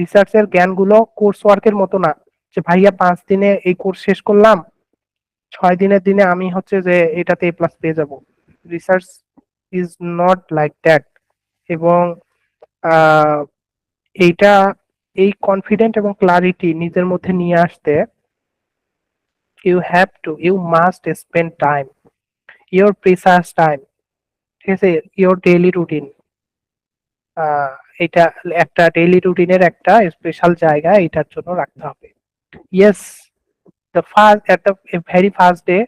রিসার্চের জ্ঞানগুলো কোর্স ওয়ার্কের মতো না যে ভাইয়া 5 দিনে এই কোর্স শেষ করলাম, 6 দিনের দিনে আমি হচ্ছে যে এটাতে এ প্লাস পেয়ে যাব। Research is not like that. এবং আহ, এইটা এই কনফিডেন্ট এবং ক্লারিটি নিজের মধ্যে নিয়ে আসতে you must spend time, your precious time, ঠিক আছে, ইওর ডেইলি রুটিন। এটা একটা ডেইলি রুটিনের একটা স্পেশাল জায়গা এটার জন্য রাখতে হবে। Yes, the first at the very first day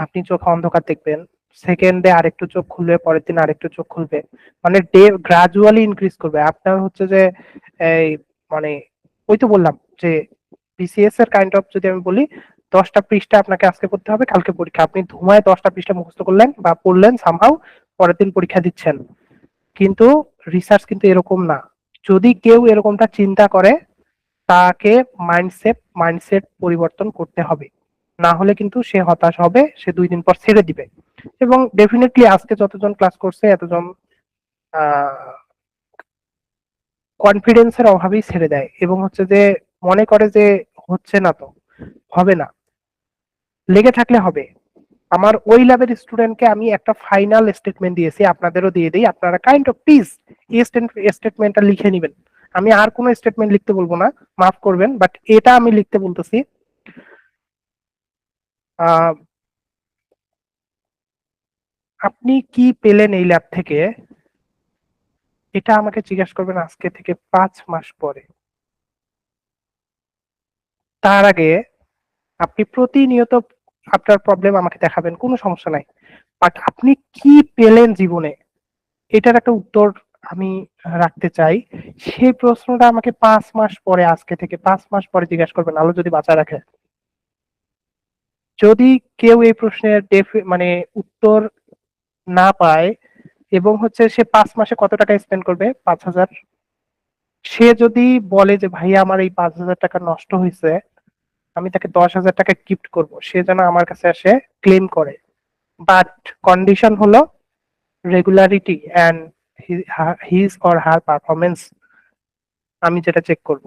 আপনি চোখে অন্ধকার দেখবেন, সেকেন্ড ডে আরেকটু চোখ খুলবে, পরের দিন আরেকটু চোখ খুলবে, মানে ডে গ্রাজুয়ালি ইনক্রিজ করবে আপনার হচ্ছে যে এই মানে ওই তো বললাম যে বিসিএস এর কাইন্ড অফ যদি আমি বলি 10টা পৃষ্ঠা আপনাকে আজকে পড়তে হবে, কালকে পরীক্ষা, আপনি ধুমায় 10টা পৃষ্ঠা মুখস্থ করলেন বা পড়লেন সামহাউ, পরের দিন পরীক্ষা দিচ্ছেন। কিন্তু রিসার্চ কিন্তু এরকম না। যদি কেউ এরকমটা চিন্তা করে তাকে মাইন্ডসেট পরিবর্তন করতে হবে, না হলে কিন্তু সে হতাশ হবে, সে 2 দিন পর ছেড়ে দিবে। এবং ডেফিনেটলি আজকে যতজন ক্লাস করছে এতজন কনফিডেন্সের অভাবেই ছেড়ে দেয় এবং হচ্ছে যে মনে করে যে হচ্ছে না তো হবে না, লেগে থাকলে হবে। আমার ওই ল্যাবের স্টুডেন্টকে আমি একটা ফাইনাল স্টেটমেন্ট দিয়েছি, আপনাদেরও দিয়ে দিই, আপনারা কাইন্ড অফ প্লিজ এই স্টেটমেন্টটা লিখে নেবেন। আমি আর কোনো স্টেটমেন্ট লিখতে বলবো না, মাফ করবেন, বাট এটা আমি লিখতে বলতেছি। আহ, আপনি কি পেলেন এই ল্যাব থেকে, এটা আমাকে জিজ্ঞাসা করবেন আজকে থেকে 5 মাস পরে। তার আগে আপনি প্রতিনিয়ত আপনার প্রবলেম আমাকে দেখাবেন, কোনো সমস্যা নাই, বাট আপনি কি পেলেন জীবনে এটার একটা উত্তর আমি রাখতে চাই। সেই প্রশ্নটা আমাকে 5 মাস পরে, আজকে থেকে 5 মাস পরে জিজ্ঞাসা করবেন, আলো যদি বাঁচা রাখে। যদি কেউ এই প্রশ্নের মানে উত্তর না পায় এবং হচ্ছে সে 5 মাসে কত টাকা স্পেন্ড করবে, 5,000, সে যদি বলে যে ভাইয়া আমার এই 5,000 টাকা নষ্ট হয়েছে, আমি তাকে 10,000 টাকা গিফট করব, সে যেন আমার কাছে আসে ক্লেম করে। বাট কন্ডিশন হলো regularity and his or her performance. আমি যেটা চেক করব,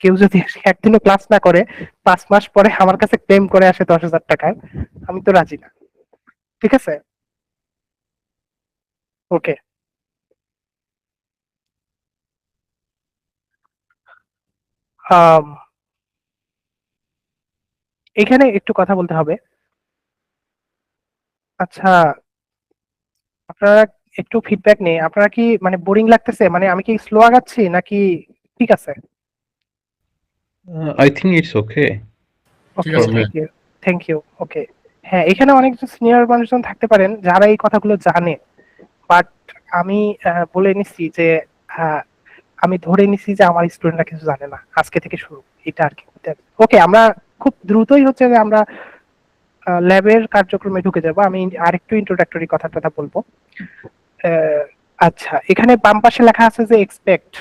কেউ যদি একদিনও ক্লাস না করে 5 মাস পরে আমার কাছে ক্লেম করে আসে 10,000 টাকায়, আমি তো রাজি না। ঠিক আছে, ওকে। এখানে একটু কথা বলতে হবে। আচ্ছা, আপনারা একটু ফিডব্যাক নেই, আপনারা কি মানে বোরিং লাগতেছে, মানে আমি কি স্লো আগাচ্ছি নাকি ঠিক আছে? I think it's okay ঠিক ওকে, for আছে me. ভাই। Thank you. ওকে, হ্যাঁ, এখানে অনেকজন সিনিয়র মানুষজন থাকতে পারেন যারা এই কথাগুলো জানে, বাট আমি বলে নিচ্ছি যে আহ, আমি ধরে নিচ্ছি যে আমার স্টুডেন্টরা কিছু জানে না, আজকে থেকে শুরু এটা আর কি। ওকে, আমরা খুব দ্রুতই হচ্ছে যে আমরা ল্যাবের কার্যক্রমে ঢুকে যাব। আমি আরেকটু ইন্ট্রোডাক্টরি কথা বলবো। আহ, আচ্ছা, এখানে বাম পাশে লেখা আছে যে এক্সপেক্ট,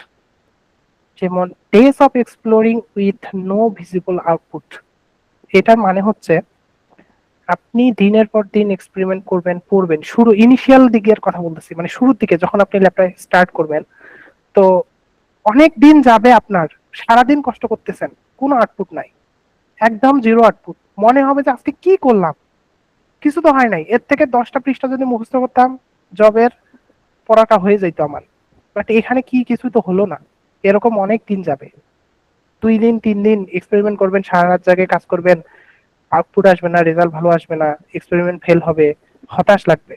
যেমন days of exploring with no visible output. এটার মানে হচ্ছে আপনি দিনের পর দিন এক্সপেরিমেন্ট করবেন, পড়বেন, শুরু ইনিশিয়াল দিকের কথা বলতেছি, মানে শুরুর দিকে যখন আপনি ল্যাবটা স্টার্ট করবেন, তো অনেক দিন যাবে আপনার, সারাদিন কষ্ট করতেছেন, কোনো আউটপুট নাই, একদম জিরো আউটপুট, মনে হবে যে আজকে কি করলাম, কিছু তো হয় নাই। এর থেকে 10টা পৃষ্ঠা যদি মুখস্থ করতাম, জবের পড়াটা হয়ে যেত আমার। বাট এখানে কি কিছু তো হলো না, এরকম অনেক দিন যাবে, 2 দিন 3 দিন এক্সপেরিমেন্ট করবেন, সারা রাত জাগে কাজ করবেন, আউটপুট আসবে না, রেজাল্ট ভালো আসবে না, এক্সপেরিমেন্ট ফেল হবে, হতাশ লাগবে।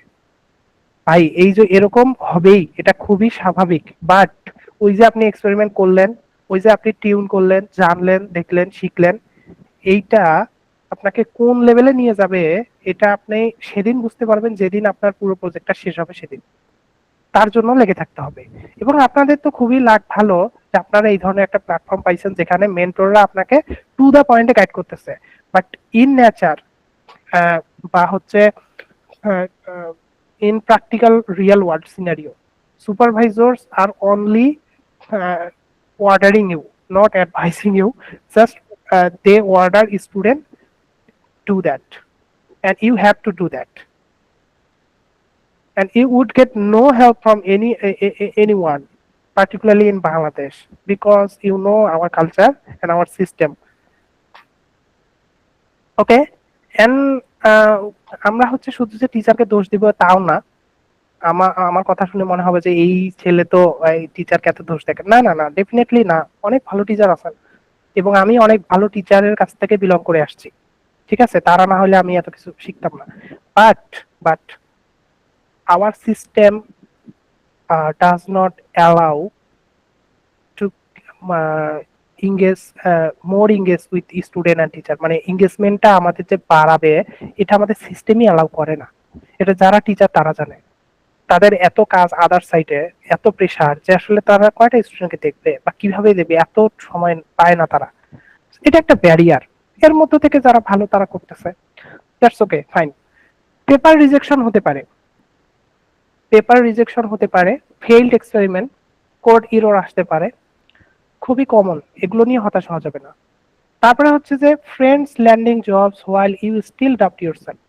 ভাই এই যে এরকম হবেই, এটা খুবই স্বাভাবিক। বাট ওই যে আপনি এক্সপেরিমেন্ট করলেন, ওই যে আপনি টিউন করলেন, জানলেন, দেখলেন, শিখলেন, এইটা আপনাকে কোন লেভেলে নিয়ে যাবে এটা আপনি সেদিন বুঝতে পারবেন যেদিন আপনার পুরো প্রজেক্টটা শেষ হবে সেদিন। তার জন্য লেগে থাকতে হবে। এবং আপনাদের তো খুবই লাক ভালো যে আপনারা এই ধরনের একটা প্ল্যাটফর্ম পাইছেন যেখানে মেন্টররা আপনাকে টু দা পয়েন্টে গাইড করতেছে। বাট ইন নেচার বা হচ্ছে in practical real world scenario, supervisors are only ordering you, not advising you. Just they order a student do that, and you have to do that, and you would get no help from anyone. particularly in Bangladesh, because you know our culture and our system. Okay, and আমরা হচ্ছে শুধু যে টিচারকে দোষ দিব তাও না। আমার আমার কথা শুনে মনে হবে যে এই ছেলে তো এই টিচারকে এত দোষ দেখে, না না না, ডেফিনেটলি না, অনেক ভালো টিচার আছেন এবং আমি অনেক ভালো টিচারের কাছ থেকে বিলং করে আসছি। ঠিক আছে, তারা না হলে আমি এত কিছু শিখতাম না। But but hour system does not allow to engage more engage with student and teacher, মানে এঙ্গেজমেন্টটা আমাদের যে বাড়াবে এটা আমাদের সিস্টেমই অ্যালাউ করে না। এটা যারা টিচার তারা জানে। তাদের এত কাজ আদার সাইডে, এত প্রেশার যে আসলে তারা কয়টা স্টুডেন্টকে দেখবে বা কিভাবে দেবে, এত সময় পায় না তারা। এটা একটা ব্যারিয়ার। এর মধ্য থেকে যারা ভালো তারা করতেছে, that's okay, fine. Paper rejection হতে পারে, পেপার রিজেকশন হতে পারে, ফেইল্ড এক্সপেরিমেন্ট, কোড ইরর আসতে পারে, খুবই কমন, এগুলো নিয়ে হতাশ হওয়া যাবে না। তারপরে হচ্ছে যে friends landing jobs while you still doubt yourself.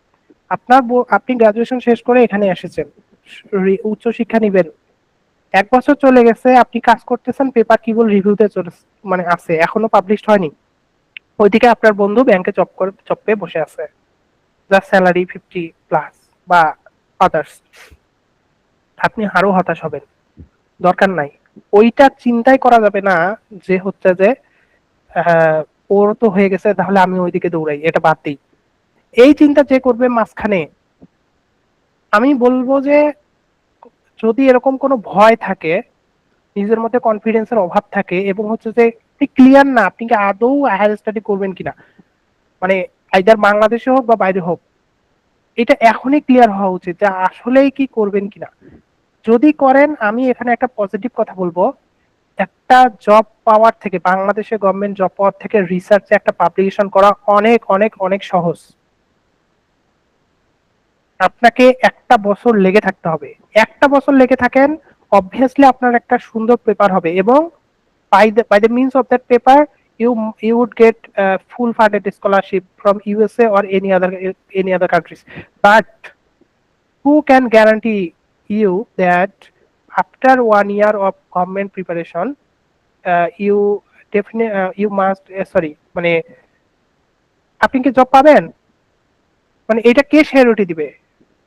আপনি গ্রাজুয়েশন শেষ করে এখানে এসেছেন, উচ্চ শিক্ষা নিবেন, 1 বছর চলে গেছে, আপনি কাজ করতেছেন, পেপার কেবল রিভিউতে মানে আছে, এখনো পাবলিশ হয়নি। ওইদিকে আপনার বন্ধু ব্যাংকে জব পেয়ে বসে আছে, যার স্যালারি 50+ বা আদার্স। আপনি আরো হতাশ হবেন, দরকার নাই। ওইটা চিন্তাই করা যাবে না যে হচ্ছে যে ওর তো হয়ে গেছে তাহলে আমি ওইদিকে দৌড়াই, এটা বাদ দিই। এই চিন্তা যে করবে মাঝখানে, আমি বলবো যে যদি এরকম কোনো ভয় থাকে, নিজের মধ্যে কনফিডেন্সের অভাব থাকে এবং হচ্ছে যে ক্লিয়ার না আপনি কি আদৌ হায়ার স্টাডি করবেন কিনা, মানে আইদার বাংলাদেশে হোক বা বাইরে হোক, এটা এখনই ক্লিয়ার হওয়া উচিত যে আসলেই কি করবেন কিনা। যদি করেন, আমি এখানে একটা পজিটিভ কথা বলবো, একটা জব পাওয়ার থেকে, বাংলাদেশে গভর্নমেন্ট জব পাওয়ার থেকে রিসার্চে একটা পাবলিকেশন করা অনেক অনেক অনেক সহজ। আপনাকে 1 বছর লেগে থাকতে হবে, 1 বছর লেগে থাকেন, অবভিয়াসলি আপনার একটা সুন্দর পেপার হবে এবং by the means of that paper you would get full funded scholarship from USA or any other countries. But who can guarantee you that after 1 year of government preparation you definitely you must sorry, মানে আপনি কি job পাবেন, মানে এটা কে surety দিবে?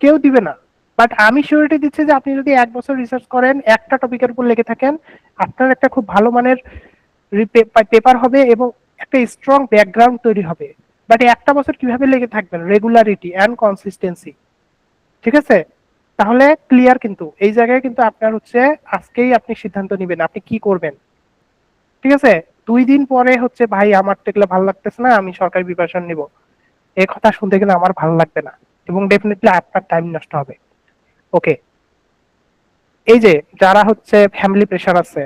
কেউ দিবে না। বাট আমি সিউরিটি দিচ্ছি যে আপনি যদি 1 বছর রিসার্চ করেন, একটা টপিকের উপর লেগে থাকেন, আপনার একটা খুব ভালো মানের পেপার হবে এবং একটা স্ট্রং ব্যাকগ্রাউন্ড তৈরি হবে। বাট 1 বছর কিভাবে লেগে থাকবেন? Regularity and consistency. ঠিক আছে, তাহলে ক্লিয়ার। কিন্তু এই জায়গায় কিন্তু আপনার হচ্ছে আজকেই আপনি সিদ্ধান্ত নেবেন আপনি কি করবেন। ঠিক আছে, 2 দিন পরে হচ্ছে ভাই আমার তো এগুলো ভালো লাগতেছে না, আমি সরকারি প্রিপারেশন নিব, এই কথা শুনতে গেলে আমার ভালো লাগবে না এবং ডেফিনেটলি আপনার টাইম নষ্ট হবে। ওকে, এই যে যারা হচ্ছে ফ্যামিলি প্রেশার আছে,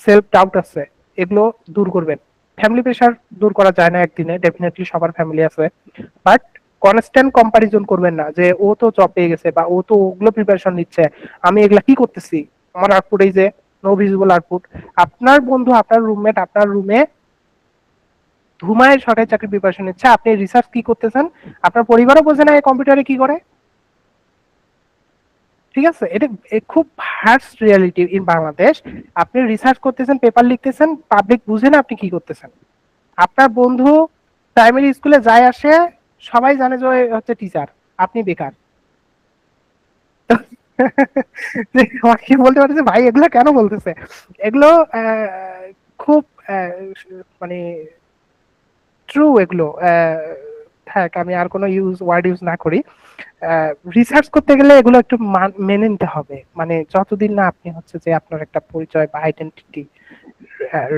সেলফ ডাউট আছে, এগুলো দূর করবেন। ফ্যামিলি প্রেশার দূর করা যায় না একদিনে, ডেফিনেটলি সবার ফ্যামিলি আছে। বাট কনস্ট্যান্ট কম্পারিজন করবেন না যে ও তো জব পেয়ে গেছে বা ও তো ওগুলো প্রিপারেশন নিচ্ছে, আমি এগুলা কি করতেছি, আমার আউটপুট এই যে নো ভিজিবল আউটপুট। আপনার বন্ধু, আপনার রুমমেট আপনার রুমে ধুমায় সরকারি চাকরি প্রিপারেশন নিচ্ছে, আপনি রিসার্চ কি করতেছেন, আপনার পরিবারও বোঝে না কম্পিউটারে কি করে। ঠিক আছে, এটা খুব হার্শ রিয়ালিটি ইন বাংলাদেশ। আপনি রিসার্চ করতেছেন, পেপার লিখতেছেন, পাবলিক বুঝে না আপনি কি করতেছেন। আপনার বন্ধু প্রাইমারি স্কুলে যায় আসে, সবাই জানে যে হচ্ছে টিচার, আপনি বেকার। কি বলতে পারতেছে ভাই, এগুলো কেন বলতেছে? এগুলো খুব মানে ট্রু এগুলো। থাক, আমি আর কোনো ওয়ার্ড ইউজ না করি। রিসার্চ করতে গেলে এগুলো একটু মেনে নিতে হবে, মানে যতদিন না আপনি হচ্ছে যে আপনার একটা পরিচয় বা আইডেন্টিটি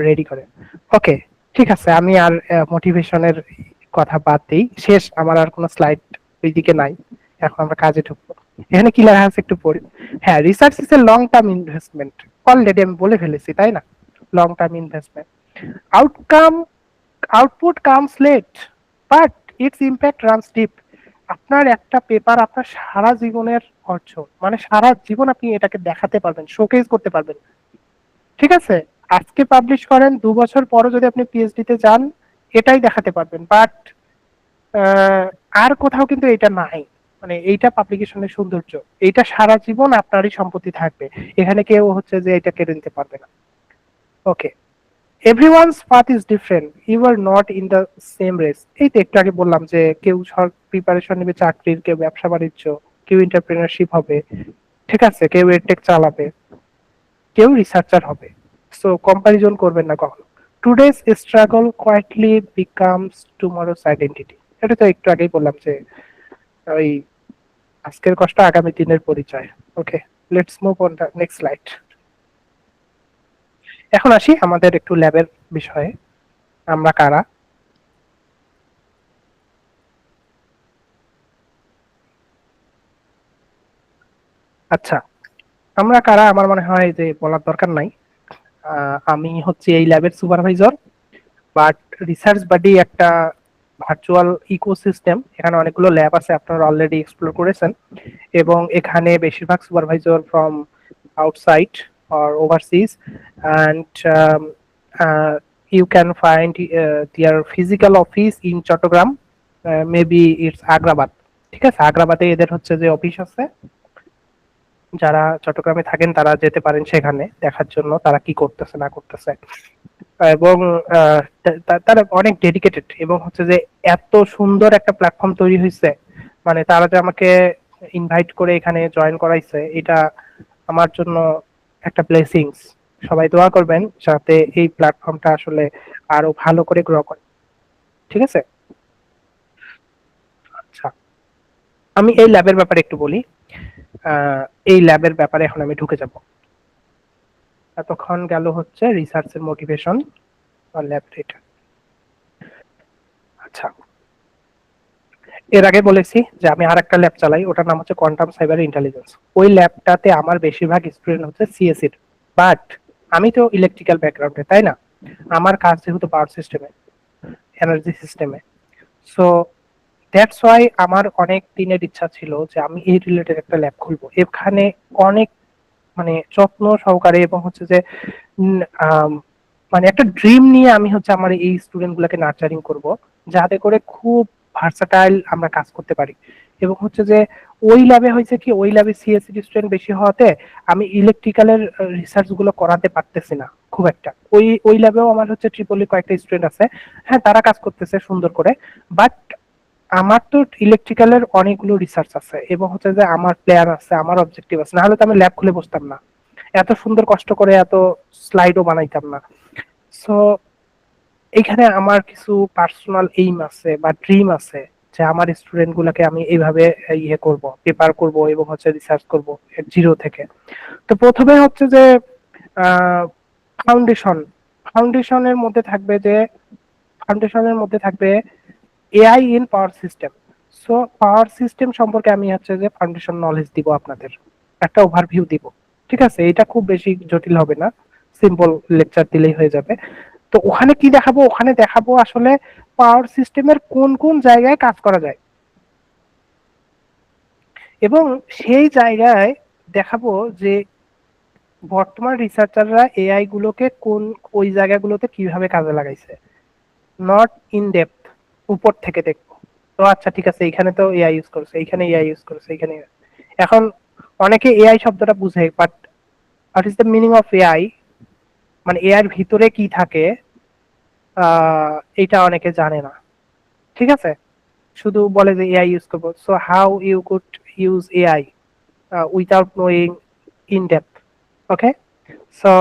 রেডি করেন। ওকে, ঠিক আছে, আমি আর মোটিভেশনের কথা বাদ দিই, শেষ, আমার আর কোনো স্লাইড ওইদিকে নাই। এখন আমরা কাজে ঢুকবো। এখানে কি লেখা আছে একটু পড়ি। হ্যাঁ, research is a long term investment, already আমি বলে ফেলেছি তাই না, long term investment. Outcome output comes late, but its impact runs deep. আপনার একটা পেপার আপনার সারা জীবনের অর্জন, মানে সারা জীবন আপনি এটাকে দেখাতে পারবেন, শোকেস করতে পারবেন। ঠিক আছে, আজকে পাবলিশ করেন, 2 বছর পরও যদি আপনি পিএইচডি তে যান, এটাই দেখাতে পারবেন। বাট আর কোথাও কিন্তু এটা নাই। মানে এইটা পাবলিকেশনের সৌন্দর্য, এইটা সারা জীবন আপনারই সম্পত্তি থাকবে, এখানে কেউ হচ্ছে যে এটা কেড়ে নিতে পারবে না। Okay, everyone's path is different, you are not in the same race. এই তো একটু আগে বললাম যে কেউ প্রিপারেশন নেবে চাকরির, কেউ ব্যবসা বাণিজ্য, কেউ এন্টারপ্রেনারশিপ হবে, ঠিক আছে, কেউ এডটেক চালাবে, কেউ রিসার্চার হবে। সো কম্পারিজন করবেন না কখনো। Today's struggle quietly becomes টুমরোস identity. এটা তো একটু আগেই বললাম যে ওই আজকের কষ্ট আগামী দিনের পরিচয়। Okay, let's move on the next slide. এখন আসি আমাদের একটু ল্যাবের বিষয়ে। আমরা কারা? আচ্ছা, আমরা কারা আমার মনে হয় যে বলার দরকার নাই। আমি হচ্ছে এই ল্যাবের সুপারভাইজার, বাট রিসার্চ বাডি একটা ভার্চুয়াল ইকোসিস্টেম। এখানে অনেকগুলো ল্যাব আছে, আপনারা অলরেডি এক্সপ্লোর করেছেন, এবং এখানে বেশিরভাগ supervisor from outside or overseas, and you can find their physical office in Chittagong, maybe it's Agrabad. ঠিক আছে, আগ্রাবাদে এদের হচ্ছে যে অফিস আছে। যারা চট্টগ্রামে থাকেন তারা যেতে পারেন সেখানে দেখার জন্য তারা কি করতেছে না করতেছে। এবং তারা অনেক ডেডিকেটেড, এবং হচ্ছে যে এত সুন্দর একটা প্ল্যাটফর্ম তৈরি হয়েছে, মানে তারা যে আমাকে ইনভাইট করে এখানে জয়েন করাইছে, এটা আমার জন্য একটা ব্লেসিংস। সবাই দোয়া করবেন যাতে এই প্ল্যাটফর্মটা আসলে আরো ভালো করে গ্রো করে। ঠিক আছে, আচ্ছা, আমি এই ল্যাবের ব্যাপারে একটু বলি। আহ, এই ল্যাবের ব্যাপারে এখন আমি ঢুকে যাব। এতক্ষণ গেল হচ্ছে রিসার্চের মোটিভেশন আর ল্যাব ডেটা। আচ্ছা, এর আগে বলেছি যে আমি আর একটা ল্যাব চালাই, ওটার নাম হচ্ছে কোয়ান্টাম সাইবার ইন্টেলিজেন্স। ওই ল্যাবটাতে আমার বেশিরভাগ স্টুডেন্ট হচ্ছে সিএসসির, বাট আমি তো ইলেকট্রিক্যাল ব্যাকগ্রাউন্ডে, তাই না? আমার কাজ যেহেতু পাওয়ার সিস্টেমে, এনার্জি সিস্টেমে, সো দ্যাটস ওয়াই আমার অনেক দিনের ইচ্ছা ছিল যে আমি এই রিলেটেড একটা ল্যাব খুলবো। এখানে অনেক মানে যত্ন সহকারে এবং হচ্ছে যে উম, আম, মানে একটা ড্রিম নিয়ে আমি হচ্ছে আমার এই স্টুডেন্ট গুলাকে নার্চারিং করব, যাতে করে খুব ভার্সাটাইল আমরা কাজ করতে পারি। এবং হচ্ছে যে ওই ল্যাবে হয়েছে কি, ওই ল্যাবে সিএসসি স্টুডেন্ট বেশি হওয়াতে আমি ইলেকট্রিক্যালের রিসার্চ গুলো করাতে পারতেছি না খুব একটা। ওই ল্যাবেও আমার হচ্ছে ট্রিপলি কয়েকটা স্টুডেন্ট আছে, হ্যাঁ তারা কাজ করতেছে সুন্দর করে, বাট আমার তো ইলেকট্রিক্যালের অনেকগুলো রিসার্চ আছে, এবং হচ্ছে যে আমার প্ল্যান আছে, আমার অবজেক্টিভ আছে, না হলে তো আমি ল্যাব খুলে বসতাম না, এত সুন্দর কষ্ট করে এত স্লাইডও বানাইতাম না। সো এখানে আমার কিছু পার্সোনাল এইম আছে বা ড্রিম আছে, যে আমার স্টুডেন্ট গুলাকে আমি এইভাবে ইয়ে করব, প্রিপেয়ার করব এবং হচ্ছে রিসার্চ করব জিরো থেকে। তো প্রথমে হচ্ছে যে ফাউন্ডেশন, ফাউন্ডেশনের মধ্যে থাকবে যে ফাউন্ডেশনের মধ্যে থাকবে AI in power system. So power system সম্পর্কে আমি হচ্ছে যে ফাউন্ডেশন নলেজ দিব আপনাদের, একটা ওভারভিউ দিব। ঠিক আছে, এটা খুব বেশি জটিল হবে না, সিম্পল লেকচার দিলেই হয়ে যাবে। তো ওখানে কি দেখাবো, ওখানে দেখাবো আসলে পাওয়ার সিস্টেমের কোন কোন জায়গায় কাজ করা যায়, এবং সেই জায়গায় দেখাবো যে বর্তমান রিসার্চাররা এআই গুলোকে কোন ওই জায়গাগুলোতে কিভাবে কাজে লাগাইছে। নট ইন ডেপথ, উপর থেকে দেখবো। তো আচ্ছা ঠিক আছে, এখানে তো এআই ইউজ করছে, এখানে এআই ইউজ করছে, এখানে এখন অনেকে এআই শব্দটা বুঝে, but what is the meaning of AI, মানে এআই এর ভিতরে কি থাকে, এটা অনেকে জানে না। ঠিক আছে, শুধু বলে যে এআই ইউজ করবো। So how you could use AI without knowing in depth? Okay, so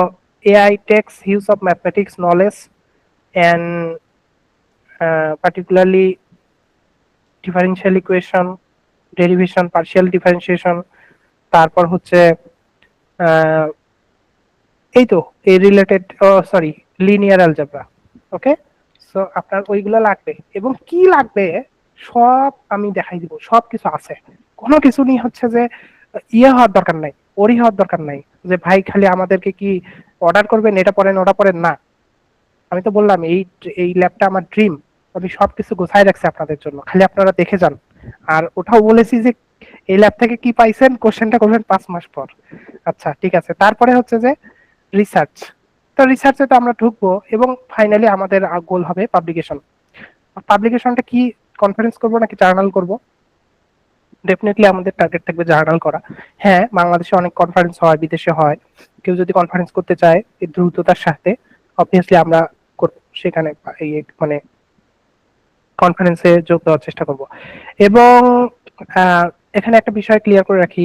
AI takes use of mathematics knowledge and particularly differential equation, derivation, partial differentiation, তারপর হচ্ছে আহ, এই তো এই রিলেটেড, সরি, লিনিয়ার অ্যালজেব্রা। ওকে, so আপনার ওইগুলো লাগবে, এবং কি লাগবে সব আমি দেখাই দিব, সব কিছু আছে। কোনো কিছু নিয়ে হচ্ছে যে ইয়ে হওয়ার দরকার নাই, ওরি হওয়ার দরকার নাই যে ভাই খালি আমাদেরকে কি অর্ডার করবেন, এটা পড়েন ওটা পড়েন না। আমি তো বললাম এই এই ল্যাবটা আমার ড্রিম, আমি সবকিছু গোছায় রাখছি আপনাদের জন্য, খালি আপনারা দেখে যান। আর ওটাও বলেছি যে এই ল্যাব থেকে কি পাইছেন, কোশ্চেনটা করবেন 5 মাস পর। আচ্ছা ঠিক আছে, তারপরে হচ্ছে যে রিসার্চ। তো রিসার্চে তো আমরা ঢুকবো, এবং ফাইনালি আমাদের গোল হবে পাবলিকেশন। পাবলিকেশনটা কি, কনফারেন্স করব নাকি জার্নাল করব? ডেফিনেটলি আমাদের টার্গেট থাকবে জার্নাল করা। হ্যাঁ, বাংলাদেশে অনেক কনফারেন্স হয়, বিদেশে হয়। কেউ যদি কনফারেন্স করতে চায় এই দ্রুততার সাথে, অবভিয়াসলি আমরা সেখানে এই মানে কনফারেন্সে যোগ দেওয়ার চেষ্টা করব। এবং আহ, এখানে একটা বিষয় ক্লিয়ার করে রাখি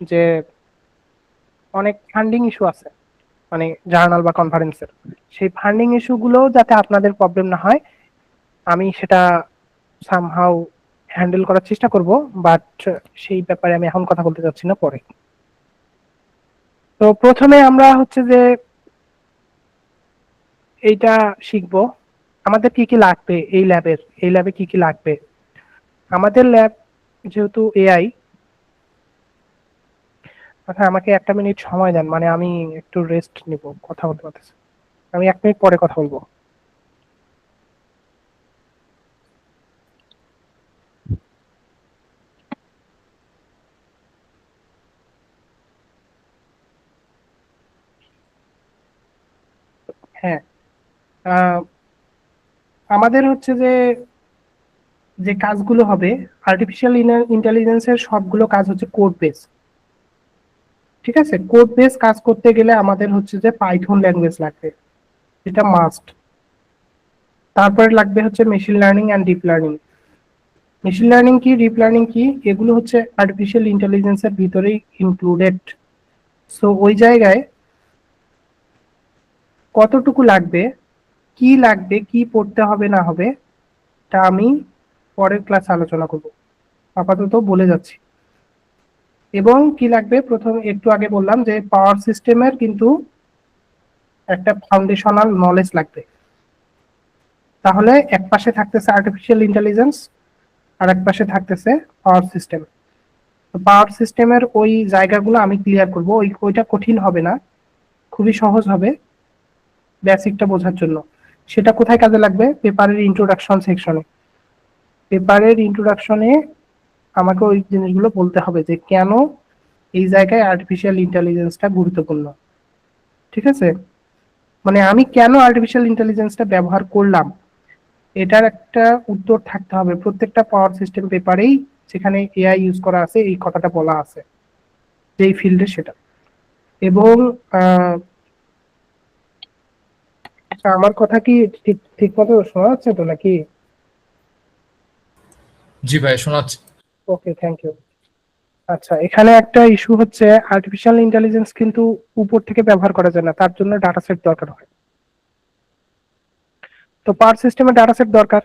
যে অনেক ফান্ডিং ইস্যু আছে, মানে জার্নাল বা কনফারেন্সের। সেই ফান্ডিং ইস্যু গুলো যাতে আপনাদের প্রবলেম না হয়, আমি সেটা সামহাউ হ্যান্ডেল করার চেষ্টা করব। বাট সেই ব্যাপারে আমি এখন কথা বলতে চাচ্ছি না, পরে। তো প্রথমে আমরা হচ্ছে যে এইটা শিখবো আমাদের কি কি লাগবে, এই ল্যাবে কি কি লাগবে। আমাদের ল্যাব যেহেতু এআই, আচ্ছা আমাকে একটা মিনিট সময় দেন, মানে আমি একটু রেস্ট নিব, কথা বলতে পারতেছি। আমি 1 মিনিট পরে কথা বলবো। হ্যাঁ, আহ, আমাদের হচ্ছে যে যে কাজগুলো হবে, আর্টিফিশিয়াল ইন্টেলিজেন্সের সবগুলো কাজ হচ্ছে কোড বেস। ঠিক আছে, কোড বেস কাজ করতে গেলে আমাদের হচ্ছে যে পাইথন ল্যাঙ্গুয়েজ লাগবে, এটা মাস্ট। তারপরে লাগবে হচ্ছে machine learning and deep learning. Machine learning কি, ডিপ লার্নিং কি, এগুলো হচ্ছে আর্টিফিশিয়াল ইন্টেলিজেন্সের ভিতরেই ইনক্লুডেড। সো ওই জায়গায় কতটুকু লাগবে, কি লাগবে, কি পড়তে হবে না হবে, তা আমি পরের ক্লাসে আলোচনা করব, আপাতত বলে যাচ্ছি। এবং কি লাগবে, প্রথম একটু আগে বললাম যে পাওয়ার সিস্টেমের কিন্তু একটা ফাউন্ডেশনাল নলেজ লাগবে। তাহলে এক পাশে থাকতেছে আর্টিফিশিয়াল ইন্টেলিজেন্স, আর এক পাশে থাকতেছে পাওয়ার সিস্টেম। তো পাওয়ার সিস্টেমের ওই জায়গাগুলো আমি ক্লিয়ার করব, ওইটা কঠিন হবে না, খুবই সহজ হবে বেসিকটা বোঝার জন্য। সেটা কোথায় কাজে লাগবে, পেপারের ইন্ট্রোডাকশন সেকশনে। পেপারের ইন্ট্রোডাকশনে আমাকে ওই জিনিসগুলো বলতে হবে যে কেন এই জায়গায় আর্টিফিশিয়াল ইন্টেলিজেন্সটা গুরুত্বপূর্ণ। ঠিক আছে, মানে আমি কেন আর্টিফিশিয়াল ইন্টেলিজেন্সটা ব্যবহার করলাম, এটার একটা উত্তর থাকতে হবে প্রত্যেকটা পাওয়ার সিস্টেম পেপারেই, যেখানে এআই ইউজ করা আছে এই কথাটা বলা আছে, যেই ফিল্ডে সেটা। এবং আচ্ছা, আমার কথা কি ঠিক ঠিক মতো শোনা যাচ্ছে তো নাকি? জি ভাই, শোনাচ্ছি। ওকে, থ্যাংক ইউ। আচ্ছা, এখানে একটা ইস্যু হচ্ছে, আর্টিফিশিয়াল ইন্টেলিজেন্স কিন্তু উপর থেকে ব্যবহার করা যায় না, তার জন্য ডাটা সেট দরকার হয়। তো পাওয়ার সিস্টেমে ডাটা সেট দরকার।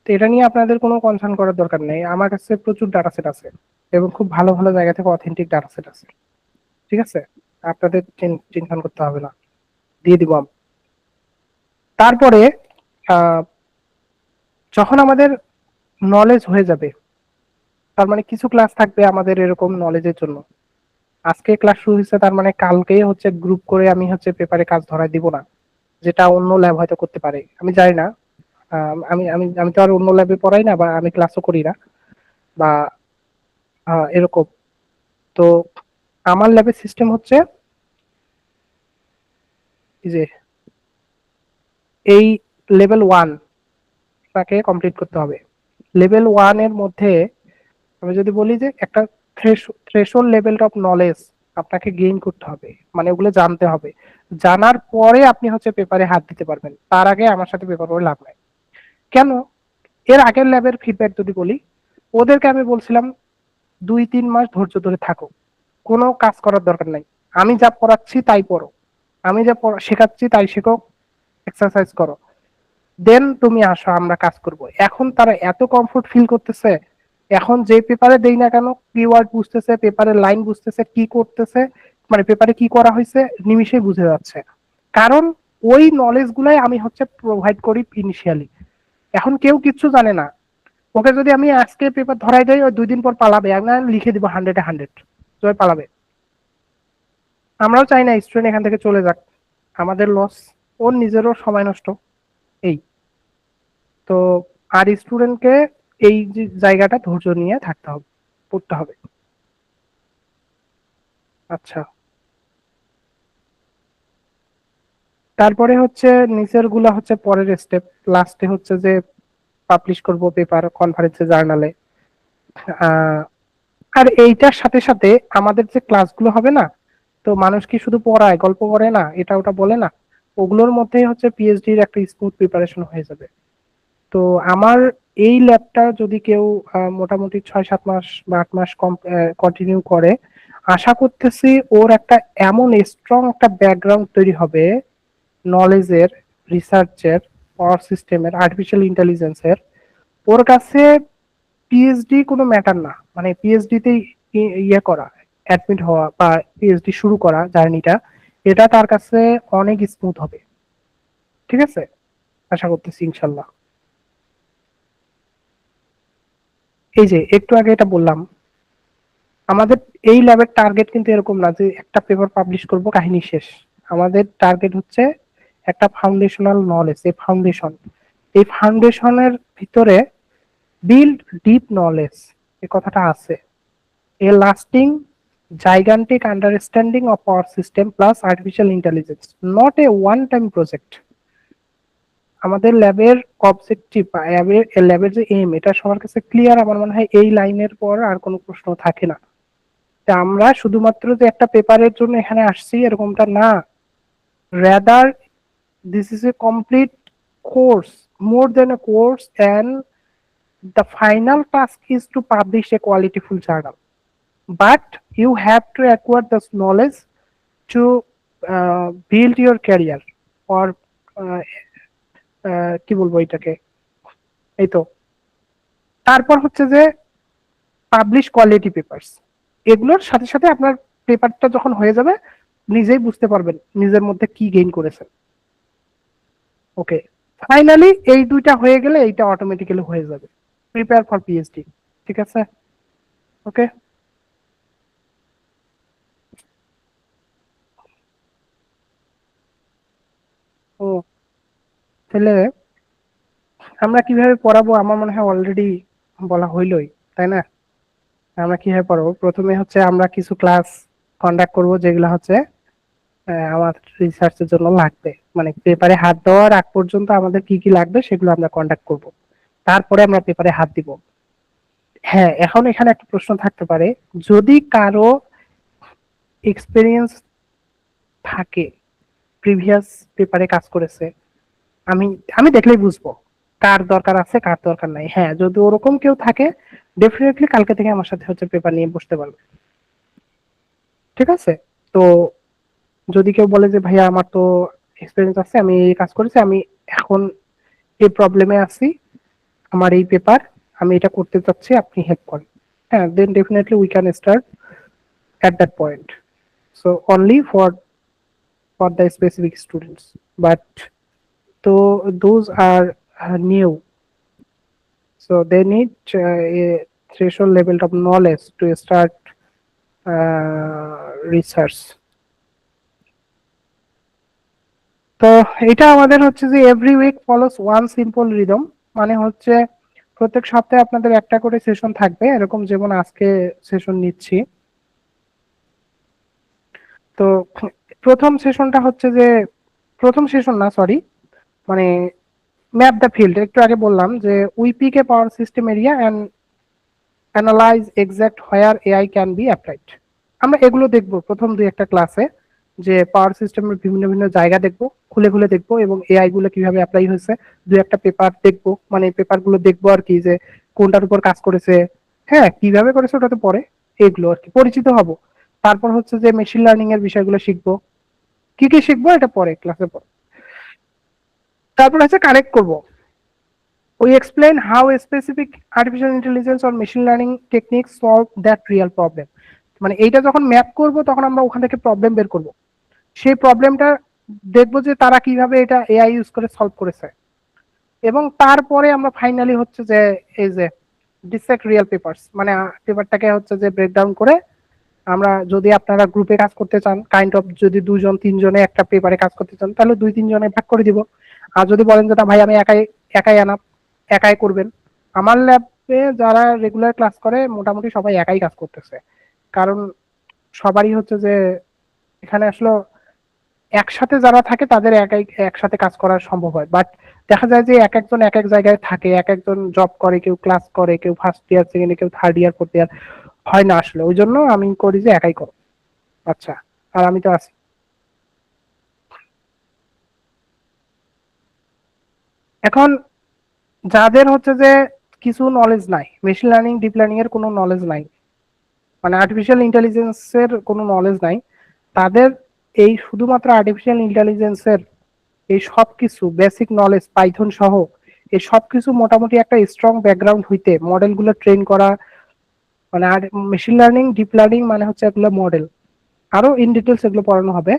তো এটা নিয়ে আপনাদের কোনো কনসার্ন করার দরকার নেই, আমার কাছে প্রচুর ডাটা সেট আছে, এবং খুব ভালো ভালো জায়গা থেকে অথেন্টিক ডাটা সেট আছে। ঠিক আছে, আপনাদের টেনশন করতে হবে না, দিয়ে দিব আমি। তারপরে আহ, যখন আমাদের নলেজ হয়ে যাবে, তার মানে কিছু ক্লাস থাকবে আমাদের এরকম নলেজের জন্য। আজকে ক্লাস শুরু হয়েছে, তার মানে কালকেই হচ্ছে গ্রুপ করে আমি হচ্ছে পেপারে কাজ ধরায় দিব না, যেটা অন্য ল্যাব হয়তো করতে পারে, আমি জানি না। আমি আমি আমি তো আর অন্য ল্যাবে পড়াই না, বা আমি ক্লাসও করি না, বা এরকম। তো আমার ল্যাবের সিস্টেম হচ্ছে এই যে এই লেভেল 1 তাকে কমপ্লিট করতে হবে। লেভেল 1 এর মধ্যে আমি যদি বলি যে একটা থ্রেশহোল্ড লেভেল অফ নলেজ আপনাকে গেইন করতে হবে, মানে ওগুলো জানতে হবে। জানার পরে আপনি হচ্ছে পেপারে হাত দিতে পারবেন, তার আগে আমার সাথে পেপার করে লাভ নাই। কেন? এর আগের ল্যাবের ফিডব্যাক যদি বলি, ওদেরকে আমি বলছিলাম 2-3 মাস ধৈর্য ধরে থাকো, কোনো কাজ করার দরকার নাই, আমি যা পড়াচ্ছি তাই পড়ো, আমি যা শেখাচ্ছি তাই শেখো, এক্সারসাইজ করো, দেন তুমি আসো আমরা কাজ করব। এখন তারা এত কমফোর্ট ফিল করতেছে, এখন যে পেপারে দেই না কেন কিওয়ার্ড বুঝতেছে, পেপারের লাইন বুঝতেছে, কি করতেছে, মানে পেপারে কি করা হয়েছে নিমিশেই বুঝে যাচ্ছে। কারণ ওই নলেজ গুলাই আমি হচ্ছে প্রোভাইড করি ইনিশিয়ালি। এখন কেউ কিচ্ছু জানে না, ওকে যদি আমি আজকে পেপার ধরাই দেই, ওই 2 দিন পর পালাবে, আমি লিখে দিব 100-এ 100, জয় পালাবে। আমরাও চাই না স্টুডেন্ট এখান থেকে চলে যাক, আমাদের লস, ওর নিজেরও সময় নষ্ট। এই তো, আর স্টুডেন্টকে এই যে জায়গাটা ধৈর্য নিয়ে থাকতে হবে, পড়তে হবে। আচ্ছা, তারপরে হচ্ছে নিচের গুলা হচ্ছে পরের স্টেপ। লাস্টে হচ্ছে যে পাবলিশ করব পেপার কনফারেন্সে, জার্নালে। আহ, আর এইটার সাথে সাথে আমাদের যে ক্লাসগুলো হবে না, তো মানুষ কি শুধু পড়ায় গল্প করে না, এটা ওটা বলে না, ওগুলোর মধ্যেই হচ্ছে পিএইচডির একটা স্মুথ প্রিপারেশন হয়ে যাবে। তো আমার এই ল্যাবটা যদি কেউ মোটামুটি 6-7 মাস বা 8 মাস কন্টিনিউ করে, আশা করতেছি ওর একটা এমন স্ট্রং একটা ব্যাকগ্রাউন্ড তৈরি হবে নলেজের, রিসার্চের, পাওয়ার সিস্টেমের, আর্টিফিশিয়াল ইন্টেলিজেন্সের। ওর কাছে পিএইচডি কোনো ম্যাটার না, মানে পিএইচডি তে ইয়ে করা, অ্যাডমিট হওয়া বা পিএইচডি শুরু করা জার্নিটা, এটা তার কাছে অনেক স্মুথ হবে। ঠিক আছে, আশা করতেছি ইনশাল্লাহ। এই যে একটু আগে এটা বললাম, আমাদের এই ল্যাবের টার্গেট কিন্তু এরকম না যে একটা পেপার পাবলিশ করব কাহিনী শেষ। আমাদের টার্গেট হচ্ছে একটা ফাউন্ডেশনাল নলেজ, এই ফাউন্ডেশনের ভিতরে বিল্ড ডিপ নলেজ, এই কথাটা আছে, এ lasting gigantic understanding of our system plus artificial intelligence, not a one time project. আমাদের ল্যাবের অবজেক্টিভ বা ল্যাবের যে এম, এটা সবার কাছে ক্লিয়ার। আমার মনে হয় এই লাইনের পর আর কোনো প্রশ্ন থাকে না। তা আমরা শুধুমাত্র যে একটা পেপারের জন্য এখানে আসছি এরকমটা না, rather this is a complete course, more than a course, and the final task is to publish a qualityful journal. But you have to acquire this knowledge to build your career, or uh, কি বলবো এটাকে, এই তো। তারপর হচ্ছে যে publish quality papers, এগুলোর সাথে সাথে আপনার পেপারটা যখন হয়ে যাবে নিজেই বুঝতে পারবেন নিজের মধ্যে কি গেইন করেছেন। ওকে, ফাইনালি এই দুইটা হয়ে গেলে এইটা অটোমেটিক্যালি হয়ে যাবে, প্রিপেয়ার ফর পিএইচডি। ঠিক আছে, ওকে। ও, তাহলে আমরা কিভাবে পড়াবো আমার মনে হয় অলরেডি বলা হইলই, তাই না? আমরা কিভাবে পড়াবো, প্রথমে হচ্ছে আমরা কিছু ক্লাস কন্ডাক্ট করব যেগুলো হচ্ছে আমার রিসার্চের জন্য লাগবে, মানে পেপারে হাত দেওয়ার আগ পর্যন্ত আমাদের কি কি লাগবে সেগুলো আমরা কন্ডাক্ট করব, তারপরে আমরা পেপারে হাত দিব। হ্যাঁ, এখন এখানে একটা প্রশ্ন থাকতে পারে, যদি কারো এক্সপিরিয়েন্স থাকে, প্রিভিয়াস পেপারে কাজ করেছে, আমি আমি দেখলেই বুঝবো কার দরকার আছে কার দরকার নাই। হ্যাঁ, যদি ওরকম কেউ থাকে ডেফিনেটলি কালকে থেকে আমার সাথে হচ্ছে পেপার নিয়ে বসতে পারবে। ঠিক আছে, তো যদি কেউ বলে যে ভাইয়া আমার তো এক্সপিরিয়েন্স আছে, আমি এই কাজ করেছি, আমি এখন এই প্রবলেমে আছি, আমার এই পেপার, আমি এটা করতে চাচ্ছি, আপনি হেল্প করেন, হ্যাঁ, then definitely we can start at that point. So only for the specific students, but so those are new, so they need a threshold level of knowledge to start research. তো এটা আমাদের হচ্ছে যে every week follows one simple rhythm, মানে হচ্ছে প্রত্যেক সপ্তাহে আপনাদের একটা করে সেশন থাকবে, এরকম যেমন আজকে সেশন নিচ্ছি। তো প্রথম সেশনটা হচ্ছে যে, প্রথম সেশন না সরি, মানে ম্যাপ দ্য ফিল্ড, একটু আগে বললাম যে we pick a power system area and analyze exact where AI can be applied. আমরা এগুলো দেখবো প্রথম দুই একটা ক্লাসে, যে পাওয়ার সিস্টেমের বিভিন্ন বিভিন্ন জায়গা দেখবো, খুলে খুলে দেখবো, এবং এআই গুলো কিভাবে অ্যাপ্লাই হয়েছে, দুই একটা পেপার দেখবো, মানে পেপার গুলো দেখবো আর কি, যে কোনটার উপর কাজ করেছে, হ্যাঁ কিভাবে করেছে ওটাতে পরে, এগুলো আর কি পরিচিত হব। তারপর হচ্ছে যে মেশিন লার্নিং এর বিষয়গুলো শিখবো, কি কি শিখবো এটা পরে ক্লাসে পর। তারপর হচ্ছে কানেক্ট করব, we explain how a specific artificial intelligence or machine learning techniques solve that real problem। মানে এইটা যখন ম্যাপ করব তখন আমরা ওখান থেকে প্রবলেম বের করব, সেই প্রবলেমটা দেখবো যে তারা কিভাবে এটা এআই ইউজ করে সলভ করেছে, এবং তারপরে আমরা ফাইনালি হচ্ছে যে এই যে ডিসেক্ট রিয়েল পেপারস, মানে পেপারটাকে হচ্ছে যে ব্রেকডাউন করে, আমরা যদি আপনারা গ্রুপে কাজ করতে চান, কাইন্ড অফ যদি দুজন তিনজনে একটা পেপারে কাজ করতে চান তাহলে দুই তিনজনে ভাগ করে দিব। আর যদি বলেন যে না ভাই আমি একাই একাই আনা, একাই করবেন। আমার ল্যাবে যারা রেগুলার ক্লাস করে মোটামুটি সবাই একাই কাজ করতেছে, কারণ সবারই হচ্ছে যে এখানে আসলো একসাথে যারা থাকে তাদের একসাথে কাজ করা সম্ভব হয়, বাট দেখা যায় যে এক একজন এক এক জায়গায় থাকে, এক একজন জব করে, কেউ ক্লাস করে, কেউ ফার্স্ট ইয়ার সেকেন্ড ইয়ার, কেউ থার্ড ইয়ার ফোর্থ ইয়ার, হয় না আসলে। ওই জন্য আমি করি যে একাই করো। আচ্ছা, আর আমি তো আছি। এখন যাদের হচ্ছে যে কিছু নলেজ নাই, মেশিন লার্নিং ডিপ লার্নিং এর কোনো নলেজ নাই, মানে আর্টিফিশিয়াল ইন্টেলিজেন্সের কোনো নলেজ নাই, তাদের এই শুধুমাত্র আর্টিফিশিয়াল ইন্টেলিজেন্সের এই সব কিছু বেসিক নলেজ পাইথন সহ এই সব কিছু মোটামুটি একটা স্ট্রং ব্যাকগ্রাউন্ড হইতে মডেলগুলো ট্রেন করা, মানে আর মেশিন লার্নিং ডিপ লার্নিং মানে হচ্ছে এগুলো মডেল, আরো ইন ডিটেলস এগুলো পড়ানো হবে।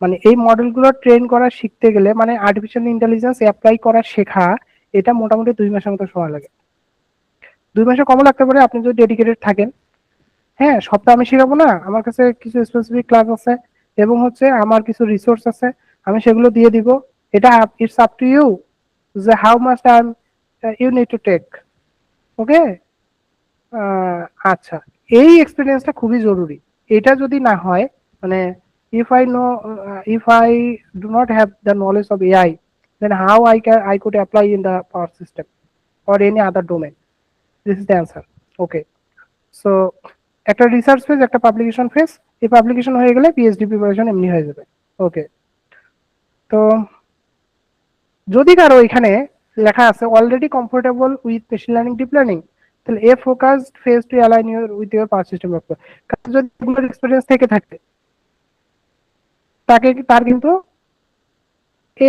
মানে এই মডেলগুলো ট্রেন করা শিখতে গেলে, মানে আর্টিফিশিয়াল ইন্টেলিজেন্স অ্যাপ্লাই করা শেখা, এটা মোটামুটি 2 মাসের মতো সময় লাগে। 2 মাসে কম লাগতে পারে আপনি যদি ডেডিকেটেড থাকেন। হ্যাঁ, সবটা আমি শেখাবো না, আমার কাছে কিছু স্পেসিফিক ক্লাস আছে এবং হচ্ছে আমার কিছু রিসোর্স আছে, আমি সেগুলো দিয়ে দিব। এটা ইটস আপ টু ইউ যে how much time you need to take. Okay. আচ্ছা, এই এক্সপিরিয়েন্সটা খুবই জরুরি। এটা যদি না হয়, মানে if I know, if I do not have the knowledge of AI, then how I could apply in the power system or any other domain? This is the answer. Okay. So একটা research phase, একটা publication phase, এই publication হয়ে গেলে PhD preparation এমনি হয়ে যাবে। ওকে। তো যদি কারো এখানে লেখা আছে already comfortable with machine learning deep learning, তাহলে a focused phase to align your with your power system workflow, কারণ যদি এগুলোর এক্সপেরিয়েন্স থেকে থাকে তার কিন্তু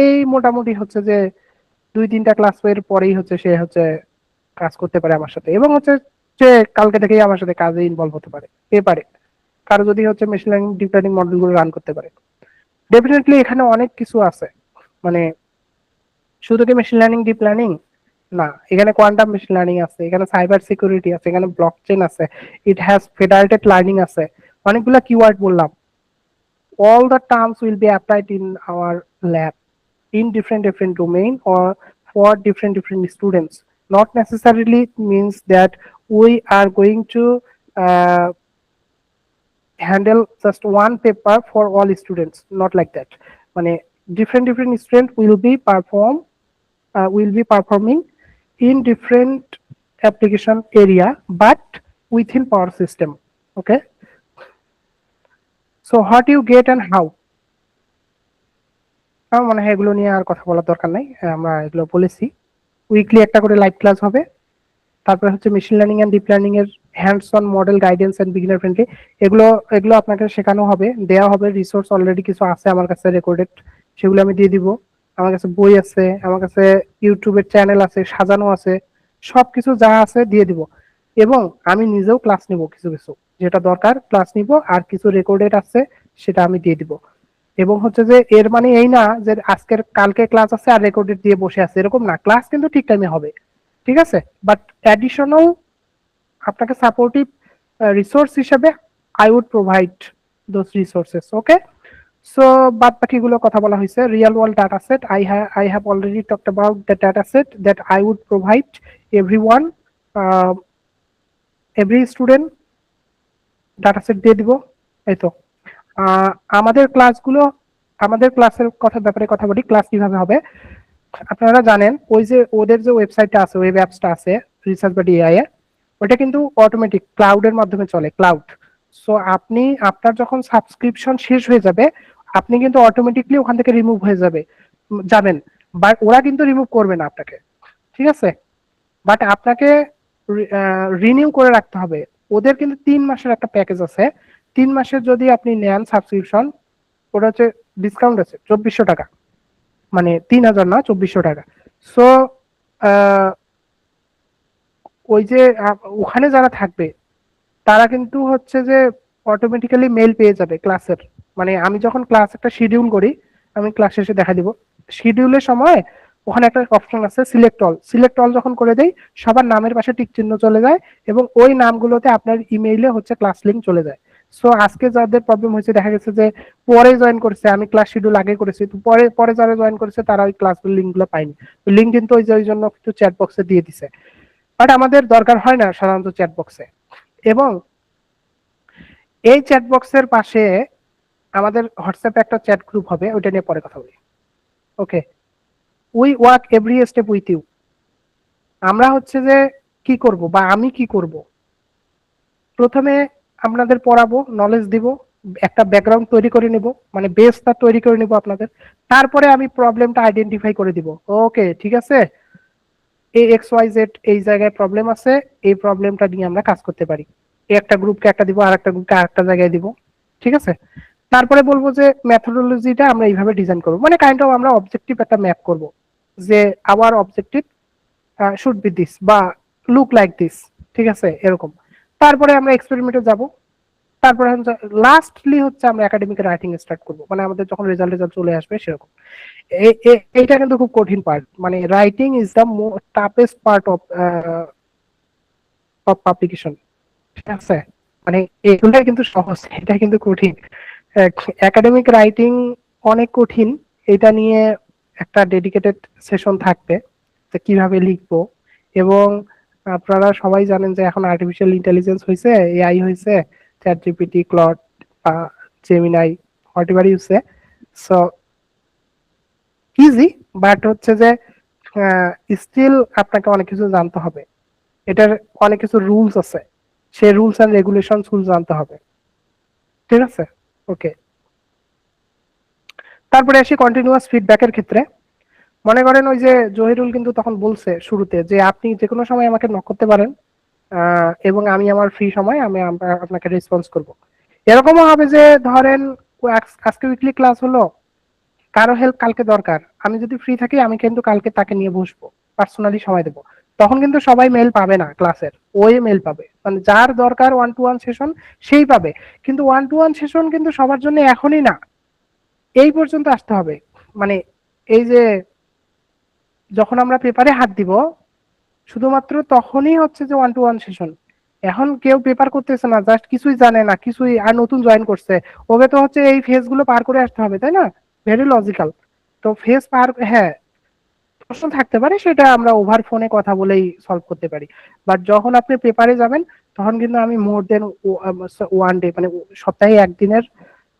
এই মোটামুটি হচ্ছে যে 2-3টা ক্লাস এর পরেই হচ্ছে সে হচ্ছে কাজ করতে পারে আমার সাথে, এবং হচ্ছে সে কালকে থেকেই আমার সাথে কাজে ইনভলভ হতে পারে পেপারে, কারো যদি হচ্ছে মেশিন লার্নিং ডিপ লার্নিং মডেলগুলো রান করতে পারে। ডেফিনেটলি এখানে অনেক কিছু আছে, মানে শুধু কি মেশিন লার্নিং ডিপ লার্নিং না, এখানে কোয়ান্টাম মেশিন লার্নিং আছে, এখানে সাইবার সিকিউরিটি আছে, এখানে ব্লকচেন আছে, ইট হ্যাজ ফেডারেটেড লার্নিং আছে, অনেকগুলা কিওয়ার্ড বললাম। all the terms will be applied in our lab in different domain or for different students. Not necessarily means that we are going to uh, handle just one paper for all students, not like that. মানে different students will be performing in different application area but within power system. Okay, so what you get and how, আমার মনে হয় এগুলো নিয়ে আর কথা বলার দরকার নাই, আমরা এগুলো বলেছি। উইকলি একটা করে লাইভ ক্লাস হবে, তারপরে হচ্ছে machine learning and deep learning এর hands on model guidance and beginner friendly, এগুলো এগুলো আপনাকে শেখানো হবে, দেওয়া হবে। রিসোর্স অলরেডি কিছু আছে আমার কাছে রেকর্ডেড, সেগুলো আমি দিয়ে দিব। আমার কাছে বই আছে, আমার কাছে ইউটিউবের চ্যানেল আছে, সাজানো আছে, সবকিছু যা আছে দিয়ে দিব। এবং আমি নিজেও ক্লাস নিব, কিছু কিছু যেটা দরকার ক্লাস নিব, আর কিছু রেকর্ডেড আছে সেটা আমি দিয়ে দিব। এবং হচ্ছে যে এর মানে এই না যে আজকের কালকে ক্লাস আছে আর রেকর্ডেড দিয়ে বসে আছে, এরকম না, ক্লাস কিন্তু ঠিক টাইমে হবে, ঠিক আছে? বাট অ্যাডিশনাল আপনাকে সাপোর্টিভ রিসোর্স হিসেবে I would provide those resources. Okay, so বাদ বাকিগুলো কথা বলা হয়েছে। Real world data set, I have already talked about the data set that I would provide everyone, every student data set দিয়ে দিব। এই তো আমাদের ক্লাসগুলো, আমাদের ক্লাসের ব্যাপারে কথা বলি, ক্লাস কিভাবে হবে। আপনারা জানেন ওই যে ওদের যে ওয়েবসাইটটা আছে, ওয়েব অ্যাপসটা আছে রিসার্চ বা ডিআই এর, ওটা কিন্তু অটোমেটিক ক্লাউডের মাধ্যমে চলে, ক্লাউড। সো আপনি আপনার যখন সাবস্ক্রিপশন শেষ হয়ে যাবে, আপনি কিন্তু অটোমেটিকলি ওখান থেকে রিমুভ হয়ে যাবেন, বাট ওরা কিন্তু রিমুভ করবে না আপনাকে, ঠিক আছে? বাট আপনাকে রিনিউ করে রাখতে হবে। ওদের কিন্তু 3 মাসের একটা প্যাকেজ আছে, 3 মাসের যদি আপনি নেন সাবস্ক্রিপশন, ওটা হচ্ছে ডিসকাউন্ট আছে 2400 টাকা, মানে 3000 না, 2400 টাকা। সো ওই যে ওখানে যারা থাকবে তারা কিন্তু হচ্ছে যে অটোমেটিক্যালি মেল পেয়ে যাবে ক্লাসের, মানে আমি যখন ক্লাস একটা শিডিউল করি, আমি ক্লাস শেষে দেখা দিব, শিডিউলের সময় ওখানে একটা অপশন আছে সিলেক্ট অল যখন করে দেই, সবার নামের পাশে টিক চিহ্ন চলে যায় এবং ওই নামগুলোতে আপনার ইমেইলে হচ্ছে ক্লাস লিংক চলে যায়। সো আজকে যাদের প্রবলেম হয়েছে, দেখা গেছে যে পরে জয়েন করেছে, আমি ক্লাস শিডিউল আগে করেছি, তো পরে পরে যারা জয়েন করেছে তারা ওই ক্লাসগুলো লিংকগুলো পায়নি, লিংক কিন্তু ওই জন্য একটু চ্যাট বক্সে দিয়ে দিছে, বাট আমাদের দরকার হয় না সাধারণত চ্যাট বক্সে। এবং এই চ্যাট বক্সের পাশে আমাদের হোয়াটসঅ্যাপে একটা চ্যাট গ্রুপ হবে, ওইটা নিয়ে পরে কথা বলি। Okay, we work every step with you. আমরা হচ্ছে যে কি করব বা আমি কি করব, প্রথমে আপনাদের পড়াবো, নলেজ দিব, একটা ব্যাকগ্রাউন্ড তৈরি করে নিব, মানে বেসটা তৈরি করে নিব আপনাদের। তারপরে আমি প্রবলেমটা আইডেন্টিফাই করে দিব। ওকে ঠিক আছে, এই এক্স ওয়াই জেড এই জায়গায় প্রবলেম আছে, এই প্রবলেমটা নিয়ে আমরা কাজ করতে পারি। একটা গ্রুপকে একটা দিব, আর একটা গ্রুপকে আরেকটা জায়গায় দিব, ঠিক আছে। তারপরে বলবো যে মেথোডোলজিটা আমরা এইভাবে ডিজাইন করবো, মানে কাইন্ড অফ আমরা অবজেক্টিভ একটা ম্যাপ করব, যে hour objective should be this বা লুক লাইক দিস, ঠিক আছে এরকম। তারপরে আমরা এক্সপেরিমেন্টে যাব। তারপরে লাস্টলি হচ্ছে আমরা একাডেমিক রাইটিং স্টার্ট করব, মানে আমাদের যখন রেজাল্ট রেজাল্ট চলে আসবে সেরকম। এইটা কিন্তু খুব কঠিন পার্ট, মানে writing is the toughest part of publication, ঠিক আছে। মানে এগুলাই কিন্তু সহজ, এটা কিন্তু কঠিন। একাডেমিক রাইটিং অনেক কঠিন। এটা নিয়ে একটা ডেডিকেটেড সেশন থাকবে যে কিভাবে লিখবো। এবং আপনারা সবাই জানেন যে এখন আর্টিফিশিয়াল ইন্টেলিজেন্স হয়েছে, এআই হয়েছে, Chat GPT, Claude, Gemini, whatever you say. So easy, but হচ্ছে যে স্টিল আপনাকে অনেক কিছু জানতে হবে। এটার অনেক কিছু রুলস আছে, সেই রুলস এন্ড রেগুলেশন জানতে হবে, ঠিক আছে। ওকে, তারপরে আসি কন্টিনিউয়াস ফিডব্যাকের ক্ষেত্রে। মনে করেন ওই যে জহিরুল কিন্তু তখন বলছে শুরুতে যে আপনি যে কোনো সময় আমাকে নক করতে পারেন, এবং আমি আমার ফ্রি সময় আমি আপনাকে রেসপন্স করব। এরকমও হবে যে ধরেন আজকে উইকলি ক্লাস হলো, কারো হেল্প কালকে দরকার, আমি যদি ফ্রি থাকি আমি কিন্তু কালকে তাকে নিয়ে বসবো, পার্সোনালি সময় দেবো। তখন কিন্তু সবাই মেল পাবে না ক্লাসের, ওই মেল পাবে, মানে যার দরকার ওয়ান টু ওয়ান সেশন সেই পাবে। কিন্তু ওয়ান টু ওয়ান সেশন কিন্তু সবার জন্য এখনই না, এই পর্যন্ত আসতে হবে। মানে এই যে যখন আমরা পেপারে হাত দিব শুধুমাত্র তখনই হচ্ছে যে ওয়ান টু ওয়ান সেশন। এখন কেউ পেপার করতেছে না, জাস্ট কিছুই জানে না, কিছুই, আর নতুন জয়েন করছে, ওকে তো হচ্ছে এই ফেজ গুলো পার করে আসতে হবে, তাই না? Very logical. তো ফেজ পার, হ্যাঁ, প্রশ্ন থাকতে পারে, সেটা আমরা ওভার ফোনে কথা বলেই সলভ করতে পারি। বাট যখন আপনি পেপারে যাবেন তখন কিন্তু আমি মোর দেন ওয়ান ডে, মানে সপ্তাহে একদিনের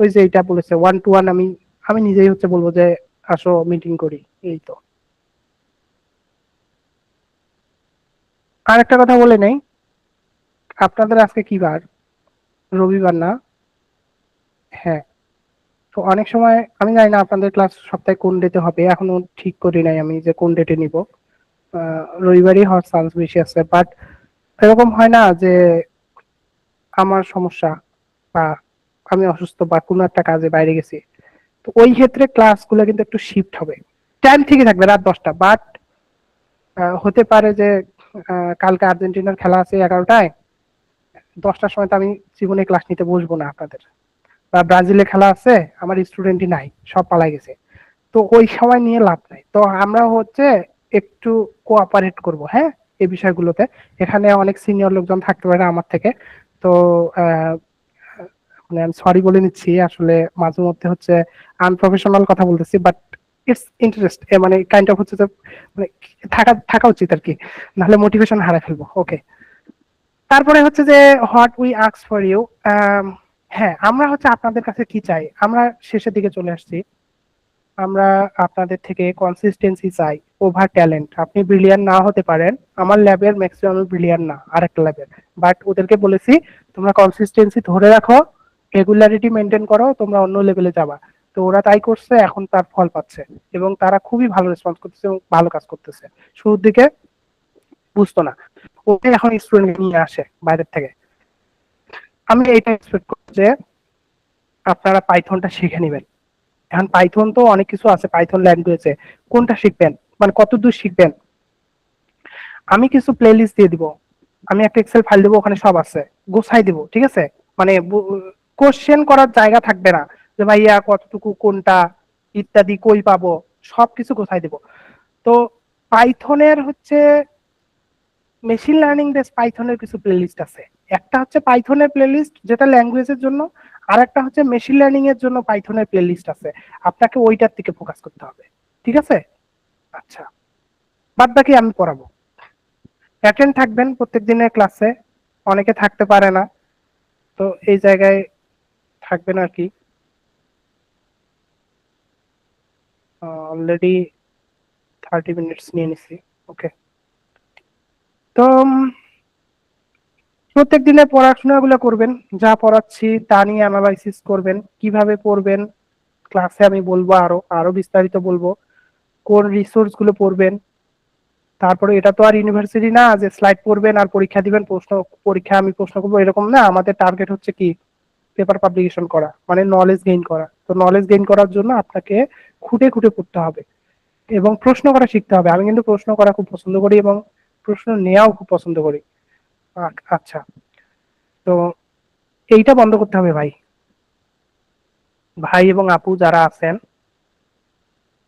ওই যে এটা বলেছে ওয়ান টু ওয়ান, আমি আমি নিজেই হচ্ছে বলবো যে আসো মিটিং করি, এই তো। আর একটা কথা বলে নেই, আপনাদের আজকে কি বার? রবিবার না? হ্যাঁ। তো অনেক সময় আমি জানি না আপনাদের ক্লাস সপ্তাহে কোন ডেতে হবে, এখনো ঠিক করি নাই আমি যে কোন ডেটে নিব। রবিবারই হওয়ার চান্স বেশি আছে, বাট এরকম হয় না যে আমার সমস্যা বা আমি অসুস্থ বা কোনো একটা কাজে বাইরে গেছি, তো ওই ক্ষেত্রে ক্লাসগুলো কিন্তু একটু শিফট হবে। টাইম ঠিকই থাকবে রাত 10টা, বাট হতে পারে যে কালকে আর্জেন্টিনার খেলা আছে 11টায়, 10টার সময় তো আমি জীবনে ক্লাস নিতে বসবো না আপনাদের। বা ব্রাজিলে খেলা আছে, আমার স্টুডেন্টই নাই, সব পালাই গেছে, তো ওই সময় নিয়ে লাভ নাই। তো আমরা হচ্ছে একটু কোঅপারেট করব, হ্যাঁ, এই বিষয়গুলোতে। এখানে অনেক সিনিয়র লোকজন থাকতে পারে আমার থেকে। তো আহ, মানে আমি সরি বলে নিচ্ছি, আসলে মাঝে মধ্যে হচ্ছে আনপ্রফেশনাল কথা বলতেছি, বাট ইটস ইন্টারেস্ট, মানে কাইন্ড অফ হচ্ছে যে মানে থাকা থাকা উচিত আর কি, নাহলে মোটিভেশন হারাই ফেলবো। ওকে, তারপরে হচ্ছে যে what we ask for you. হ্যাঁ, আমরা হচ্ছে আপনাদের কাছে কি চাই, আমরা শেষের দিকে চলে আসছি। আমরা আপনাদের থেকে কনসিস্টেন্সি চাই, ওভার ট্যালেন্ট। আপনি ব্রিলিয়ান্ট না হতে পারেন, আমার ল্যাবের ম্যাক্সিমাম ব্রিলিয়ান্ট না, আরেকটা ল্যাবের, বাট ওদেরকে বলেছি তোমরা কনসিস্টেন্সি ধরে রাখো, রেগুলারিটি মেনটেন করো, তোমরা অন্য লেভেলে যাবা। তো ওরা তাই করছে, এখন তার ফল পাচ্ছে, এবং তারা খুবই ভালো রেসপন্স করতেছে এবং ভালো কাজ করতেছে। শুরুর দিকে বুঝতো না, ওকে এখন স্টুডেন্ট নিয়ে আসে বাইরের থেকে। আমি এটা এক্সপেক্ট করছি যে আপনারা পাইথনটা শিখে নেবেন। এখন পাইথন তো অনেক কিছু আছে, পাইথন ল্যাঙ্গুয়েজে কোনটা শিখবেন, মানে কতদূর শিখবেন। আমি কিছু প্লে লিস্ট দিয়ে দিব, আমি একটা এক্সেল ফাইল দেবো, ওখানে সব আছে, গোছাই দিব, ঠিক আছে। মানে কোশ্চেন করার জায়গা থাকবে না যে ভাইয়া কতটুকু কোনটা ইত্যাদি কই পাবো, সবকিছু গোছাই দিব। তো পাইথনের হচ্ছে মেশিন লার্নিং বেস পাইথনের কিছু প্লেলিস্ট আছে। একটা হচ্ছে পাইথনের প্লেলিস্ট যেটা ল্যাঙ্গুয়েজের জন্য, আর একটা হচ্ছে মেশিন লার্নিং এর জন্য পাইথনের প্লেলিস্ট আছে। আপনাকে ওইটার দিকে ফোকাস করতে হবে, ঠিক আছে। আচ্ছা, বাদ বাকি আমি পড়াবো, অ্যাটেন্ড থাকবেন প্রত্যেক দিনের ক্লাসে। অনেকে থাকতে পারে না, তো এই জায়গায় থাকবেন আর কি। অলরেডি 30 মিনিটস নিয়ে নিছি। ওকে, তো প্রত্যেক দিনে পড়াশোনাগুলো করবেন, যা পড়াচ্ছি তা নিয়ে অ্যানালাইসিস করবেন, কিভাবে পড়বেন ক্লাসে আমি বলবো, আরো আরো বিস্তারিত বলবো কোন রিসোর্স গুলো পড়বেন। তারপরে এটা তো আর ইউনিভার্সিটি না যে স্লাইড পড়বেন আর পরীক্ষা দিবেন, পরীক্ষা আমি প্রশ্ন করবো এরকম না। আমাদের টার্গেট হচ্ছে কি, পেপার পাবলিকেশন করা, মানে নলেজ গেইন করা। তো নলেজ গেইন করার জন্য আপনাকে খুঁটে খুঁটে পড়তে হবে এবং প্রশ্ন করা শিখতে হবে। আমি কিন্তু প্রশ্ন করা খুব পছন্দ করি এবং প্রশ্ন নেওয়াও খুব পছন্দ করি। আচ্ছা, তো এইটা বন্ধ করতে হবে ভাই। ভাই এবং আপু যারা আছেন,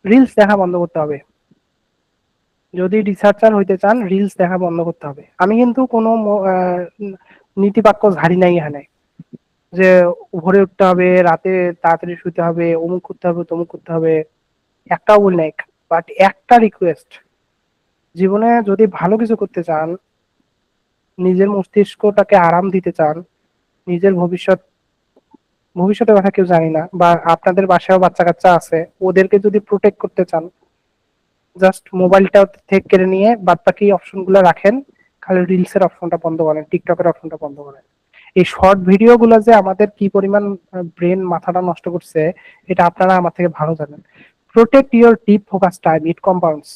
রিলস দেখা বন্ধ করতে হবে। যদি রিসার্চার হইতে চান, রিলস দেখা বন্ধ করতে হবে। আমি কিন্তু কোনো নীতি বাক্য ঝাড়ি নাই এখানে যে ভোরে উঠতে হবে, রাতে তাড়াতাড়ি শুতে হবে, অমুক করতে হবে, তমুক করতে হবে, একটাও বল নাই। বাট একটা রিকোয়েস্ট, জীবনে যদি ভালো কিছু করতে চান, নিজের মস্তিষ্কটাকে আরাম দিতে চান, নিজের ভবিষ্যতের কথা কেউ জানি না, বা আপনাদের বাসায়ও বাচ্চা কাচ্চা আছে, ওদেরকে যদি প্রোটেক্ট করতে চান, জাস্ট মোবাইলটা থেকে কেড়ে নিয়ে বাদ বাকি অপশন গুলো রাখেন, খালি রিলস এর অপশনটা বন্ধ করেন, টিকটকের অপশনটা বন্ধ করেন। এই শর্ট ভিডিও গুলো যে আমাদের কি পরিমাণ ব্রেন মাথাটা নষ্ট করছে, এটা আপনারা আমার থেকে ভালো জানেন। Protect your deep focus time, it compounds.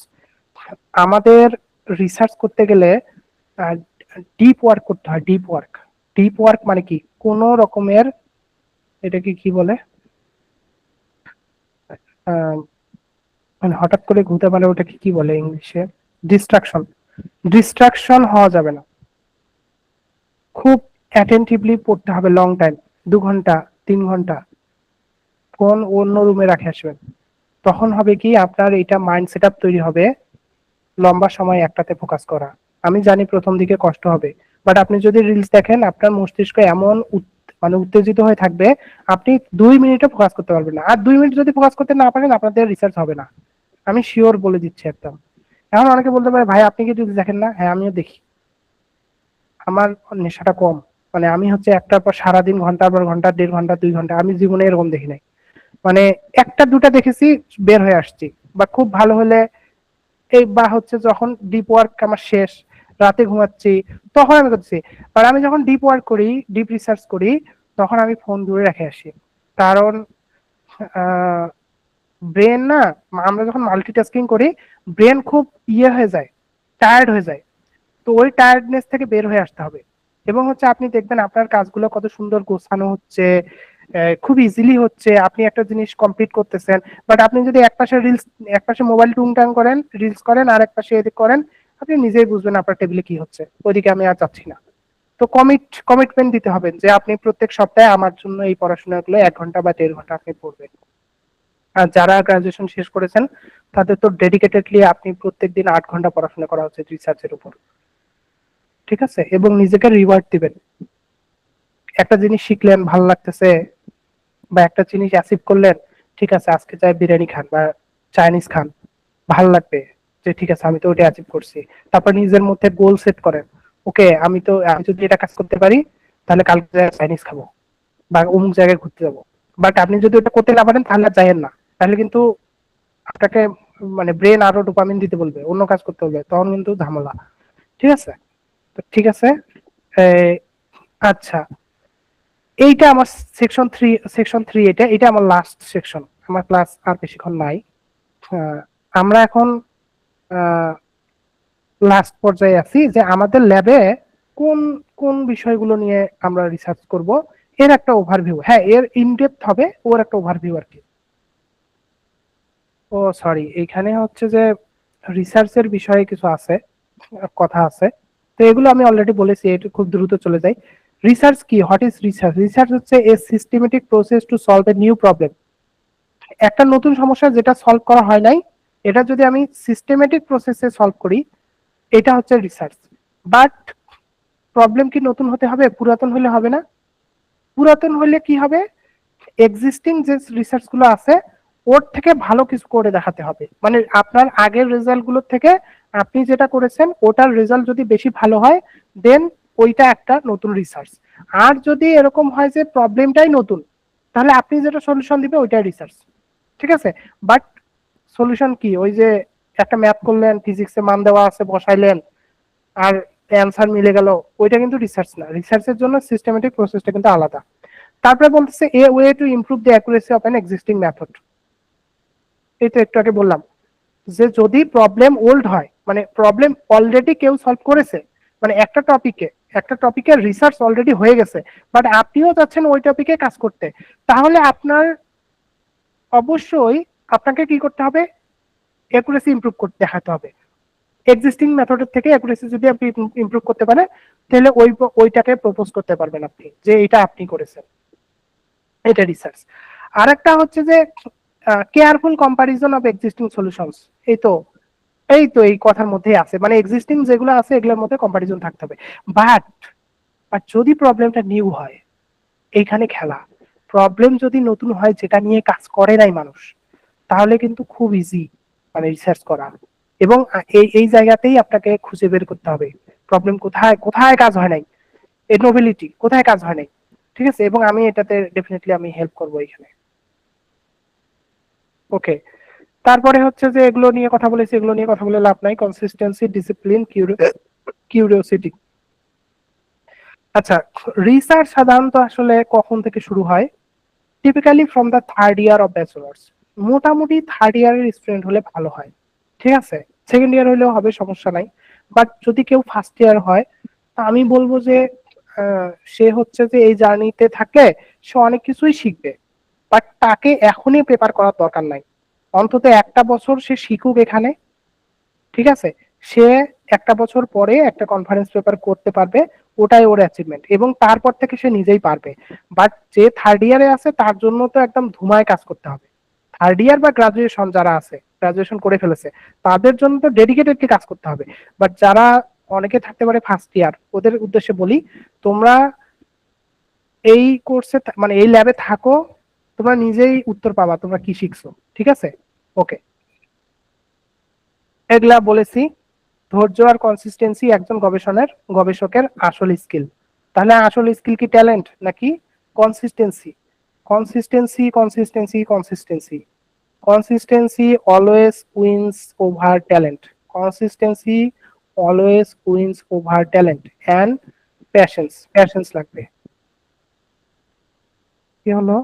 আমাদের রিসার্চ করতে গেলে ডিপ ওয়ার্ক করতে হয়। ডিপ ওয়ার্ক, ডিপ ওয়ার্ক মানে কি, কোন রকমের, এটাকে কি বলে, আহ, মানে হঠাৎ করে ঘুরতে পারে, ওটাকে কি বলে ইংলিশে, ডিস্ট্রাকশন। ডিস্ট্রাকশন হওয়া যাবে না, খুব অ্যাটেন্টিভলি পড়তে হবে লং টাইম, 2 ঘন্টা 3 ঘন্টা। ফোন অন্য রুমে রাখে আসবেন, তখন হবে কি আপনার এটা মাইন্ড সেট আপ তৈরি হবে লম্বা সময় একটাতে ফোকাস করা। আমি জানি প্রথম দিকে কষ্ট হবে, বাট আপনি যদি রিলস দেখেন, আপনার মস্তিষ্ক এমন মানে উত্তেজিত হয়ে থাকবে, আপনি 2 মিনিটও ফোকাস করতে পারবেন না। আর 2 মিনিট যদি ফোকাস করতে না পারেন, আপনাদের রিসার্চ হবে না, আমি শিওর বলে দিচ্ছি একদম। এখন অনেকে বলতে পারে, ভাই আপনি কি রিলস দেখেন না? হ্যাঁ, আমিও দেখি, আমার নেশাটা কম। মানে আমি হচ্ছে একটার পর সারাদিন ঘন্টার পর ঘন্টা, 1.5 ঘন্টা 2 ঘন্টা, আমি জীবনে এরকম দেখি নাই। মানে একটা দুটা দেখেছি, বের হয়ে আসছি। বা খুব ভালো হলে এই, বা হচ্ছে যখন ডিপ ওয়ার্ক আমার শেষ, রাতে ঘুমাচ্ছি, তখন আমি করছি। আর আমি যখন ডিপ ওয়ার্ক করি, ডিপ রিসার্চ করি, তখন আমি ফোন দূরে রেখে আসি। কারণ ব্রেন না, আমরা যখন মাল্টিটাস্কিং করি, ব্রেন খুব হয়ে যায়, টায়ার্ড হয়ে যায়। তো ওই টায়ার্ডনেস থেকে বের হয়ে আসতে হবে। এবং হচ্ছে আপনি দেখবেন আপনার কাজগুলো কত সুন্দর গোছানো হচ্ছে, খুব ইজিলি হচ্ছে, আপনি একটা জিনিস কমপ্লিট করতেছেন। বাট আপনি যদি একপাশে মোবাইল টুংটাং করেন, রিলস করেন, আর একপাশে এদিক করেন, আপনি নিজেই বুঝবেন আপনার টেবিলে কি হচ্ছে। ওইদিকে আমি আর যাচ্ছি না। তো কমিটমেন্ট দিতে হবে যে আপনি প্রত্যেক সপ্তাহে আমার জন্য এই পড়াশোনাগুলো 1 ঘন্টা বা 1.5 ঘন্টা আপনি পড়বেন। আর যারা গ্রাজুয়েশন শেষ করেছেন, তাদের তো ডেডিকেটেডলি আপনি প্রত্যেকদিন 8 ঘন্টা পড়াশোনা করা উচিত রিসার্চের উপর। ঠিক আছে, এবং নিজেকে রিওয়ার্ড দিবেন। একটা জিনিস শিখলেন, ভালো লাগতেছে, বা একটা জিনিস অ্যাচিভ করলেন, ঠিক আছে আজকে চাই বিরিয়ানি খান বা চাইনিজ খান, ভালো লাগবে যে ঠিক আছে আমি তো ওটা অ্যাচিভ করছি। তারপর নিজের মধ্যে গোল সেট করেন, ওকে আমি যদি এটা কাজ করতে পারি, তাহলে কালকে চাইনিজ খাবো বা অমুক জায়গায় ঘুরতে যাবো। বাট আপনি যদি ওটা করতে না পারেন, তাহলে আর যাইয়েন না। তাহলে কিন্তু আপনাকে মানে ব্রেন আরো ডোপামিন দিতে বলবে, অন্য কাজ করতে বলবে, তখন কিন্তু ঝামেলা। ঠিক আছে, তো ঠিক আছে। এই, আচ্ছা, এইটা আমার সেকশন 3, এটা এটা আমার লাস্ট সেকশন। আমার ক্লাস আর বেশিক্ষণ নাই। আহ, আমরা এখন লাস্ট পর্যায়ে আছি যে আমাদের ল্যাবে কোন কোন বিষয়গুলো নিয়ে আমরা রিসার্চ করব, এর একটা ওভারভিউ। হ্যাঁ, এর ইনডেপথ হবে, ওর একটা ওভারভিউ আর কি। ও সরি, এখানে হচ্ছে যে রিসার্চের বিষয়ে কিছু আছে, কথা আছে। তো এগুলো আমি অলরেডি বলেছি, এটা খুব দ্রুত চলে যাই। রিসার্চ কি, হোয়াট ইজ রিসার্চ? রিসার্চ হচ্ছে a systematic process to solve a new problem. একটা নতুন সমস্যা যেটা সলভ করা হয় নাই, এটা যদি আমি সিস্টেমেটিক প্রসেসে সলভ করি, এটা হচ্ছে রিসার্চ। বাট প্রবলেম কি নতুন হতে হবে? পুরাতন হলে হবে না। পুরাতন হলে কি হবে, এক্সিস্টিং যে রিসার্চ গুলো আছে, ওর থেকে ভালো কিছু করে দেখাতে হবে। মানে আপনার আগের রেজাল্ট গুলোর থেকে আপনি যেটা করেছেন, ওটার রেজাল্ট যদি বেশি ভালো হয়, দেন ওইটা একটা নতুন রিসার্চ। আর যদি এরকম হয় যে প্রবলেমটাই নতুন, তাহলে আপনি যেটা সলিউশন দিবে ওইটাই রিসার্চ। ঠিক আছে, বাট সলিউশন কি? ওই যে একটা ম্যাথ করলেন, ফিজিক্সে মান দেওয়া আছে বসাইলেন, আর অ্যান্সার মিলে গেল, ওইটা কিন্তু রিসার্চ না। রিসার্চের জন্য সিস্টেমেটিক প্রসেসটা কিন্তু আলাদা। তারপরে বলতেছে a way to improve the accuracy of an existing method. এই তো একটু আগে বললাম যে যদি প্রবলেম ওল্ড হয়, মানে প্রবলেম অলরেডি কেউ সলভ করেছে, মানে একটা টপিকের রিসার্চ অলরেডি হয়ে গেছে, বাট আপনিও যাচ্ছেন ওই টপিকে কাজ করতে, তাহলে আপনার অবশ্যই আপনাকে কি করতে হবে? অ্যাকুরেসি ইমপ্রুভ করতে দেখাতে হবে। এক্সিস্টিং মেথডের থেকে অ্যাকুরেসি যদি আপনি ইমপ্রুভ করতে পারেন, তাহলে ওইটাকে প্রপোজ করতে পারবেন আপনি যে এটা আপনি করেছেন। এটা রিসার্চ। আর একটা হচ্ছে যে careful comparison of existing solutions. এই তো এই কথার মধ্যেই আছে, মানে এক্সিস্টিং যেগুলো আছে এগুলোর মধ্যে কম্পারিজন থাকতে হবে। বাট বাট যদি প্রবলেমটা নিউ হয়, এইখানে খেলা, প্রবলেম যদি নতুন হয় যেটা নিয়ে কাজ করে নাই মানুষ, তাহলে কিন্তু খুব ইজি মানে রিসার্চ করা। এবং এই এই জায়গাতেই আপনাকে খুঁজে বের করতে হবে প্রবলেম কোথায় কোথায় কাজ হয় নাই, এই নোবেলিটি কোথায় কাজ হয় নাই। ঠিক আছে, এবং আমি এটাতে ডেফিনেটলি আমি হেল্প করবো এখানে। ওকে, তারপরে হচ্ছে যে এগুলো নিয়ে কথা বলেছি, এগুলো নিয়ে কথা বলে লাভ নাই। Consistency, discipline, curiosity. আচ্ছা, রিসার্চ সাধারণত আসলে কখন থেকে শুরু হয়? Typically from the third year of bachelors. মোটামুটি থার্ড ইয়ারের স্টুডেন্ট হলে ভালো হয়। ঠিক আছে, সেকেন্ড ইয়ার হলেও হবে, সমস্যা নাই। বাট যদি কেউ ফার্স্ট ইয়ার হয়, তা আমি বলবো যে সে হচ্ছে যে এই জার্নিতে থাকলে সে অনেক কিছুই শিখবে, বাট তাকে এখনই প্রেপার করার দরকার নাই। অন্তত একটা বছর সে শিখুক এখানে। ঠিক আছে, সে একটা বছর পরে একটা কনফারেন্স পেপার করতে পারবে, ওটাই ওর অ্যাচিভমেন্ট, এবং তারপর থেকে সে নিজেই পারবে। বাট যে থার্ড ইয়ারে আছে তার জন্য তো একদম ধুমায় কাজ করতে হবে। থার্ড ইয়ার বা গ্রাজুয়েশন যারা আছে, গ্রাজুয়েশন করে ফেলেছে, তাদের জন্য তো ডেডিকেটেডলি কাজ করতে হবে। বাট যারা, অনেকে থাকতে পারে ফার্স্ট ইয়ার, ওদের উদ্দেশ্যে বলি, তোমরা এই কোর্সে মানে এই ল্যাবে থাকো, তোমরা নিজেই উত্তর পাবা তোমরা কি শিখছো। ঠিক আছে, ওকে, এগুলা বলেছি। ধৈর্য আর কনসিস্টেন্সি একজন গবেষকের আসল স্কিল। তাহলে আসল স্কিল কি ট্যালেন্ট নাকি consistency? Consistency, consistency, consistency. Consistency always wins over talent. Consistency always wins over talent. And patience লাগবে। কি হলো,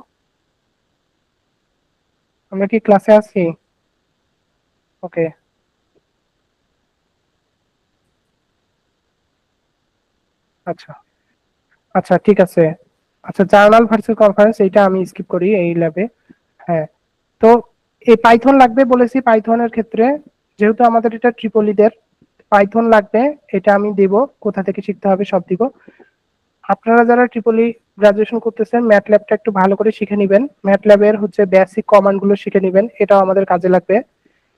আমরা কি ক্লাসে আছি? ওকে, আচ্ছা আচ্ছা ঠিক আছে। আচ্ছা, জার্নাল ভার্সেস কনফারেন্স এটা আমি স্কিপ করি এই ল্যাবে। হ্যাঁ, তো এই পাইথন লাগবে বলেছি। পাইথনের ক্ষেত্রে যেহেতু আমাদের এটা ট্রিপলিদের, পাইথন লাগবে। এটা আমি দেব, কোথা থেকে শিখতে হবে সব দিব। আপনারা যারা ট্রিপলি গ্রাজুয়েশন করতেছেন, ম্যাটল্যাবটা একটু ভালো করে শিখে নেবেন। ম্যাটল্যাবের হচ্ছে বেসিক কমান্ড গুলো শিখে নেবেন, এটাও আমাদের কাজে লাগবে।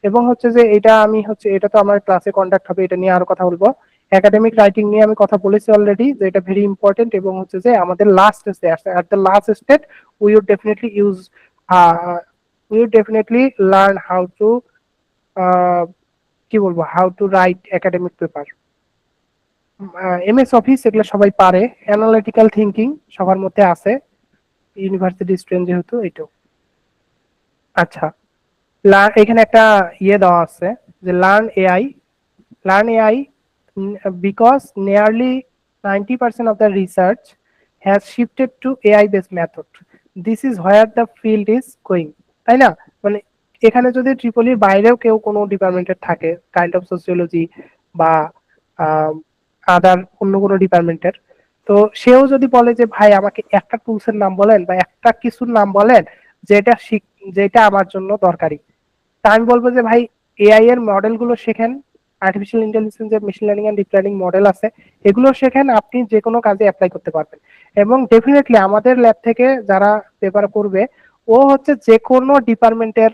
এবং হচ্ছে যে এটা আমি হচ্ছে, এটা তো আমার ক্লাসে কন্ডাক্ট হবে, এটা নিয়ে আরো কথা বলবো। একাডেমিক রাইটিং নিয়ে আমি কথা বলেছি অলরেডি, যে এটা ভেরি ইম্পর্টেন্ট। এবং হচ্ছে যে আমাদের last stage, at the last stage we would definitely use, we would definitely learn how to, কি বলবো, how to write academic paper. MS office এগুলো সবাই পারে, অ্যানালিটিক্যাল থিঙ্কিং সবার মধ্যে আছে, ইউনিভার্সিটি স্টুডেন্ট যেহেতু এইটাও। আচ্ছা, এখানে একটা ইয়ে দেওয়া আছে যে learn AI because nearly 90% of the research has shifted to AI based method. This is where the field is going, তাই না? মানে এখানে যদি ট্রিপলির বাইরেও কেউ কোনো ডিপার্টমেন্টের থাকে, কাইন্ড অফ সোসিওলজি বা আদার অন্য কোনো ডিপার্টমেন্টের, তো সেও যদি বলে যে ভাই আমাকে একটা টুলসের নাম বলেন বা একটা কিছুর নাম বলেন যেটা যেটা আমার জন্য দরকারি, তা আমি বলবো যে ভাই এআই এর মডেল গুলো শেখেন, আর্টিফিশিয়াল ইন্টেলিজেন্স এর machine learning and deep learning model আছে, এগুলো শেখেন, আপনি যে কোনো কাজে অ্যাপ্লাই করতে পারবেন। এবং ডেফিনেটলি আমাদের ল্যাব থেকে যারা পেপার করবে, ও হচ্ছে যে কোনো ডিপার্টমেন্টের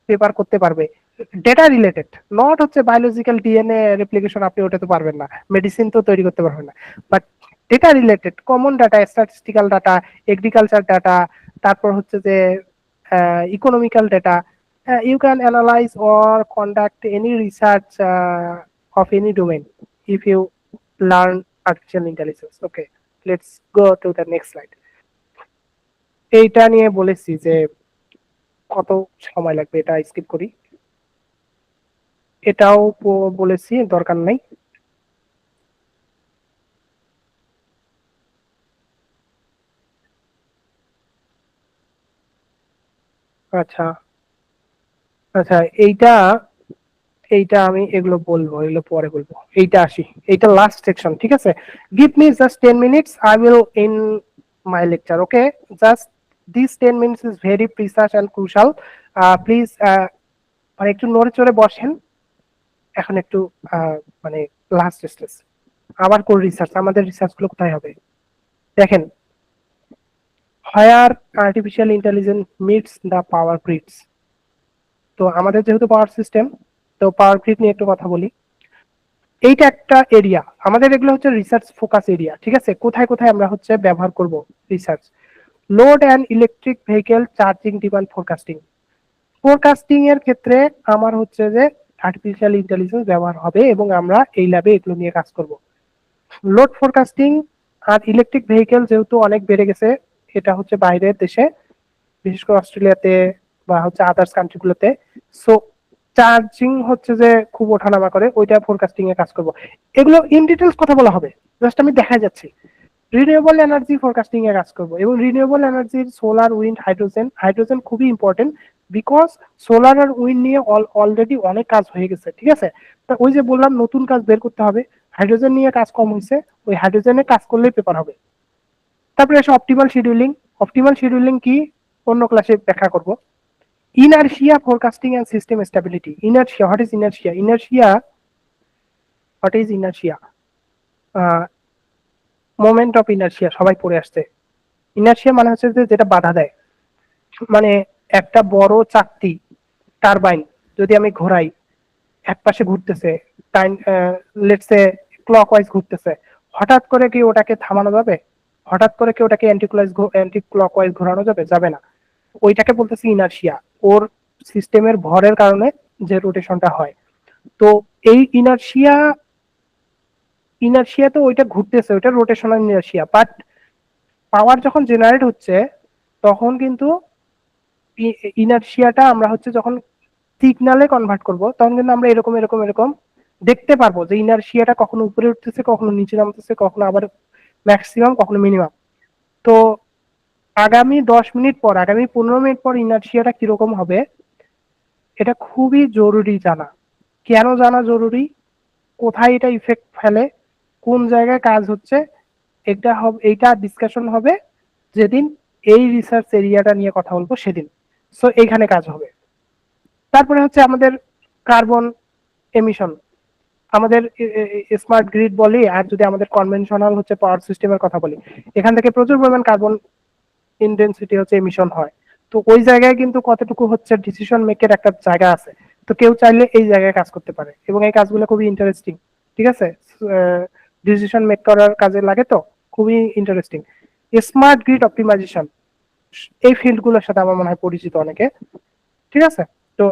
পেপার করতে পারবে, ডেটা রিলেটেড, নট হচ্ছে বায়োলজিক্যাল ডিএনএ রেপ্লিকেশন, আপনি ওটা তো পারবেন না, মেডিসিন তো তৈরি করতে পারবেন না। But data related common data, statistical data, agriculture data, তারপর হচ্ছে যে economical data, you can analyze or conduct any research of any domain if you learn artificial intelligence. Okay, let's go to the next slide. এইটা নিয়ে বলেছি যে কত সময় লাগবে, এটা স্কিপ করি। এটাও বলেছি, দরকার নাই। আচ্ছা আচ্ছা, এইটা এইটা আমি এগুলো বলবো, এগুলো পরে বলবো। এইটা আসি, এইটা লাস্ট সেকশন, ঠিক আছে? Give me just 10 minutes, I will in my lecture, okay? Just this 10 minutes is very precise and crucial. Please মানে একটু নড়ে চড়ে বসেন। এখন একটু মানে লাস্ট স্টেজ, আবার কোর রিসার্চ, আমাদের রিসার্চ গুলো কোথায় হবে দেখেন। Higher artificial intelligence meets the power grids. তো আমাদের যেহেতু পাওয়ার সিস্টেম, তো পাওয়ার গ্রিড নিয়ে একটু কথা বলি। এইটা একটা এরিয়া আমাদের, এগুলো হচ্ছে রিসার্চ ফোকাস এরিয়া, ঠিক আছে? কোথায় কোথায় আমরা হচ্ছে ব্যবহার করব research? Load and electric vehicle charging demand forecasting. Forecasting এর ক্ষেত্রে আমার হচ্ছে যে আর্টিফিশিয়াল ইন্টেলিজেন্স ব্যবহার হবে এবং আমরা এই ল্যাবে এগুলো নিয়ে কাজ করব। লোড ফোরকাস্টিং আর ইলেকট্রিক ভেহিকেল যেহেতু অনেক বেড়ে গেছে, এটা হচ্ছে বাইরের দেশে, বিশেষ করে অস্ট্রেলিয়াতে বা হচ্ছে আদার্স কান্ট্রিগুলোতে। সো চার্জিং হচ্ছে যে খুব ওঠানামা করে, ওইটা ফোরকাস্টিং এ কাজ করব। এগুলো ইন ডিটেলস কথা বলা হবে, জাস্ট আমি দেখা যাচ্ছি। রিনিউয়েবল এনার্জি ফোরকাস্টিং এ কাজ করব, এবং রিনিউয়েবল এনার্জির সোলার, উইন্ড, হাইড্রোজেন। হাইড্রোজেন খুবই ইম্পর্টেন্ট, বিকজ সোলার আর উইন্ড নিয়ে অলরেডি অনেক কাজ হয়ে গেছে, ঠিক আছে? তা ওই যে বললাম নতুন কাজ বের করতে হবে, হাইড্রোজেন নিয়ে কাজ কম হয়েছে, ওই হাইড্রোজেনে কাজ করলেই পেপার হবে। তারপরে এসে অপটিমাল শিডিউলিং। অপটিমাল শিডিউলিং কি অন্য ক্লাসে ব্যাখ্যা করব। Inertia forecasting and system stability. Inertia, what is inertia? What is inertia? Moment of inertia সবাই পড়ে আসছে। ইনারশিয়া মানে হচ্ছে যে যেটা বাধা দেয়, মানে একটা বড় চাকতি, টারবাইন যদি আমি ঘোরাই, এক পাশে ঘুরতেছে, টাইম লেটসে ক্লকওয়াইজ ঘুরতেছে, হঠাৎ করে কি ওটাকে থামানো যাবে? হঠাৎ করে কি ওটাকে অ্যান্টি ক্লকওয়াইজ ঘোরানো যাবে? যাবে না। ওইটাকে বলতেছি ইনারশিয়া, ওর সিস্টেমের ভরের কারণে যে রোটেশনটা হয়। তো এই ইনারশিয়া, ইনারশিয়া তো ওইটা ঘুরতেছে, ওইটা রোটেশনাল ইনারশিয়া। বাট পাওয়ার যখন জেনারেট হচ্ছে, তখন কিন্তু ইনারশিয়াটা আমরা হচ্ছে যখন সিগনালে কনভার্ট করব, তখন কিন্তু আমরা এরকম এরকম এরকম দেখতে পারবো যে ইনারশিয়াটা কখনো উপরে উঠতেছে, কখনো নিচে নামতেছে, কখনো আবার ম্যাক্সিমাম, কখনো মিনিমাম। তো আগামী 10 মিনিট পর, আগামী 15 মিনিট পর ইনারশিয়াটা কিরকম হবে, এটা খুবই জরুরি জানা। কেন জানা জরুরি? কোথায় এটা ইফেক্ট ফেলে, কোন জায়গায় কাজ হচ্ছে, এটা হবে, এইটা ডিসকাশন হবে যেদিন এই রিসার্চ এরিয়াটা নিয়ে কথা বলবো সেদিন। সো এইখানে কাজ হবে। তারপরে হচ্ছে আমাদের কার্বন এমিশন। আমাদের স্মার্ট গ্রিড বলি, আর যদি আমাদের কনভেনশনাল হচ্ছে পাওয়ার সিস্টেমের কথা বলি, এখান থেকে প্রচুর পরিমাণ কার্বন ইন্টেন্সিটি হচ্ছে এমিশন হয়। তো ওই জায়গায় কিন্তু কতটুকু হচ্ছে ডিসিশন মেকের একটা জায়গা আছে। তো কেউ চাইলে এই জায়গায় কাজ করতে পারে, এবং এই কাজগুলো খুবই ইন্টারেস্টিং, ঠিক আছে? ডিসিশন মেক করার কাজে লাগে, তো খুবই ইন্টারেস্টিং। স্মার্ট গ্রিড অপটিমাইজেশন, এই ফিল্ড গুলোর সাথে আমার মনে হয় পরিচিত অনেকে, ঠিক আছে? তো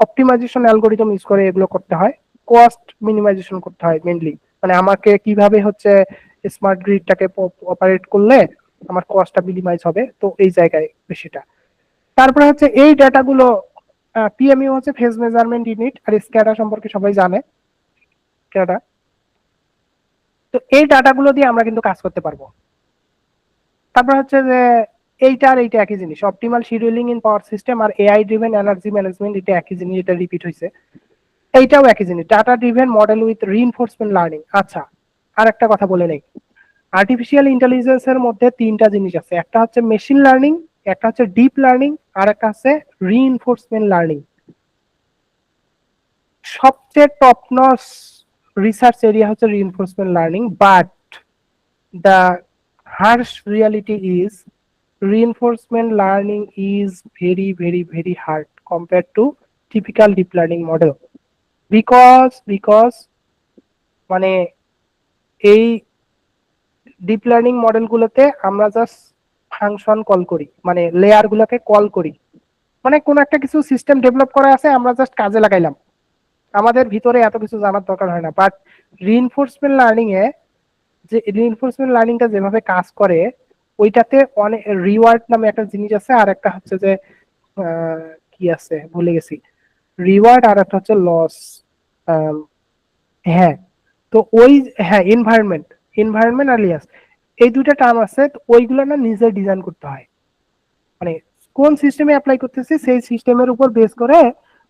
অপটিমাইজেশন অ্যালগোরিদম ইউজ করে এগুলো করতে হয়। কস্ট মিনিমাইজেশন করতে হয় মেইনলি, মানে আমাকে কিভাবে হচ্ছে স্মার্ট গ্রিডটাকে অপারেট করলে আমার কস্টটা মিনিমাইজ হবে, তো এই জায়গায় বেশিটা। তারপরে হচ্ছে এই ডাটাগুলো, পিএমইউ হচ্ছে ফেজ মেজারমেন্ট ইউনিট, আর স্ক্যাডা সম্পর্কে সবাই জানে, স্ক্যাডা। তো এই ডাটাগুলো দিয়ে আমরা কিন্তু কাজ করতে পারবো। তারপর হচ্ছে যে এইটা আর এইটা একই জিনিস, optimal scheduling in power system আর এআই ড্রিভেন এনার্জি ম্যানেজমেন্ট, এটা একই জিনিস, এটা রিপিট হয়েছে। এইটাও একই জিনিস, data driven model with reinforcement learning. আচ্ছা, আর একটা কথা বলে নেই, আর্টিফিশিয়াল ইন্টেলিজেন্সের মধ্যে তিনটা জিনিস আছে, একটা হচ্ছে মেশিন লার্নিং, একটা হচ্ছে ডিপ লার্নিং, আর একটা হচ্ছে রিইনফোর্সমেন্ট লার্নিং। সবচেয়ে টপ নচ রিসার্চ এরিয়া হচ্ছে reinforcement learning, but the harsh reality is reinforcement learning is very hard compared to typical deep learning model, because মানে এই ডিপ লার্নিং মডেল গুলোতে আমরা জাস্ট ফাংশন কল করি, মানে layer গুলোকে call করি, মানে কোন একটা কিছু সিস্টেম ডেভেলপ করা আছে, আমরা জাস্ট কাজে লাগাইলাম, আমাদের ভিতরে এত কিছু জানার দরকার হয় না। বাট রিইনফোর্সমেন্ট লার্নিং এ, যে রিইনফোর্সমেন্ট লার্নিংটা যেভাবে কাজ করে, ওইটাতে অনেক রিওয়ার্ড নামে একটা জিনিস আছে, আর একটা হচ্ছে যে কি আছে ভুলে গেছি, রিওয়ার্ড আর একটা হচ্ছে লস। হ্যাঁ, তো ওই, হ্যাঁ এনভায়রনমেন্ট, এনভায়রনমেন্ট আর লিয়াস, এই দুইটা টার্ম আছে, তো ওইগুলো না নিজে ডিজাইন করতে হয়। মানে কোন সিস্টেমে অ্যাপ্লাই করতেছি সেই সিস্টেমের উপর বেস করে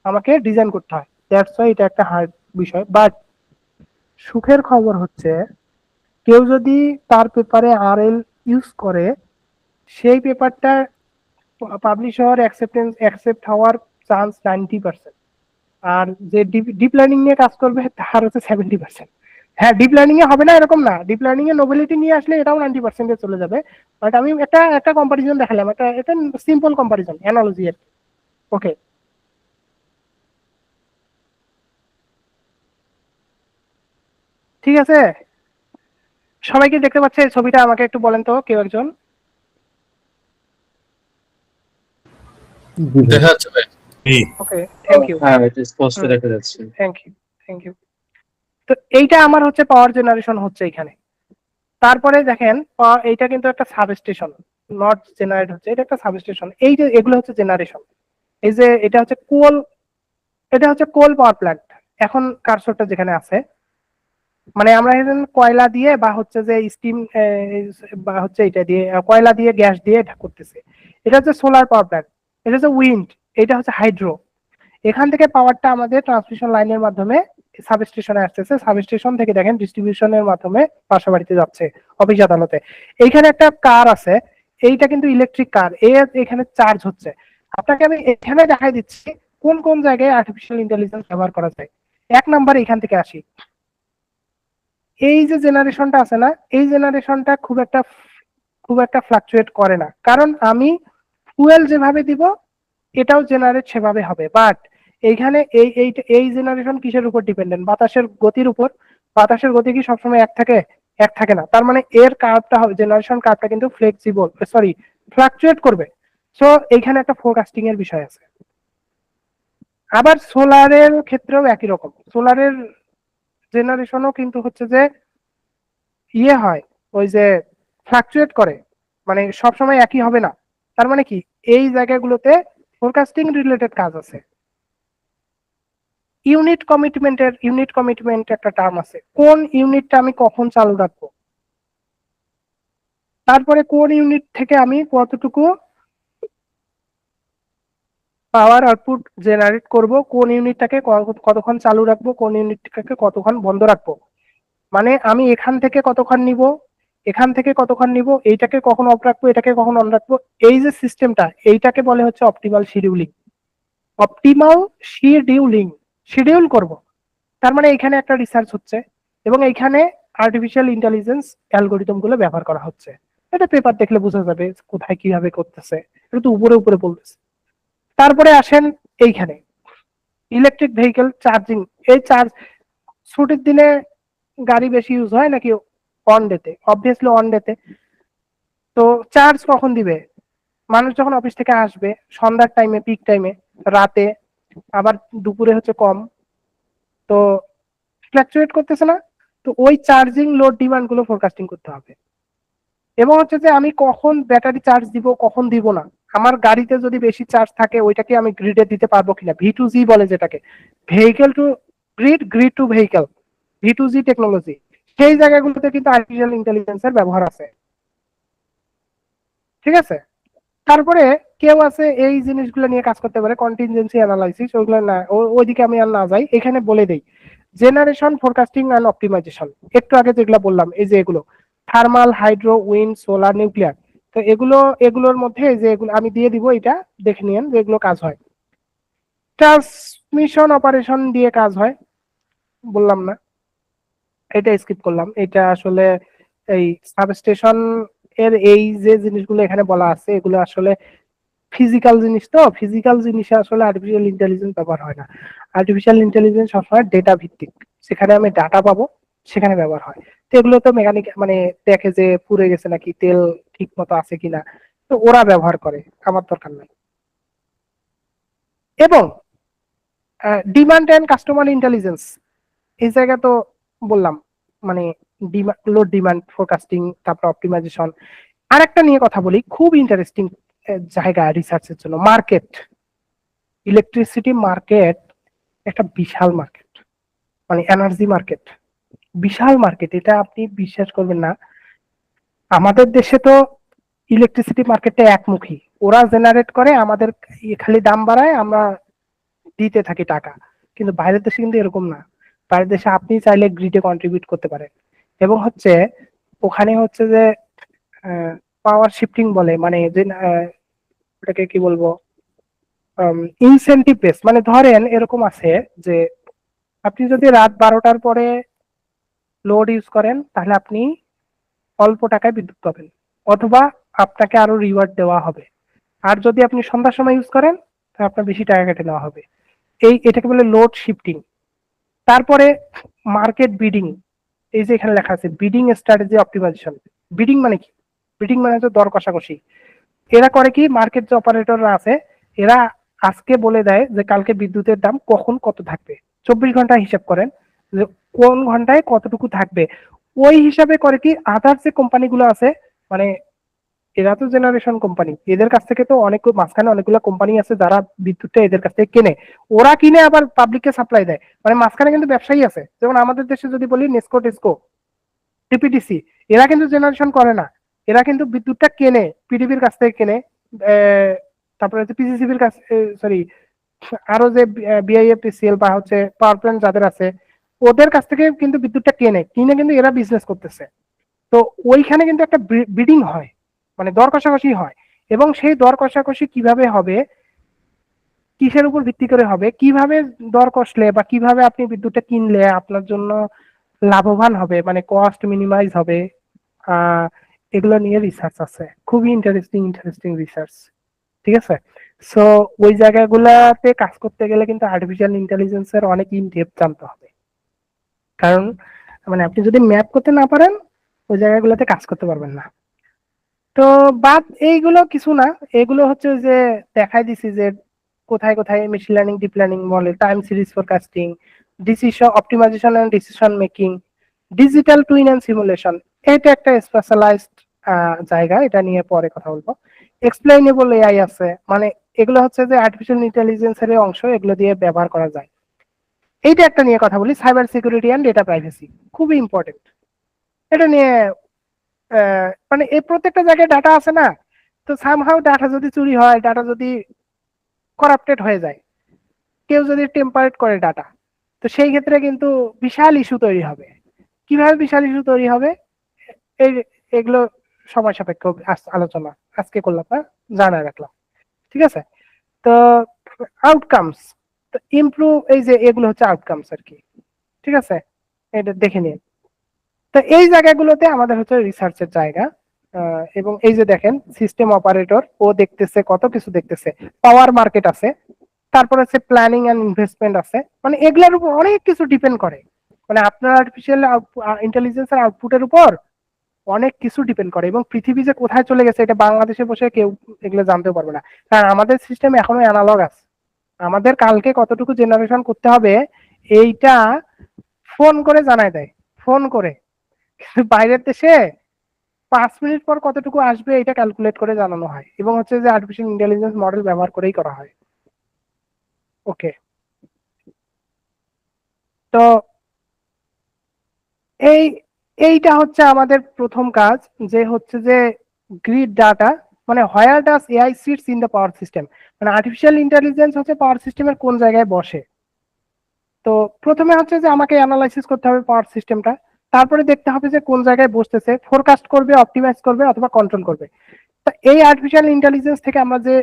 আমাকে ডিজাইন করতে হয়। দ্যাটস ওয়াই এটা একটা হার্ড বিষয়। বাট সুখের খবর হচ্ছে কেউ যদি তার পেপারে আরএল ইউজ করে, সেই পেপারটা পাবলিশ হওয়ার অ্যাকসেপ্ট হওয়ার চান্স 90%। আর যে ডিপ লার্নিং নিয়ে কাজ করবে তার হচ্ছে 70%। হ্যাঁ, ডিপ লার্নিং এ হবে না এরকম না, ডিপ লার্নিং এ নোবেলিটি নিয়ে আসলে এটাও 90% চলে যাবে। বাট আমি একটা একটা কম্পারিজন দেখালাম, এটা এটা সিম্পল কম্পারিজন অ্যানালজি আর কি। ওকে, ঠিক আছে। সবাইকে দেখতে পাচ্ছে এই ছবিটা? আমাকে একটু বলেন তো কেউ একজন। দেখা যাচ্ছে ভাই। Okay, thank you. হ্যাঁ, এটা স্পষ্ট দেখা যাচ্ছে। Thank you, thank you. তো এইটা আমার হচ্ছে পাওয়ার জেনারেশন হচ্ছে এখানে। তারপরে দেখেন এইটা কিন্তু একটা সাবস্টেশন, নট জেনারেট হচ্ছে, এটা একটা সাবস্টেশন। এই যে এগুলো হচ্ছে জেনারেশন। এই যে এটা হচ্ছে কোল, এটা হচ্ছে কোল পাওয়ার প্ল্যান্ট। এখন কারসরটা যেখানে আছে, মানে আমরা এখানে কয়লা দিয়ে বা হচ্ছে যে স্টিম বা হচ্ছে এটা দিয়ে কয়লা দিয়ে গ্যাস দিয়ে এটা করতেছে। এটা হচ্ছে সোলার পাওয়ার প্ল্যান্ট, এটা হচ্ছে উইন্ড, এটা হচ্ছে হাইড্রো। এখান থেকে পাওয়ারটা আমাদের ট্রান্সমিশন লাইনের মাধ্যমে সাবস্টেশনে আসতেছে, সাবস্টেশন থেকে দেখেন ডিস্ট্রিবিউশনের মাধ্যমে বাসা বাড়িতে যাচ্ছে, অফিস আদালতে। এইখানে একটা কার আছে, এইটা কিন্তু ইলেকট্রিক কার, এখানে চার্জ হচ্ছে। আপনাকে আমি এখানে দেখাই দিচ্ছি কোন কোন জায়গায় আর্টিফিশিয়াল ইন্টেলিজেন্স ব্যবহার করা যায়। এক নাম্বার এখান থেকে আসি, এই যে জেনারেশনটা আছে না, এই জেনারেশনটা খুব একটা ফ্লাকচুয়েট করে না, কারণ আমি ফুয়েল যেভাবে দিব এটাও জেনারেট সেভাবে হবে। বাট এইখানে এই জেনারেশন কিসের উপর ডিপেন্ডেন্ট? বাতাসের গতির উপর। বাতাসের গতি কি সবসময় এক থাকে? এক থাকে না। তার মানে এর কার্ভটা হবে, জেনারেশন কার্ভটা কিন্তু ফ্লেক্সিবল, সরি ফ্লাকচুয়েট করবে। সো এইখানে একটা ফোরকাস্টিং এর বিষয় আছে। আবার সোলারের ক্ষেত্রেও একই রকম, সোলারের জেনারেশনও কিন্তু হচ্ছে যে ইয়ে হয়, ওই যে ফ্লাকচুয়েট করে, মানে সবসময় একই হবে না। তার মানে কি এই জায়গাগুলোতে ফোরকাস্টিং রিলেটেড কাজ আছে। ইউনিট কমিটমেন্ট একটা টার্ম আছে, কোন ইউনিটটা আমি কখন চালু রাখবো, তারপরে কোন ইউনিট থেকে আমি কতটুকু পাওয়ার আউটপুট জেনারেট করব, কোন ইউনিটটাকে কতক্ষণ চালু রাখবো, কোন ইউনিটটাকে কতক্ষণ বন্ধ রাখবো। মানে আমি এখান থেকে কতক্ষণ নিব, এখান থেকে কতক্ষণ নিব, এইটাকে কখন অফ রাখবো, এটাকে কখন অন রাখবো। এই যে সিস্টেমটা, এইটাকে বলে হচ্ছে optimal scheduling. Optimal scheduling, schedule করব। তার মানে এখানে একটা রিসার্চ হচ্ছে এবং এইখানে আর্টিফিশিয়াল ইন্টেলিজেন্স অ্যালগোরিদম গুলো ব্যবহার করা হচ্ছে। এটা পেপার দেখলে বোঝা যাবে কোথায় কিভাবে করতেছে, এটা তো উপরে উপরে বলতেছে। তারপরে আসেন এইখানে ইলেকট্রিক ভেহিকেল চার্জিং। এই চার্জ ছুটির দিনে গাড়ি বেশি ইউজ হয় নাকি অন ডেতে? অবভিয়াসলি অন ডেতে। তো চার্জ কখন দিবে? মানুষ যখন অফিস থেকে আসবে, সন্ধ্যার টাইমে, পিক টাইমে, রাতে, আবার দুপুরে হচ্ছে কম, তো ফ্ল্যাকচুয়েট করতেছে না? তো ওই চার্জিং লোড ডিমান্ড গুলো ফোরকাস্টিং করতে হবে। এবং হচ্ছে যে আমি কখন ব্যাটারি চার্জ দিব, কখন দিব না, আমার গাড়িতে যদি বেশি চার্জ থাকে ওইটাকে আমি গ্রিডে দিতে পারবো কিনা, V2G বলে যেটাকে, vehicle to grid, grid to vehicle, V2G technology. সেই জায়গাগুলোতে কিন্তু আর্টিফিশিয়াল ইন্টেলিজেন্সের ব্যবহার আছে। ঠিক আছে। তারপরে কেউ আছে এই জিনিসগুলো নিয়ে কাজ করতে পারে, কন্টিনজেন্সি অ্যানালাইসিস, ওইগুলো না, ওইদিকে আমি আর না যাই, এখানে বলে দেই জেনারেশন, ফোরকাস্টিং এন্ড অপটিমাইজেশন। একটু আগে যেগুলো বললাম, এই যে এগুলো thermal, hydro, wind, solar, nuclear. তো এগুলোর মধ্যে যে এগুলো আমি দিয়ে দিব, এটা দেখে নিন যে এগুলো কাজ হয়। ট্রান্সমিশন অপারেশন দিয়ে কাজ হয়, বললাম না, এটা স্কিপ করলাম। এটা আসলে এই সাবস্টেশন এর এই যে জিনিসগুলো এখানে বলা আছে, এগুলো আসলে ফিজিক্যাল জিনিস, তো ফিজিক্যাল জিনিসে আসলে আর্টিফিশিয়াল ইন্টেলিজেন্স ব্যবহার হয় না। আর্টিফিশিয়াল ইন্টেলিজেন্স সবসময় ডেটা ভিত্তিক, সেখানে আমি ডাটা পাবো, সেখানে ব্যবহার হয়। তো এগুলো তো মেকানিক, মানে দেখে যে পুড়ে গেছে নাকি, তেল ঠিক মতো আছে কিনা, তো ওরা ব্যবহার করে, আমার দরকার নাই। এবং ডিমান্ড এন্ড কাস্টমার ইন্টেলিজেন্স, এই জায়গা তো বললাম, মানে লোড ডিমান্ড ফোরকাস্টিং, তারপর অপটিমাইজেশন। আর একটা নিয়ে কথা বলি, খুব ইন্টারেস্টিং জায়গা রিসার্চের জন্য, মার্কেট, ইলেকট্রিসিটি মার্কেট একটা বিশাল মার্কেট, মানে এনার্জি মার্কেট, বিশাল মার্কেট। এটা আপনি বিশ্বাস করবেন না, আমাদের দেশে তো ইলেকট্রিসিটি মার্কেটটা একমুখী, ওরা জেনারেট করে, আমাদের খালি দাম বাড়ায়, আমরা দিতে থাকি টাকা। কিন্তু বাইরের দেশে কিন্তু এরকম না। বাইরের দেশে আপনি চাইলে গ্রিডে কন্ট্রিবিউট করতে পারেন, এবং হচ্ছে ওখানে হচ্ছে যে পাওয়ার শিফটিং বলে, মানে যে ওটাকে কি বলবো, ইনসেন্টিভ বেস, মানে ধরেন এরকম আছে যে আপনি যদি রাত 12টার পরে লোড ইউজ করেন তাহলে আপনি অল্প টাকায় বিদ্যুৎ পাবেন, অথবা আপনাকে আরো রিওয়ার্ড দেওয়া হবে। আর যদি আপনি সন্ধ্যার সময় ইউজ করেন তাহলে আপনার বেশি টাকা কেটে নেওয়া হবে। এটাকে বলে লোড শিফটিং। তারপরে মার্কেট বিডিং, এই যে এখানে লেখা আছে বিডিং স্ট্র্যাটেজি অপটিমাইজেশন। বিডিং মানে কি? বিডিং মানে হচ্ছে দর কষাকষি। এরা করে কি, মার্কেট যে অপারেটররা আছে এরা আজকে বলে দেয় যে কালকে বিদ্যুতের দাম কখন কত থাকবে, 24 ঘন্টা হিসাব করেন যে কোন ঘন্টায় কতটুকু থাকবে। ওই হিসাবে করে কি, আদার যে কোম্পানিগুলো আছে, মানে এরা তো জেনারেশন কোম্পানি, এদের কাছ থেকে তো অনেক মাঝখানে অনেকগুলো কোম্পানি আছে যারা বিদ্যুৎটা এদের কাছ থেকে কেনে, ওরা কিনে আবার পাবলিককে সাপ্লাই দেয়। মানে মাঝখানে কিন্তু ব্যবসায়ী আছে, যেমন আমাদের দেশে যদি বলি নেসকো, টেসকো, টিপিডিসি, এরা কিন্তু জেনারেশন করে না, এরা কিন্তু বিদ্যুৎটা কেনে, পিডিবির কাছ থেকে কেনে, তারপরে হচ্ছে পিসিসিবির কাছ, সরি, আরো যে বিআইএফপিসিএল বা হচ্ছে পাওয়ার প্ল্যান্ট যাদের আছে ওদের কাছ থেকে কিন্তু বিদ্যুৎটা কিনে কিনে কিন্তু এরা বিজনেস করতেছে। তো ওইখানে কিন্তু একটা বিডিং হয়, মানে দর কষাকষি হয়। এবং সেই দর কষাকষি কিভাবে হবে, কিসের উপর ভিত্তি করে হবে, কিভাবে দর কষলে বা কিভাবে আপনি বিদ্যুৎটা কিনলে আপনার জন্য লাভবান হবে, মানে কস্ট মিনিমাইজ হবে, আহ এগুলো নিয়ে রিসার্চ আছে, খুবই ইন্টারেস্টিং ইন্টারেস্টিং রিসার্চ। ঠিক আছে। সো ওই জায়গাগুলাতে কাজ করতে গেলে কিন্তু আর্টিফিশিয়াল ইন্টেলিজেন্সের অনেক ইন ডেপথ জানতে হবে, কারণ মানে আপনি যদি ম্যাপ করতে না পারেন ওই জায়গাগুলোতে কাজ করতে পারবেন না। তো বাদ এইগুলো কিছু না, এগুলো হচ্ছে যে দেখাই দিছি যে কোথায় কোথায় মেশিন লার্নিং, ডিপ লার্নিং বলে, time series forecasting, decision optimization and decision making, digital twin and simulation. এটা একটা স্পেশালাইজড জায়গা, এটা নিয়ে পরে কথা বলবো। এক্সপ্লেইনেবল এআই আছে, মানে এগুলো হচ্ছে যে আর্টিফিশিয়াল ইন্টেলিজেন্সের অংশ, এগুলো দিয়ে ব্যবহার করা যায়। এইটা একটা নিয়ে কথা বলি, cyber security and data privacy, খুবই ইম্পর্টেন্ট। এটা নিয়ে মানে এই প্রত্যেকটা জায়গায় ডাটা আছে না, তো সামহাউ ডাটা যদি চুরি হয়, ডাটা যদি করাপ্টেড হয়ে যায়, কেউ যদি টেম্পারেট করে ডাটা, তো সেই ক্ষেত্রে কিন্তু বিশাল ইস্যু তৈরি হবে। কিভাবে বিশাল ইস্যু তৈরি হবে, এই এগুলো সময় সাপেক্ষ আলোচনা আজকে করলাম না, জানায় রাখলাম। ঠিক আছে। তো আউটকামস, তো ইমপ্রুভ, এই যে এগুলো হচ্ছে আউটকামস আর কি। ঠিক আছে, এটা দেখে নিন। তো এই জায়গাগুলোতে আমাদের হচ্ছে রিসার্চের জায়গা। এবং এই যে দেখেন সিস্টেম অপারেটর, ও দেখতেছে কত কিছু দেখতেছে, পাওয়ার মার্কেট আছে, তারপর হচ্ছে প্ল্যানিং এন্ড ইনভেস্টমেন্ট আছে, মানে এগুলোর উপর অনেক কিছু ডিপেন্ড করে। মানে আপনার আর্টিফিশিয়াল ইন্টেলিজেন্সের আউটপুটের উপর অনেক কিছু ডিপেন্ড করে, এবং পৃথিবী যে কোথায় চলে গেছে এটা বাংলাদেশে বসে কেউ এগুলো জানতেও পারবে না, কারণ আমাদের সিস্টেম এখনো অ্যানালগ আছে। আমাদের কালকে কতটুকু জেনারেশন করতে হবে এইটা ফোন করে জানায় দেয়, ফোন করে। কিন্তু বাইরের দেশে 5 মিনিট পর কতটুকু আসবে এটা ক্যালকুলেট করে জানানো হয়, এবং হচ্ছে যে আর্টিফিশিয়াল ইন্টেলিজেন্স মডেল ব্যবহার করেই করা হয়। ওকে। তো এই এইটা হচ্ছে আমাদের প্রথম কাজ, যে হচ্ছে যে গ্রিড ডাটা, মানে where does AI sits in the power system, মানে আর্টিফিশিয়াল ইন্টেলিজেন্স হচ্ছে পাওয়ার সিস্টেমের কোন জায়গায় বসে। তো প্রথমে হচ্ছে যে আমাকে অ্যানালাইসিস করতে হবে পাওয়ার সিস্টেমটা, তারপরে দেখতে হবে যে কোন জায়গায় বসতেছে, ফোরকাস্ট করবে, অপটিমাইজ করবে অথবা কন্ট্রোল করবে। তো এই আর্টিফিশিয়াল ইন্টেলিজেন্স থেকে আমরা যে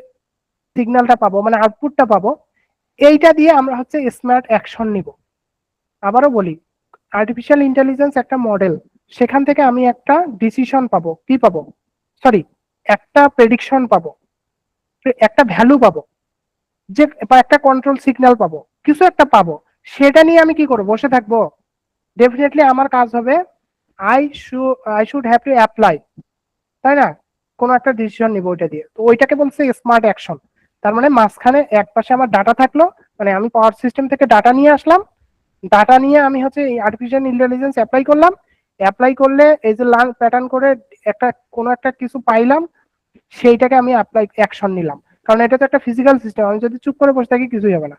সিগন্যালটা পাবো, মানে আউটপুটটা পাবো, এইটা দিয়ে আমরা হচ্ছে স্মার্ট অ্যাকশন নিব। আবারও বলি, আর্টিফিশিয়াল ইন্টেলিজেন্স একটা মডেল, সেখান থেকে আমি একটা ডিসিশন পাবো, কি পাবো, সরি, একটা প্রেডিকশন পাবো, একটা ভ্যালু পাবো, যে বা একটা কন্ট্রোল সিগন্যাল পাবো, কিছু একটা পাবো। সেটা নিয়ে আমি কি করবো, বসে থাকবো? ডেফিনেটলি আমার কাজ হবে I should have to apply, তাই না? কোনো একটা ডিসিশন নিব ওইটা দিয়ে, তো ওইটাকে বলছে স্মার্ট অ্যাকশন। তার মানে মাঝখানে এক পাশে আমার ডাটা থাকলো, মানে আমি পাওয়ার সিস্টেম থেকে ডাটা নিয়ে আসলাম, ডাটা নিয়ে আমি হচ্ছে এই আর্টিফিশিয়াল ইন্টেলিজেন্স অ্যাপ্লাই করলাম, অ্যাপ্লাই করলে এই যে লার্ন প্যাটার্ন করে একটা কোনো একটা কিছু পাইলাম, সেইটাকে আমি অ্যাপ্লাই অ্যাকশন নিলাম। কারণ এটা তো একটা ফিজিক্যাল সিস্টেম, আমি যদি চুপ করে বসে থাকি কিছুই হবে না।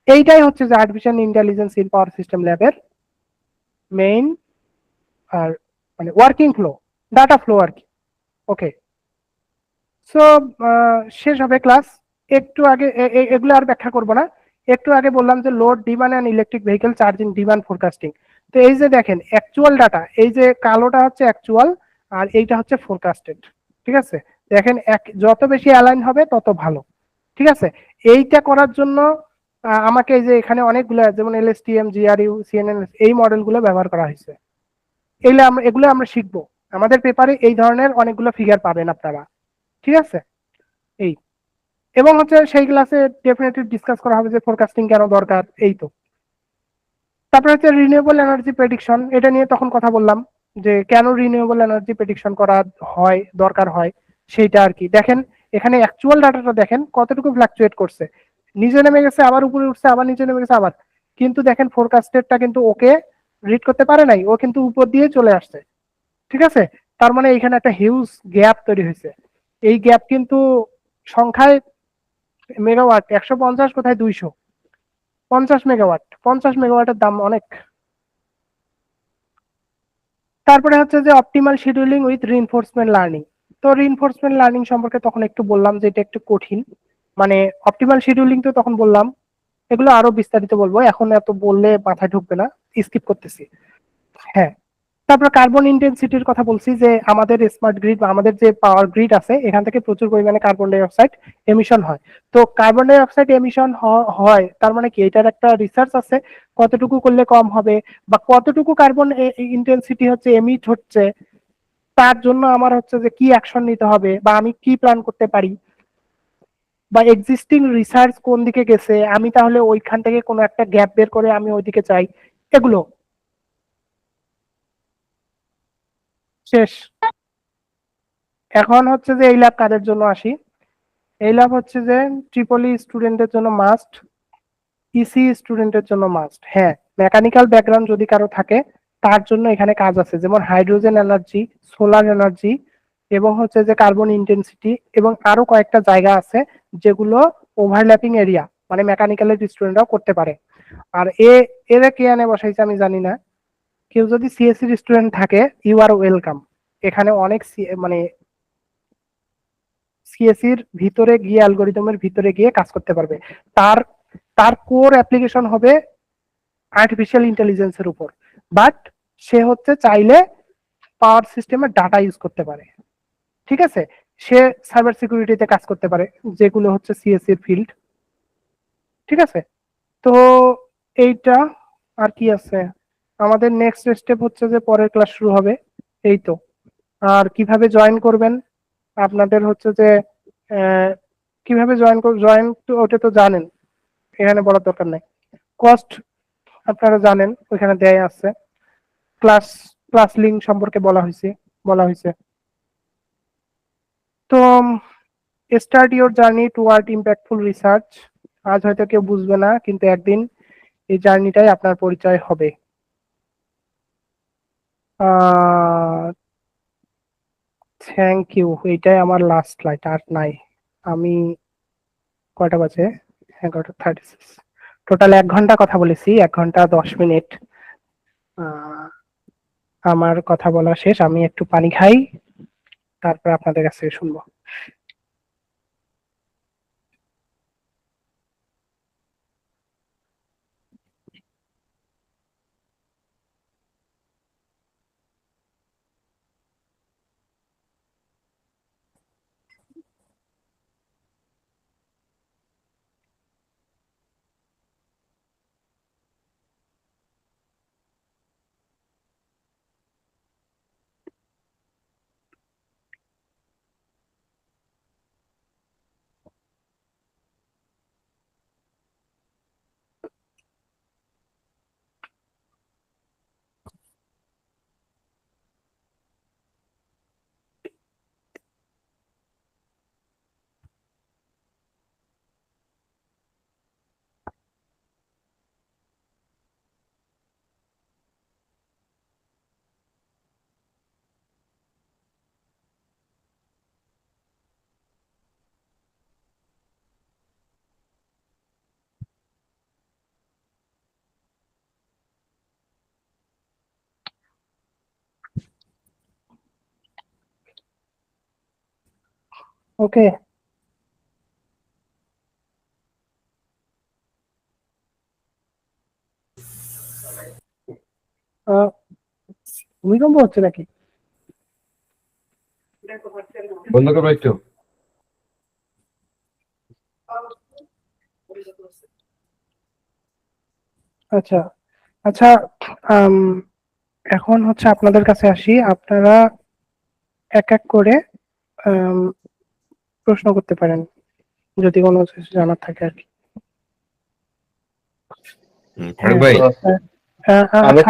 এইটাই হচ্ছে যে artificial intelligence in power system ল্যাবের মেইন আর মানে ওয়ার্কিং ফ্লো, ডাটা ফ্লো আর কি। ওকে, সো শেষ হবে ক্লাস। একটু আগে এগুলো আর ব্যাখ্যা করব না। একটু আগে বললাম যে load demand and electric vehicle charging demand forecasting. তো এই যে দেখেন অ্যাকচুয়াল ডাটা, এই যে কালোটা হচ্ছে অ্যাকচুয়াল আর এইটা হচ্ছে ফোরকাস্টেড। ঠিক আছে, দেখেন যত বেশি অ্যালাইন হবে তত ভালো। ঠিক আছে, এইটা করার জন্য আমাকে এই যে এখানে অনেকগুলো যেমন এলএসটিএম, জিআরইউ, সিএনএন এই মডেলগুলো ব্যবহার করা হয়েছে। এগুলো আমরা শিখবো। আমাদের পেপারে এই ধরনের অনেকগুলো ফিগার পাবেন আপনারা। ঠিক আছে, এই এবং হচ্ছে সেই ক্লাসে ডেফিনেটলি ডিসকাস করা হবে যে ফোরকাস্টিং কেন দরকার, এই তো। তারপরে হচ্ছে রিনিউয়েবল এনার্জি প্রেডিকশন, এটা নিয়ে তখন কথা বললাম যে কেন রিনিউয়েবল এনার্জি প্রেডিকশন করা হয়, দরকার হয় সেইটা আর কি। দেখেন এখানে অ্যাকচুয়াল ডাটাটা দেখেন কতটুকু ফ্ল্যাকচুয়েট করছে, নিচে নেমে গেছে আবার উপরে উঠছে আবার নিচে নেমে গেছে আবার, কিন্তু দেখেন ফোরকাস্টেডটা কিন্তু ওকে রিড করতে পারে নাই, ও কিন্তু উপর দিয়ে চলে আসছে। ঠিক আছে, তার মানে এখানে একটা হিউজ গ্যাপ তৈরি হয়েছে। এই গ্যাপ কিন্তু সংখ্যায় মেগাওয়াট 150 কোথায় 200, 50 মেগাওয়াট, 50 মেগাওয়াটের দাম অনেক। তারপরে হচ্ছে যে optimal scheduling with reinforcement learning. তো রিইনফোর্সমেন্ট লার্নিং সম্পর্কে তখন একটু বললাম যে এটা একটু কঠিন, মানে অপটিমাল শিডিউলিং তো তখন বললাম, এগুলো আরো বিস্তারিত বলবো, এখন এত বললে মাথায় ঢুকবে না, স্কিপ করতেছি। হ্যাঁ, তারপর কার্বন ইন্টেন্সিটির কথা বলছি যে আমাদের স্মার্ট গ্রিড বা আমাদের যে পাওয়ার গ্রিড আছে এখান থেকে প্রচুর পরিমাণে কার্বন ডাই অক্সাইড এমিশন হয়। তো কার্বন ডাই অক্সাইড এমিশন হয় তার মানে কি, এটার একটা রিসার্চ আছে কতটুকু করলে কম হবে বা কতটুকু কার্বন ইন্টেন্সিটি হচ্ছে এমিট হচ্ছে, তার জন্য আমার হচ্ছে যে কি অ্যাকশন নিতে হবে বা আমি কি প্ল্যান করতে পারি, বা এক্সিস্টিং রিসার্চ কোন দিকে গেছে, আমি তাহলে ওইখান থেকে কোনো একটা গ্যাপ বের করে আমি ওইদিকে চাই, এগুলো। শেষ। এখন হচ্ছে যে এই ল্যাব কাদের জন্য আসি। এই ল্যাব হচ্ছে যে ট্রিপলি স্টুডেন্টের জন্য মাস্ট, ইসি স্টুডেন্টের জন্য মাস্ট। হ্যাঁ, মেকানিক্যাল ব্যাকগ্রাউন্ড যদি কারো থাকে তার জন্য এখানে কাজ আছে, যেমন হাইড্রোজেন এনার্জি, সোলার এনার্জি এবং হচ্ছে যে কার্বন ইন্টেন্সিটি এবং আরো কয়েকটা জায়গা আছে যেগুলো ওভারল্যাপিং এরিয়া, মানে মেকানিক্যালের স্টুডেন্টরাও করতে পারে। আর এরা কে আনে বসাইছে আমি জানি না, কেউ যদি সিএসসি স্টুডেন্ট থাকে ইউ আর ওয়েলকাম। এখানে অনেক মানে সিএসসির ভিতরে গিয়ে অ্যালগোরিদমের ভিতরে গিয়ে কাজ করতে পারবে। তার তার কোর অ্যাপ্লিকেশন হবে আর্টিফিশিয়াল ইন্টেলিজেন্সের উপর, বাট সে হচ্ছে চাইলে পাওয়ার সিস্টেমের ডাটা ইউজ করতে পারে। ঠিক আছে, সে সাইবার সিকিউরিটিতে কাজ করতে পারে, যেগুলো হচ্ছে সিএসসির ফিল্ড। ঠিক আছে, তো এইটা আর কি আছে, আমাদের নেক্সট স্টেপ হচ্ছে যে পরের ক্লাস শুরু হবে, এই তো। আর কিভাবে জয়েন করবেন আপনাদের হচ্ছে যে আহ, কিভাবে জয়েন তো ওটা তো জানেন, এখানে বলার দরকার নাই। কস্ট আপনারা জানেন ওইখানে দেয়া আছে। ক্লাস ক্লাস লিঙ্ক সম্পর্কে বলা হয়েছে। তো start your journey toward impactful research. আজ হয়তো কেউ বুঝবে না, কিন্তু একদিন এই জার্নিটাই আপনার পরিচয় হবে। থ্যাংক ইউ, এইটাই আমার লাস্ট স্লাইড, আর নাই। আমি কয়টা বাজে, 11:36, টোটাল 1 ঘন্টা কথা বলেছি, 1 ঘন্টা 10 মিনিট। আহ, আমার কথা বলা শেষ, আমি একটু পানি খাই, তারপর আপনাদের কাছ থেকে শুনবো। ওকে। ভূমিকম্প হচ্ছে নাকি? বন্ধ করো একটু। আচ্ছা আচ্ছা, এখন হচ্ছে আপনাদের কাছে আসি। আপনারা এক এক করে প্রশ্ন করতে পারেন যদি কোনো কিছু জানার থাকে আর কি। ফারুক হ্যাঁ, ভাই, আচ্ছা,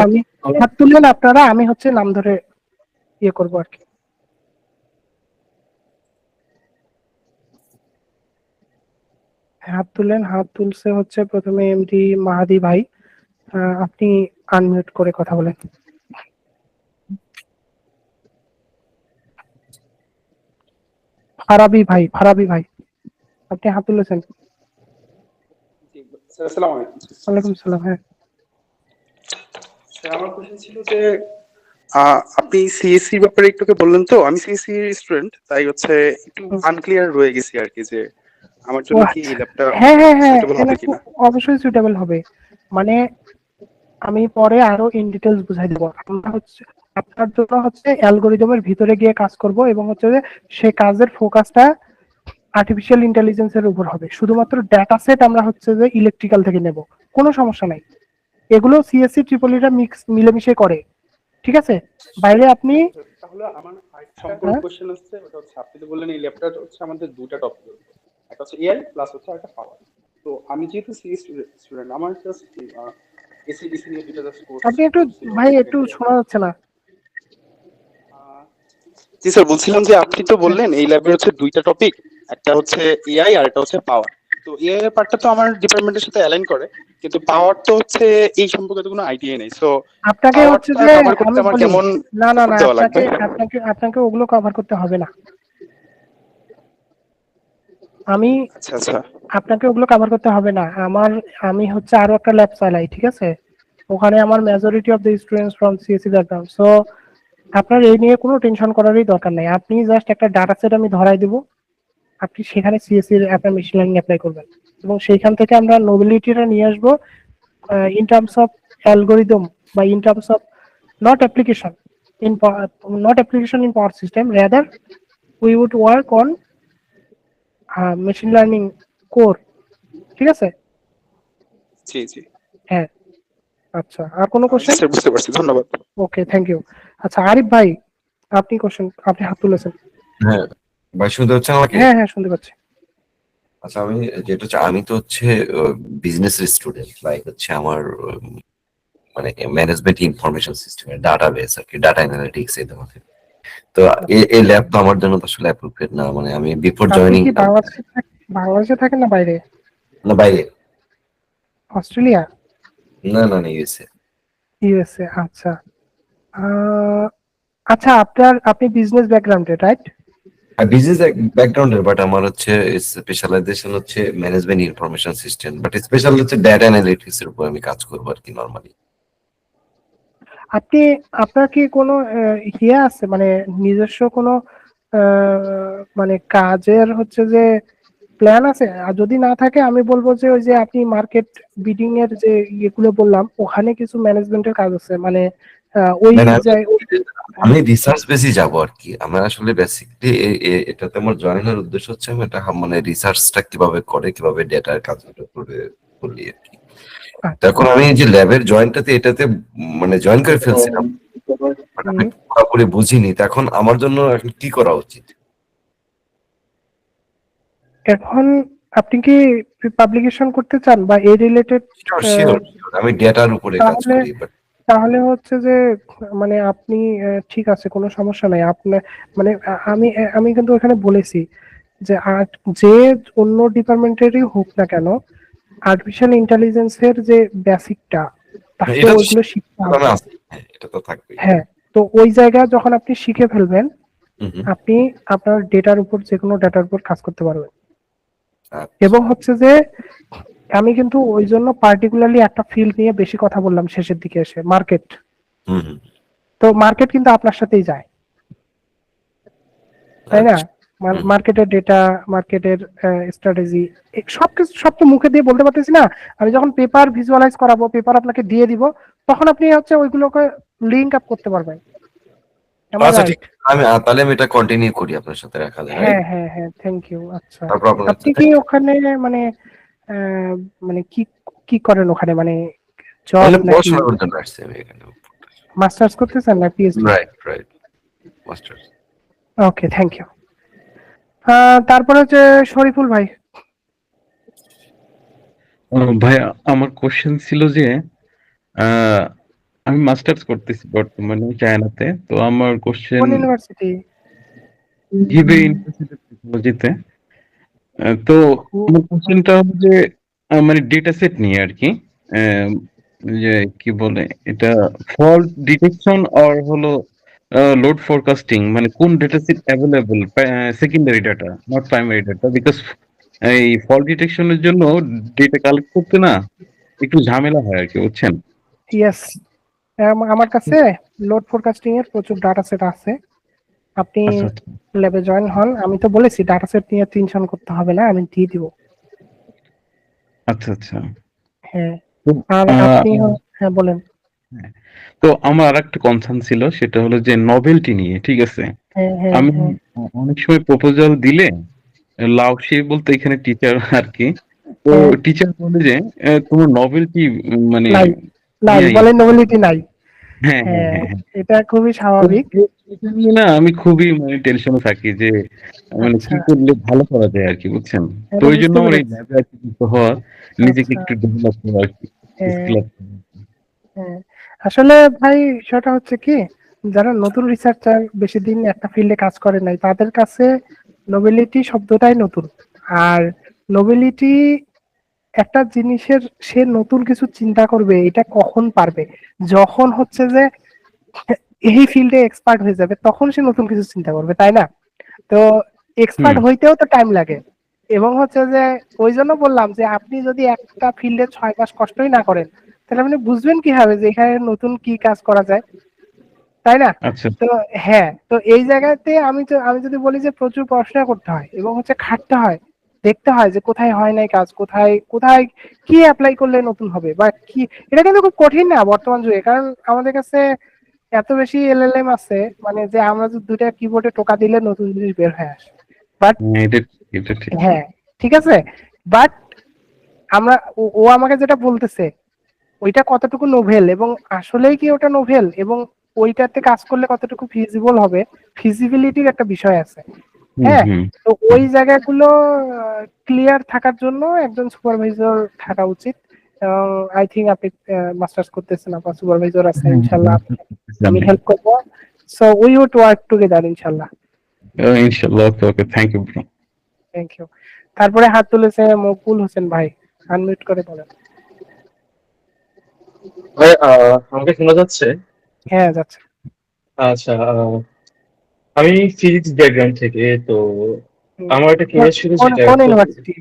আমি হাত তুললেন আপনারা, আমি হচ্ছে নাম ধরে ইয়ে করবো আর কি। হাত তুললেন, হাত তুলছে হচ্ছে প্রথমে এমডি মাহাদি ভাই। আপনি আনমিউট করে কথা বলেন। ফারাবি ভাই, ফারাবি ভাই, আপনি হাত তুলেছেন। স্যার আসসালামু আলাইকুম। ওয়ালাইকুম সালাম। হ্যাঁ, স্যার আমার কোশ্চেন ছিল যে আপনি সিএসসি ব্যাপারে একটু বললেন, তো আমি সিএসসি স্টুডেন্ট, তাই হচ্ছে একটু আনক্লিয়ার রয়ে গেছি আর কি, যে আমার ও জন্য কি আচ্ছা। এই ল্যাবটা হ্যাঁ হ্যাঁ হ্যাঁ, সুইটেবল হবে কিনা। অবশ্যই সুইটেবল হবে। মানে আমি পরে আরো ইন ডিটেলস বুঝাই দেবো। আমরা হচ্ছে আপনার জন্য হচ্ছে অ্যালগোরিদমের ভিতরে গিয়ে কাজ করব, এবং হচ্ছে যে সে কাজের ফোকাসটা আর্টিফিশিয়াল ইন্টেলিজেন্সের উপর হবে। শুধুমাত্র ডেটা সেট আমরা হচ্ছে যে ইলেকট্রিক্যাল থেকে নেব, কোনো সমস্যা নাই। এগুলো সিএসসি ট্রিপলিটা মিক্স মিলেমিশে করে, ঠিক আছে। বাইরে আপনি তাহলে আমার সম্পূর্ণ হ্যাঁ, কোশ্চেন হচ্ছে, ওটা হচ্ছে আপনি তো বললেন এই ল্যাবটা হচ্ছে আমাদের দুটা টপিক, একটা হচ্ছে এআই প্লাস হচ্ছে একটা পাওয়ার। তো আমি যেহেতু সিএসসি স্টুডেন্ট, আমার জাস্ট এসিডিসি নিয়ে দুটো জাস্ট কোর্স আপনি একটু, করছিল ভাই একটু সেকেন্ড ইয়ার। শোনা যাচ্ছে না। জি স্যার, বলছিলাম যে আপনি তো বললেন এই ল্যাবের হচ্ছে দুইটা টপিক, একটা হচ্ছে এআই আর একটা হচ্ছে পাওয়ার। তো এআই এর পার্টটা তো আমার ডিপার্টমেন্টের সাথে অ্যালাইন করে, কিন্তু পাওয়ার তো হচ্ছে এই সম্পর্কে তো কোনো আইডিয়া নেই। সো আপনাকে হচ্ছে পাওয়ারটা যে কভার করতে আমি আমার বলি, কেমন না না এফোর্ট না, দেওয়া লাগবে? আপনাকে আপনাকে আপনাকে ওগুলো কভার করতে হবে না। আমি আচ্ছা আচ্ছা। আপনাকে ওগুলো কভার করতে হবে না। আমি হচ্ছে আরো একটা ল্যাব চালাই, ঠিক আছে। ওখানে আমার majority of the students from CSC background. So আপনার এই নিয়ে কোনো টেনশন করারই দরকার নাই। আপনি জাস্ট একটা ডাটা সেট আমি ধরাই দিব, আপনি সেখানে সিএসসি আপনার মেশিন লার্নিং অ্যাপ্লাই করবেন, এবং সেইখান থেকে আমরা নোবিলিটিটা নিয়ে আসবো in terms of algorithm, by in terms of not application in not application in power system, rather we would work on machine learning core, ঠিক আছে। জি জি। হ্যাঁ, আচ্ছা, আর কোনো জি কোশ্চেন? স্যার, বুঝতে পারছি, ধন্যবাদ। ওকে, থ্যাংক ইউ। আচ্ছা, আরিফ ভাই, আপনি কোশ্চেন, আপনি হাত তুলেছেন। হ্যাঁ ভাই, শুনতে হচ্ছে আমাকে? হ্যাঁ হ্যাঁ, শুনতে পাচ্ছি। আচ্ছা, যেটা হচ্ছে, আমি তো হচ্ছে বিজনেস স্টুডেন্ট, লাইক হচ্ছে আমার মানে ম্যানেজমেন্ট ইনফরমেশন সিস্টেম, ডাটাবেস আর কি, ডাটা অ্যানালিটিক্স এই ধরনের। তো এই ল্যাব তো আমার জন্য তো আসলে অ্যাপ্রোপ্রিয়েট না, মানে আমি বিফোর আপনি জয়নিং। কি বাংলাদেশে থাকেন না বাইরে? না, বাইরে। অস্ট্রেলিয়া? না না না, ইউএসএ। ইউএসএ, আচ্ছা। আচ্ছা, আপনি বিজনেস ব্যাকগ্রাউন্ডে, রাইট? বিজনেস ব্যাকগ্রাউন্ডের, বাট আমার হচ্ছে স্পেশালাইজেশন হচ্ছে management information system, but special হচ্ছে ডাটা অ্যানালিটিক্স এর উপর আমি কাজ করবো আর কি নরমালি। আপনি, আপনার কি কোনো ইয়ে আছে, মানে নিজস্ব কোনো মানে কাজের হচ্ছে যে প্ল্যান আছে? আর যদি না থাকে, আমি বলবো যে ওই যে আপনি মার্কেট বিডিং এর যে ইয়েগুলো বললাম, ওখানে কিছু ম্যানেজমেন্টের কাজ আছে, মানে ওই না না, হ্যাঁ, আমি রিসার্চ বেসে যাবো আর কি। আমার আসলে বেসিকলি এটাতে আমার জয়েনের উদ্দেশ্য হচ্ছে আমি এটা মানে রিসার্চটা কিভাবে করে, কিভাবে ডেটার কাজগুলো করে বলি আর কি। আচ্ছা। এখন আমি যে ল্যাবের জয়েনটাতে এটাতে মানে জয়েন করে ফেলছিলাম, বাট আমি হুম। পুরোপুরি বুঝিনি। তো এখন আমার জন্য এখন কি করা উচিত? এখন আপনি কি পাবলিকেশন করতে চান বা এই রিলেটেড? শিওর শিওর, আমি ডেটার উপরে কাজ তাহলে করি, বাট তাহলে হচ্ছে যে মানে আপনি ঠিক আছে, কোনো সমস্যা নাই। আপনার মানে আমি কিন্তু এখানে বলেছি যে যে অন্য ডিপার্টমেন্টেরই হোক না কেন, আর্টিফিশিয়াল ইন্টেলিজেন্সের যে বেসিকটা, তাকে এটা তো ওইগুলো শিখতে আমি হবে। আছি। হ্যাঁ, এটা তো থাকবেই। হ্যাঁ, তো ওই জায়গায় যখন আপনি শিখে ফেলবেন, হুম হুম। আপনি আপনার ডেটার উপর, যে কোনো ডেটার উপর কাজ করতে পারবেন। এবং আচ্ছা। হচ্ছে যে আমি কিন্তু ওই জন্য পার্টিকুলারলি একটা ফিল্ড নিয়ে বেশি কথা বললাম শেষের দিকে এসে, মার্কেট। হুম হুম। তো মার্কেট কিন্তু আপনার সাথেই যায়, তাই না? আচ্ছা। হুম। মার্কেটের ডেটা, মার্কেটের স্ট্র্যাটেজি, সব তো মুখে দিয়ে বলতে পারতেছি না। আমি যখন পেপার ভিজুয়ালাইজ করাবো, পেপার আপনাকে দিয়ে দিব, তখন আপনি হচ্ছে ওইগুলোকে লিঙ্ক আপ করতে পারবেন। আমার আচ্ছা ঠিক রাইট? তাহলে আমি এটা কন্টিনিউ করি আপনার সাথে রাখালে, রাইট? হ্যাঁ হ্যাঁ হ্যাঁ, থ্যাংক ইউ। আচ্ছা, তারপর আপনার আপনি কি ওখানে মানে আহ, মানে কি কি করেন ওখানে, মানে জব তাহলে নাকি পড়াশোনা করার জন্য আসছি আমি এখানে। মাস্টার্স করতেছেন না PhD? Right, right, masters. Okay, thank you. তারপরে হচ্ছে শরীফুল ভাই। ভাইয়া, আমার কোশ্চেন ছিল যে আহ, আমি মাস্টার্স করতেছি বর্তমানে চায়নাতে। তো আমার কোশ্চেন কোন ইউনিভার্সিটি? হিবে ইউনিভার্সিটি টেকনোলজিতে। তো আমার কোশ্চেনটা হলো যে মানে ডেটা সেট নিয়ে আর কি। আহ, যে কি বলে এটা, ফল্ট ডিটেকশন আর হলো লোড ফোরকাস্টিং, মানে কোন data set available, secondary data not primary data, because এই ফল্ট ডিটেকশনের জন্য ডেটা কালেক্ট করতে না একটু ঝামেলা হয় আর কি, বুঝছেন? ইয়েস, আমার কাছে লোড ফোরকাস্টিং এর প্রচুর ডাটা সেট আছে। আপনি আচ্ছা আচ্ছা ল্যাবে জয়েন হন, আমি তো বলেছি ডাটা সেট নিয়ে টেনশন করতে হবে না, আমি দিয়ে দিব। আচ্ছা আচ্ছা। হ্যাঁ, তো আর আপনি হ্যাঁ বলেন। হ্যাঁ, তো আমার আর একটা কনসার্ন ছিল, সেটা হলো যে নভেলটি নিয়ে, ঠিক আছে? হ্যাঁ হ্যাঁ আমি হ্যাঁ অনেক সময় প্রপোজাল দিলে লাউসে বলতে এখানে টিচার আর কি, তো হ্যাঁ, টিচার বলে যে তোমার নভেলটি মানে নাই নাই নাই। বলেন, নোবেলিটি নাই। হ্যাঁ হ্যাঁ হ্যাঁ, হ্যাঁ হ্যাঁ। এটা খুবই তো স্বাভাবিক। এটা নিয়ে না আমি খুবই মানে টেনশনে থাকি যে মানে আচ্ছা, কি করলে ভালো করা যায় আর কি, বুঝছেন? তো এটা ওই জন্য বুঝতে আমার এই পেরেছি। ল্যাবে আর কি যুক্ত হওয়া, নিজেকে আচ্ছা, একটু ডেভেলপ করা আর কি, হ্যাঁ স্কিল আপ করা। হ্যাঁ, আসলে ভাই সেটা হচ্ছে কি, যারা নতুন রিসার্চার বেশি দিন একটা ফিল্ডে কাজ করে নাই, তাদের কাছে নোবেলিটি শব্দটাই নতুন। আর নোবেলিটি একটা জিনিসের, সে নতুন কিছু চিন্তা করবে, এটা কখন পারবে, যখন হচ্ছে যে এই ফিল্ডে এক্সপার্ট হয়ে যাবে, তখন সে নতুন কিছু চিন্তা করবে, তাই না? তো এক্সপার্ট হুম। হইতেও তো টাইম লাগে। এবং হচ্ছে যে ওই জন্য বললাম যে আপনি যদি একটা ফিল্ডে 6 মাস কষ্টই না করেন, তাহলে আপনি বুঝবেন কিভাবে যে এখানে নতুন কি কাজ করা যায়, তাই না? আচ্ছা তো হ্যাঁ, তো এই জায়গাতে আমি যদি বলি যে প্রচুর পড়াশোনা করতে হয় এবং হচ্ছে খাটতে হয়, দেখতে হয় যে কোথায় হয় নাই কাজ, কোথায় কোথায় কি অ্যাপ্লাই করলে নতুন হবে বা কি। এটা কিন্তু খুব কঠিন না বর্তমান যুগে, কারণ আমাদের কাছে এত বেশি এলএলএম আছে, মানে যে আমরা যদি দুইটা কিবোর্ডে টোকা দিলে নতুন জিনিস বের হয়ে আসে। বাট হ্যাঁ, এটা ঠিক। হ্যাঁ, ঠিক আছে, বাট ও আমাকে যেটা বলতেছে ওইটা কতটুকু নোভেল, এবং আসলেই কি ওটা নোভেল, এবং ওইটাতে কাজ করলে কতটুকু ফিজিবল হবে, ফিজিবিলিটির একটা বিষয় আছে। হুম হ্যাঁ, হুম তো ওই জায়গাগুলো ক্লিয়ার থাকার জন্য একজন সুপারভাইজার থাকা উচিত। এবং আই থিঙ্ক আপনি মাস্টার্স করতেছেন, আপনার সুপারভাইজার আছে, হ্যাঁ, ইনশাল্লাহ আমি আমি হেল্প করবো। So we would work together ইনশাল্লাহ। ইনশাল্লাহ। Okay okay, thank you bro. Thank you. তারপরে হাত তুলেছে মকবুল হোসেন ভাই, আনমিউট করে বলেন। ভাই, আমাকে শোনা যাচ্ছে? হ্যাঁ, যাচ্ছে। আচ্ছা, আমি ফিজিক্স ব্যাকগ্রাউন্ড থেকে, তো হুম, আমার একটা কেস ছিল কোন যেটা কোন ইউনিভার্সিটি?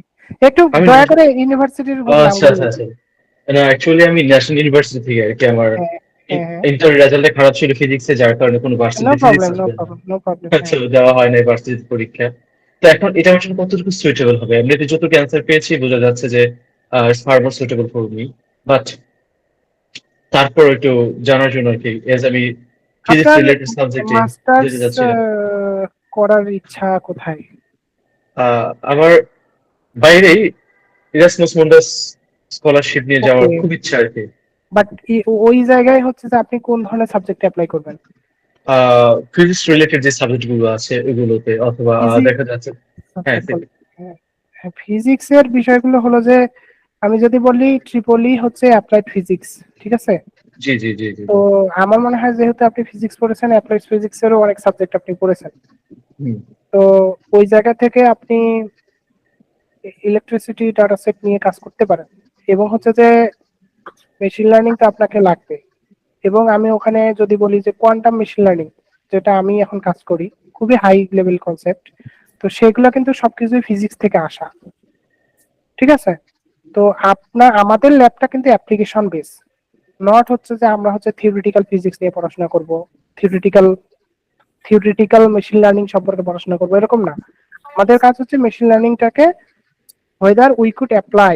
একটু আমি দয়া করে ইউনিভার্সিটির আচ্ছা নামগুলো আচ্ছা বলুন। আচ্ছা, না অ্যাকচুয়ালি আমি ন্যাশনাল ইউনিভার্সিটি থেকে আর কি। আমার হ্যাঁ হ্যাঁ হ্যাঁ, ইন্টার রেজাল্টে খারাপ ছিল ফিজিক্সে, যার কারণে কোনো নো ভার্সিটি ফিজিক্স প্রবলেম নো আসবে না। প্রবলেম নো প্রবলেম, আচ্ছা, হ্যাঁ। দেওয়া হয় না ভার্সিটি পরীক্ষা। তো এখন এটা আমার জন্য কতটুকু সুইটেবল হবে? এমনিতে যত ক্যান্সার পেয়েছি বোঝা যাচ্ছে যে fur more suitable for me, but তারপর একটু জানার জন্য আর কি, এজ আমি ফিজিক্স আপনার রিলেটেড সাবজেক্টে মাস্টার্স যেতে যাচ্ছিলাম। করার ইচ্ছা কোথায়? আমার বাইরেই ইরাসমাস মুন্ডাস স্কলারশিপ নিয়ে যাওয়ার ওকে, খুব ইচ্ছা আর কি। বাট ওই জায়গায় হচ্ছে যে আপনি কোন ধরনের সাবজেক্টে অ্যাপ্লাই করবেন? ফিজিক্স রিলেটেড যে সাবজেক্ট গুলো আছে ওগুলোতে, অথবা দেখা যাচ্ছে। হ্যাঁ ফিজিক্স এর বিষয়গুলো হলো যে, আমি যদি বলি ট্রিপলি হচ্ছে অ্যাপ্লাইড ফিজিক্স, ঠিক আছে? জি জি জি জি তো জি। আমার মনে হয় যেহেতু আপনি ফিজিক্স পড়েছেন, অ্যাপ্লাইড ফিজিক্স এরও অনেক সাবজেক্ট আপনি পড়েছেন, হুম। তো ওই জায়গা থেকে আপনি ইলেকট্রিসিটি ডাটা সেট নিয়ে কাজ করতে পারেন। এবং হচ্ছে যে মেশিন লার্নিং তো আপনাকে লাগবে। এবং আমি ওখানে যদি বলি যে কোয়ান্টাম মেশিন লার্নিং, যেটা আমি এখন কাজ করি, খুবই হাই লেভেল কনসেপ্ট, তো সেগুলো কিন্তু সবকিছুই ফিজিক্স থেকে আসা, ঠিক আছে? তো আমাদের ল্যাবটা কিন্তু অ্যাপ্লিকেশন বেস, নট হচ্ছে যে আমরা হচ্ছে থিওরিটিক্যাল ফিজিক্স নিয়ে পড়াশোনা করব, থিওরিটিক্যাল থিওরিটিক্যাল মেশিন লার্নিং সম্পর্কে পড়াশোনা করবো, এরকম না। আমাদের কাজ হচ্ছে মেশিন লার্নিংটাকে whether we could apply,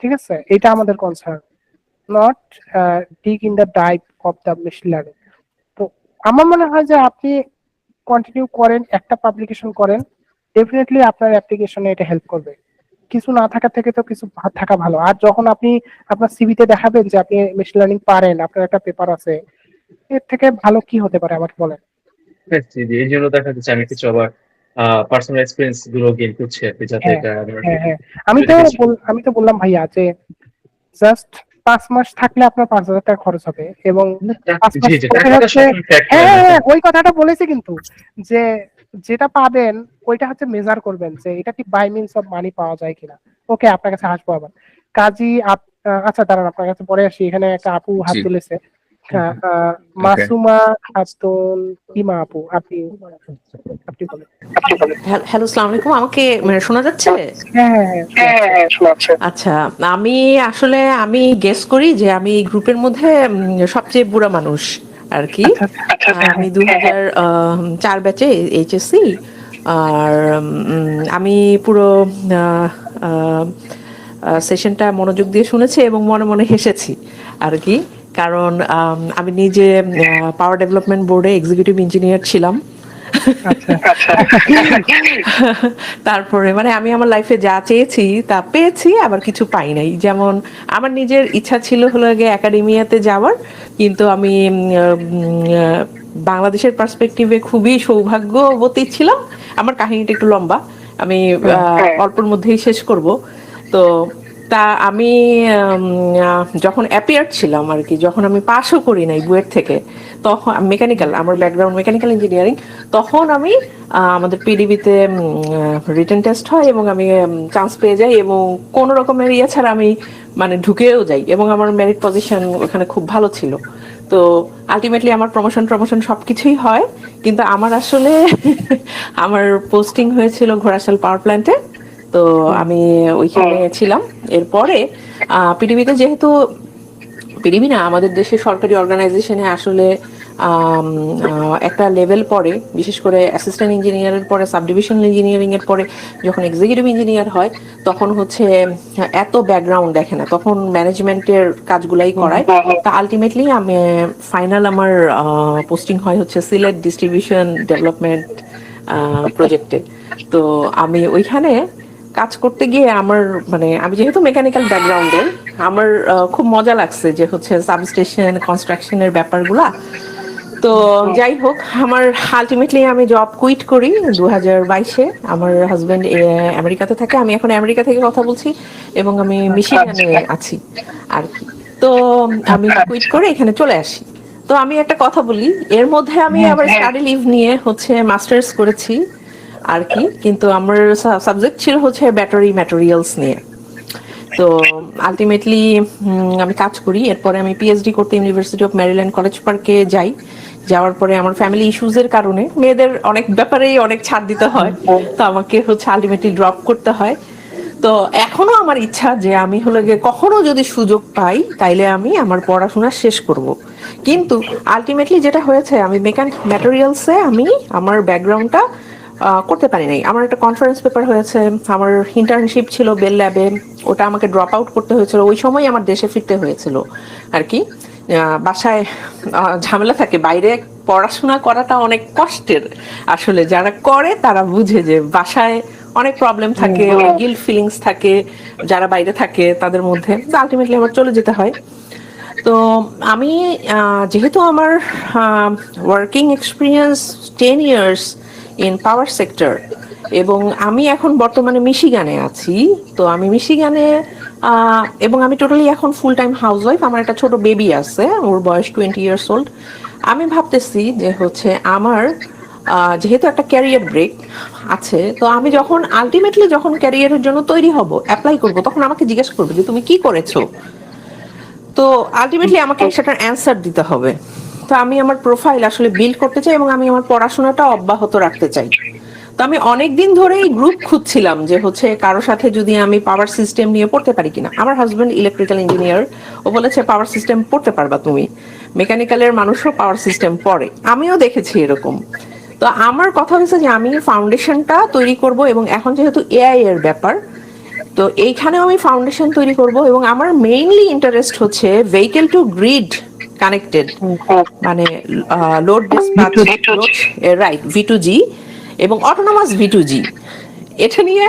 ঠিক আছে, এটা আমাদের concern, not dig in the dive of the machine learning. তো আমার মনে হয় যে আপনি কন্টিনিউ করেন, একটা পাবলিকেশন করেন, ডেফিনেটলি আপনার অ্যাপ্লিকেশনে এটা হেল্প করবে। কিছু না থাকা থেকে তো কিছু থাকা ভালো। আর যখন আপনি আপনার সিভিতে দেখাবেন যে আপনি মেশিন লার্নিং পারেন, আপনার একটা পেপার আছে, এর থেকে ভালো কি হতে পারে আমাকে বলেন? এই জন্য দেখা যাচ্ছে আমি কিছু আবার পার্সোনাল এক্সপিরিয়েন্স গুলো গেইন করছি আর কি, যাতে হ্যাঁ এটা আমার হ্যাঁ হ্যাঁ, আমি তো বললাম ভাইয়া যে জাস্ট 5 মাস থাকলে আপনার 5,000 টাকা খরচ হবে, এবং 5 মাস জি জি, পরে টাকাটা হচ্ছে, সবসময় ফ্যাক্টর হ্যাঁ না। হ্যাঁ, ওই কথাটা বলেছি কিন্তু, যে যেটা পাবেন ওইটা হচ্ছে মেজার করবেন যে এটা কি বাই মিনস অফ মানি পাওয়া যায় কিনা। ওকে, আপনার কাছে আসবো আবার। কাজী আচ্ছা দাঁড়ান, আপনার কাছে পরে আসি। এখানে একটা আপু হাত জি। তুলেছে, মাসুমা খাতুন ইমা আপু, আপনি আপনি বলেন। হ্যালো, আসসালামু আলাইকুম। আমাকে শোনা যাচ্ছে? হ্যাঁ হ্যাঁ হ্যাঁ, শোনাচ্ছে। আচ্ছা, আমি গেস করি যে আমি এই গ্রুপের মধ্যে সবচেয়ে বুড়া মানুষ আর কি। আচ্ছা আচ্ছা, আমি 2004 ব্যাচে এইচএসসি, আর আমি পুরো সেশনটা মনোযোগ দিয়ে শুনেছি এবং মনে মনে হেসেছি আর কি। কারণ আমি নিজে পাওয়ার ডেভেলপমেন্ট বোর্ডে এক্সিকিউটিভ ইঞ্জিনিয়ার ছিলাম। আচ্ছা আচ্ছা, তারপরে মানে আমি আমার লাইফে যা চেয়েছি তা পেয়েছি, আবার কিছু পাই নাই। যেমন আমার নিজের ইচ্ছা ছিল হলো গিয়ে একাডেমিয়াতে যাওয়ার, কিন্তু আমি বাংলাদেশের পার্সপেক্টিভে খুবই সৌভাগ্যবতী ছিলাম। আমার কাহিনীটা একটু লম্বা, আমি অল্পের মধ্যেই শেষ করব। তো আমি যখন অ্যাপিয়ার ছিলাম আর কি, যখন আমি পাসও করি নাই বুয়েট থেকে, তখন আমার ব্যাকগ্রাউন্ড মেকানিক্যাল ইঞ্জিনিয়ারিং, তখন আমি আমাদের পিডিবিতে রিটেন টেস্ট হয় এবং আমি চান্স পেয়ে যাই, এবং কোনো রকমের ইয়ে ছাড়া আমি মানে ঢুকেও যাই, এবং আমার মেরিট পজিশন ওখানে খুব ভালো ছিল। তো আলটিমেটলি আমার প্রমোশন সবকিছুই হয়, কিন্তু আমার আসলে আমার পোস্টিং হয়েছিল ঘোড়াশাল পাওয়ার প্ল্যান্টে। তো আমি ওইখানে ছিলাম। এরপরে পিডিবিতে, যেহেতু পিডিবি না আমাদের দেশের সরকারি অর্গানাইজেশনে আসলে একটা লেভেল পরে, বিশেষ করে অ্যাসিস্ট্যান্ট ইঞ্জিনিয়ারের পরে সাব ডিভিশনাল ইঞ্জিনিয়ারিং এর পরে যখন এক্সিকিউটিভ ইঞ্জিনিয়ার হয়, তখন হচ্ছে এত ব্যাকগ্রাউন্ড দেখে না, তখন ম্যানেজমেন্টের কাজগুলাই করায়। তা আলটিমেটলি আমি ফাইনাল আমার পোস্টিং হয় হচ্ছে সিলেট ডিস্ট্রিবিউশন ডেভেলপমেন্ট প্রজেক্টে। তো আমি ওইখানে কাজ করতে গিয়ে আমার মানে আমি যেহেতু মেকানিক্যাল ব্যাকগ্রাউন্ডের, আমার খুব মজা লাগছে যে হচ্ছে সাবস্টেশন কনস্ট্রাকশনের ব্যাপারগুলা। তো যাই হোক, আমার আলটিমেটলি আমি জব কুইট করি 2022-এ। আমার হাজবেন্ড আমেরিকাতে থাকে, আমি এখন আমেরিকা থেকে কথা বলছি, এবং আমি মিশিগানে আছি আর কি। তো আমি কুইট করে এখানে চলে আসি। তো আমি একটা কথা বলি, এর মধ্যে আমি আবার স্টাডি লিভ নিয়ে হচ্ছে মাস্টার্স করেছি আর কি, কিন্তু আমার সাবজেক্ট ছিল হচ্ছে ব্যাটারি ম্যাটেরিয়ালস নিয়ে। তো আলটিমেটলি আমি কাজ করি। এরপরে আমি পিএইচডি করতে ইউনিভার্সিটি অফ ম্যারিল্যান্ড কলেজ পার্কে যাই। যাওয়ার পরে আমার ফ্যামিলি ইস্যুজের কারণে মেয়েদের অনেক ব্যাপারেই অনেক ছাড় দিতে হয়, তো আমাকে হচ্ছে আলটিমেটলি ড্রপ করতে হয়। তো এখনো আমার ইচ্ছা যে আমি হলো গিয়ে কখনো যদি সুযোগ পাই তাইলে আমি আমার পড়াশোনা শেষ করব। কিন্তু আলটিমেটলি যেটা হয়েছে, আমি ম্যাটেরিয়ালসে আমি আমার ব্যাকগ্রাউন্ডটা করতে পারি নাই। আমার একটা কনফারেন্স পেপার হয়েছে, আমার ইন্টার্নশিপ ছিল বেল ল্যাবে, ওটা আমাকে ড্রপ আউট করতে হয়েছিল। ওই সময় আমার দেশে ফিরতে হয়েছিল আর কি। বাসায় ঝামেলা থাকে, বাইরে পড়াশোনা করাটা অনেক কষ্টের। আসলে যারা করে তারা বুঝে যে বাসায় অনেক প্রবলেম থাকে, অনেক গিল্ট ফিলিংস থাকে যারা বাইরে থাকে তাদের মধ্যে। আলটিমেটলি আমার চলে যেতে হয়। তো আমি যেহেতু আমার working experience 10 years in power sector, এবং আমি এখন বর্তমানে মিশিগানে আছি। তো আমি মিশিগানে এবং আমি টোটালি এখন ফুল টাইম হাউসওয়াইফ। আমার একটা ছোট বেবি আছে, ওর বয়স 20 ইয়ার্স ওল্ড। আমি ভাবতেছি যে হচ্ছে আমার যেহেতু একটা ক্যারিয়ার ব্রেক আছে, তো আমি যখন আলটিমেটলি যখন ক্যারিয়ারের জন্য তৈরি হব, অ্যাপ্লাই করব, তখন আমাকে জিজ্ঞেস করবে যে তুমি কি করেছো। তো আলটিমেটলি আমাকে সেটার অ্যান্সার দিতে হবে। তো আমি আমার প্রোফাইল আসলে বিল্ড করতে চাই, এবং আমি আমার পড়াশোনাটা অব্যাহত রাখতে চাই। তো আমি অনেক দিন ধরেই গ্রুপ খুঁজছিলাম যে হচ্ছে কারোর সাথে যদি আমি পাওয়ার সিস্টেম নিয়ে পড়তে পারি কিনা। আমার হাজবেন্ড ইলেকট্রিক্যাল ইঞ্জিনিয়ার, ও বলেছে পাওয়ার সিস্টেম পড়তে পারবা তুমি, মেকানিক্যালের মানুষও পাওয়ার সিস্টেম পড়ে। আমিও দেখেছি এরকম। তো আমার কথা হচ্ছে যে আমি ফাউন্ডেশনটা তৈরি করব, এবং এখন যেহেতু এআই এর ব্যাপার, তো এইখানেও আমি ফাউন্ডেশন তৈরি করব, এবং আমার মেইনলি ইন্টারেস্ট হচ্ছে ভেহিকেল টু গ্রিড কানেক্টেড, মানে লোড ডিসপ্যাচ, রাইট, V2G এবং অটোনোমাস V2G। এটা নিয়ে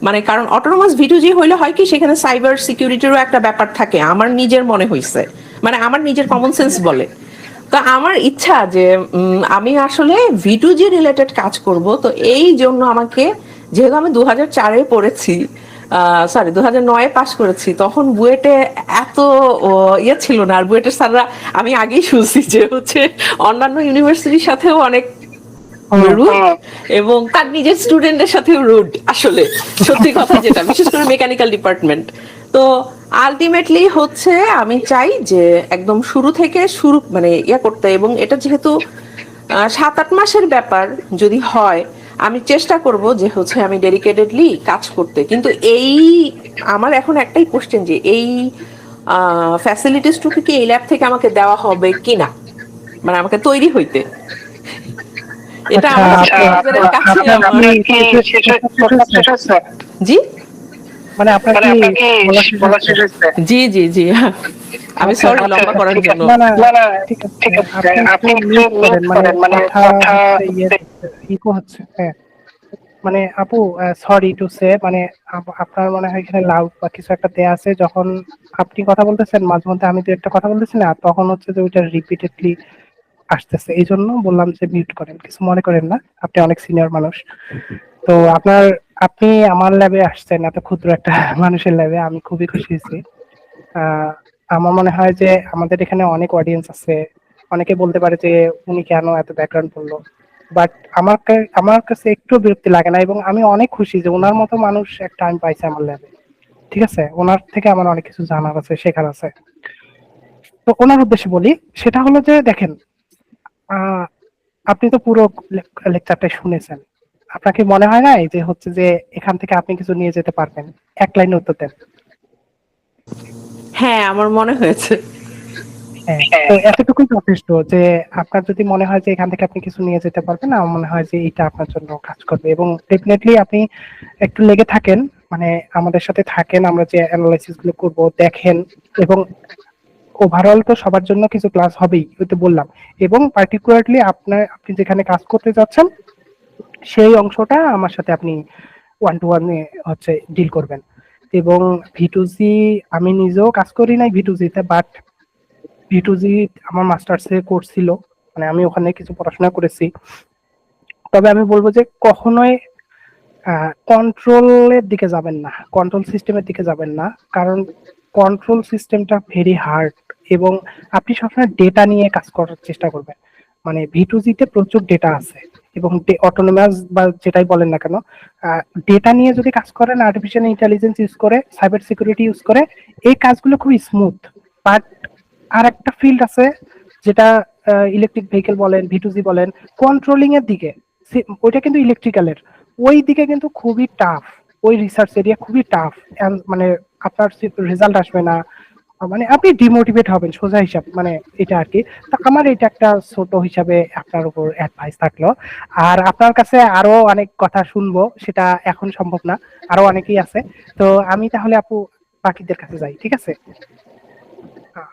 মানে, কারণ অটোনোমাস V2G হইলে হয় কি, সেখানে সাইবার সিকিউরিটিরও একটা ব্যাপার থাকে, আমার নিজের মনে হইছে, মানে আমার নিজের কমন সেন্স বলে। তো আমার ইচ্ছা যে আমি আসলে V2G রিলেটেড কাজ করব। তো এই জন্য আমাকে, যেহেতু আমি 2004-এ পড়েছি, সরি 2009-এ পাশ করেছি, তখন বুয়েটে এত ইয়ে ছিল না। আর বুয়েটের স্যাররা, আমি আগেই শুনছি যে হচ্ছে অন্যান্য ইউনিভার্সিটির সাথেও অনেক রুড, এবং তার নিজের স্টুডেন্টের সাথেও রুড, আসলে সত্যি কথা যেটা, বিশেষ করে মেকানিক্যাল ডিপার্টমেন্ট। তো আলটিমেটলি হচ্ছে আমি চাই যে একদম শুরু থেকে শুরু মানে ইয়া করতে, এবং এটা যেহেতু 7-8 মাসের ব্যাপার যদি হয়, আমি চেষ্টা করব যে হচ্ছে আমি ডেডিকেটেডলি কাজ করতে। কিন্তু এই আমার এখন একটাই কোশ্চেন, যে এই ফ্যাসিলিটিসটুকু কি এই ল্যাব থেকে আমাকে দেওয়া হবে কিনা, মানে আমাকে তৈরি হইতে। এটা আচ্ছা, আমার আপনার কাছে জি মানে আপনার কি বলা শেষ হয়েছে? জি জি জি, আমি আচ্ছা, সরি লম্বা করার জন্য। না না, ঠিক আছে, আপনি একটু মিউট করেন, মানে কথা ইকো হচ্ছে। হ্যাঁ, মানে আপু, সরি টু সে, মানে আপনার মনে হয় এখানে লাউড বা কিছু একটা দেয়া আছে। যখন আপনি কথা বলতেছেন, মাঝে মধ্যে আমি তো একটা কথা বলতেছি না, তখন হচ্ছে যে ওইটা রিপিটেডলি আসতেছে। এই জন্য বললাম যে মিউট করেন, কিছু মনে করেন না, আপনি অনেক সিনিয়র মানুষ। তো আপনি আমার ল্যাবে আসছেন, এত ক্ষুদ্র একটা মানুষের ল্যাবে, আমি খুবই খুশি হয়েছি। আহ, আমার মনে হয় যে আমাদের এখানে অনেক অডিয়েন্স আছে, অনেকে বলতে পারে যে উনি কেন এত ব্যাকগ্রাউন্ড বললো, বাট আমার কাছে একটু বিরক্তি লাগে না, এবং আমি অনেক খুশি যে ওনার মতো মানুষ একটা আমি পাইছি আমার ল্যাবে। ঠিক আছে, ওনার থেকে আমার অনেক কিছু জানার আছে, শেখার আছে। তো ওনার উদ্দেশ্যে বলি, সেটা হলো যে দেখেন, আহ, আপনি তো পুরো লেকচারটাই শুনেছেন, আপনাকে মনে হয় না যে হচ্ছে যে এখান থেকে আপনি কিছু নিয়ে যেতে পারবেন? এক লাইনে উত্তর দেন। হ্যাঁ, আমার মনে হয়েছে। হ্যাঁ, তো এতটুকুই যথেষ্ট যে আপনার যদি মনে হয় যে এখান থেকে আপনি কিছু নিয়ে যেতে পারবেন, আমার মনে হয় যে এটা আপনার জন্য কাজ করবে। এবং ডেফিনেটলি আপনি একটু লেগে থাকেন, মানে আমাদের সাথে থাকেন, আমরা যে অ্যানালাইসিস গুলো করব দেখেন, এবং ওভারঅল তো সবার জন্য কিছু ক্লাস হবেই, ওই তো বললাম। এবং পার্টিকুলারলি আপনি যেখানে কাজ করতে যাচ্ছেন, সেই অংশটা আমার সাথে আপনি 1-to-1 হচ্ছে ডিল করবেন। এবং V2G আমি নিজেও কাজ করি নাই V2G তে, বাট V2G আমার মাস্টার্সে কোর্স ছিল, মানে আমি ওখানে কিছু পড়াশোনা করেছি। তবে আমি বলবো যে কখনোই কন্ট্রোলের দিকে যাবেন না, কন্ট্রোল সিস্টেমের দিকে যাবেন না, কারণ কন্ট্রোল সিস্টেমটা ভেরি হার্ড, এবং আপনি সবসময় ডেটা নিয়ে কাজ করার চেষ্টা করবেন। মানে V2G তে প্রচুর ডেটা আছে, এবং অটোনোমাস বা যেটাই বলেন না কেন, ডেটা নিয়ে যদি কাজ করেন, আর্টিফিশিয়াল ইন্টেলিজেন্স ইউজ করে, সাইবার সিকিউরিটি ইউজ করে, এই কাজগুলো খুবই স্মুথ। বাট আর একটা ফিল্ড আছে, যেটা ইলেকট্রিক ভেহিকেল বলেন, V2G বলেন, কন্ট্রোলিং এর দিকে, ওইটা কিন্তু ইলেকট্রিক্যালের ওই দিকে কিন্তু খুবই টাফ, ওই রিসার্চ এরিয়া খুবই টাফ, মানে আপনার রেজাল্ট আসবে না, মানে আপনি ডিমোটিভেট হবেন, সোজা হিসাব মানে এটা আর কি। তো আমার এটা একটা ছোট হিসাবে আপনার উপর অ্যাডভাইস থাকলো। আর আপনার কাছে আরো অনেক কথা শুনবো, সেটা এখন সম্ভব না, আরো অনেকেই আছে। তো আমি তাহলে আপু বাকিদের কাছে যাই, ঠিক আছে?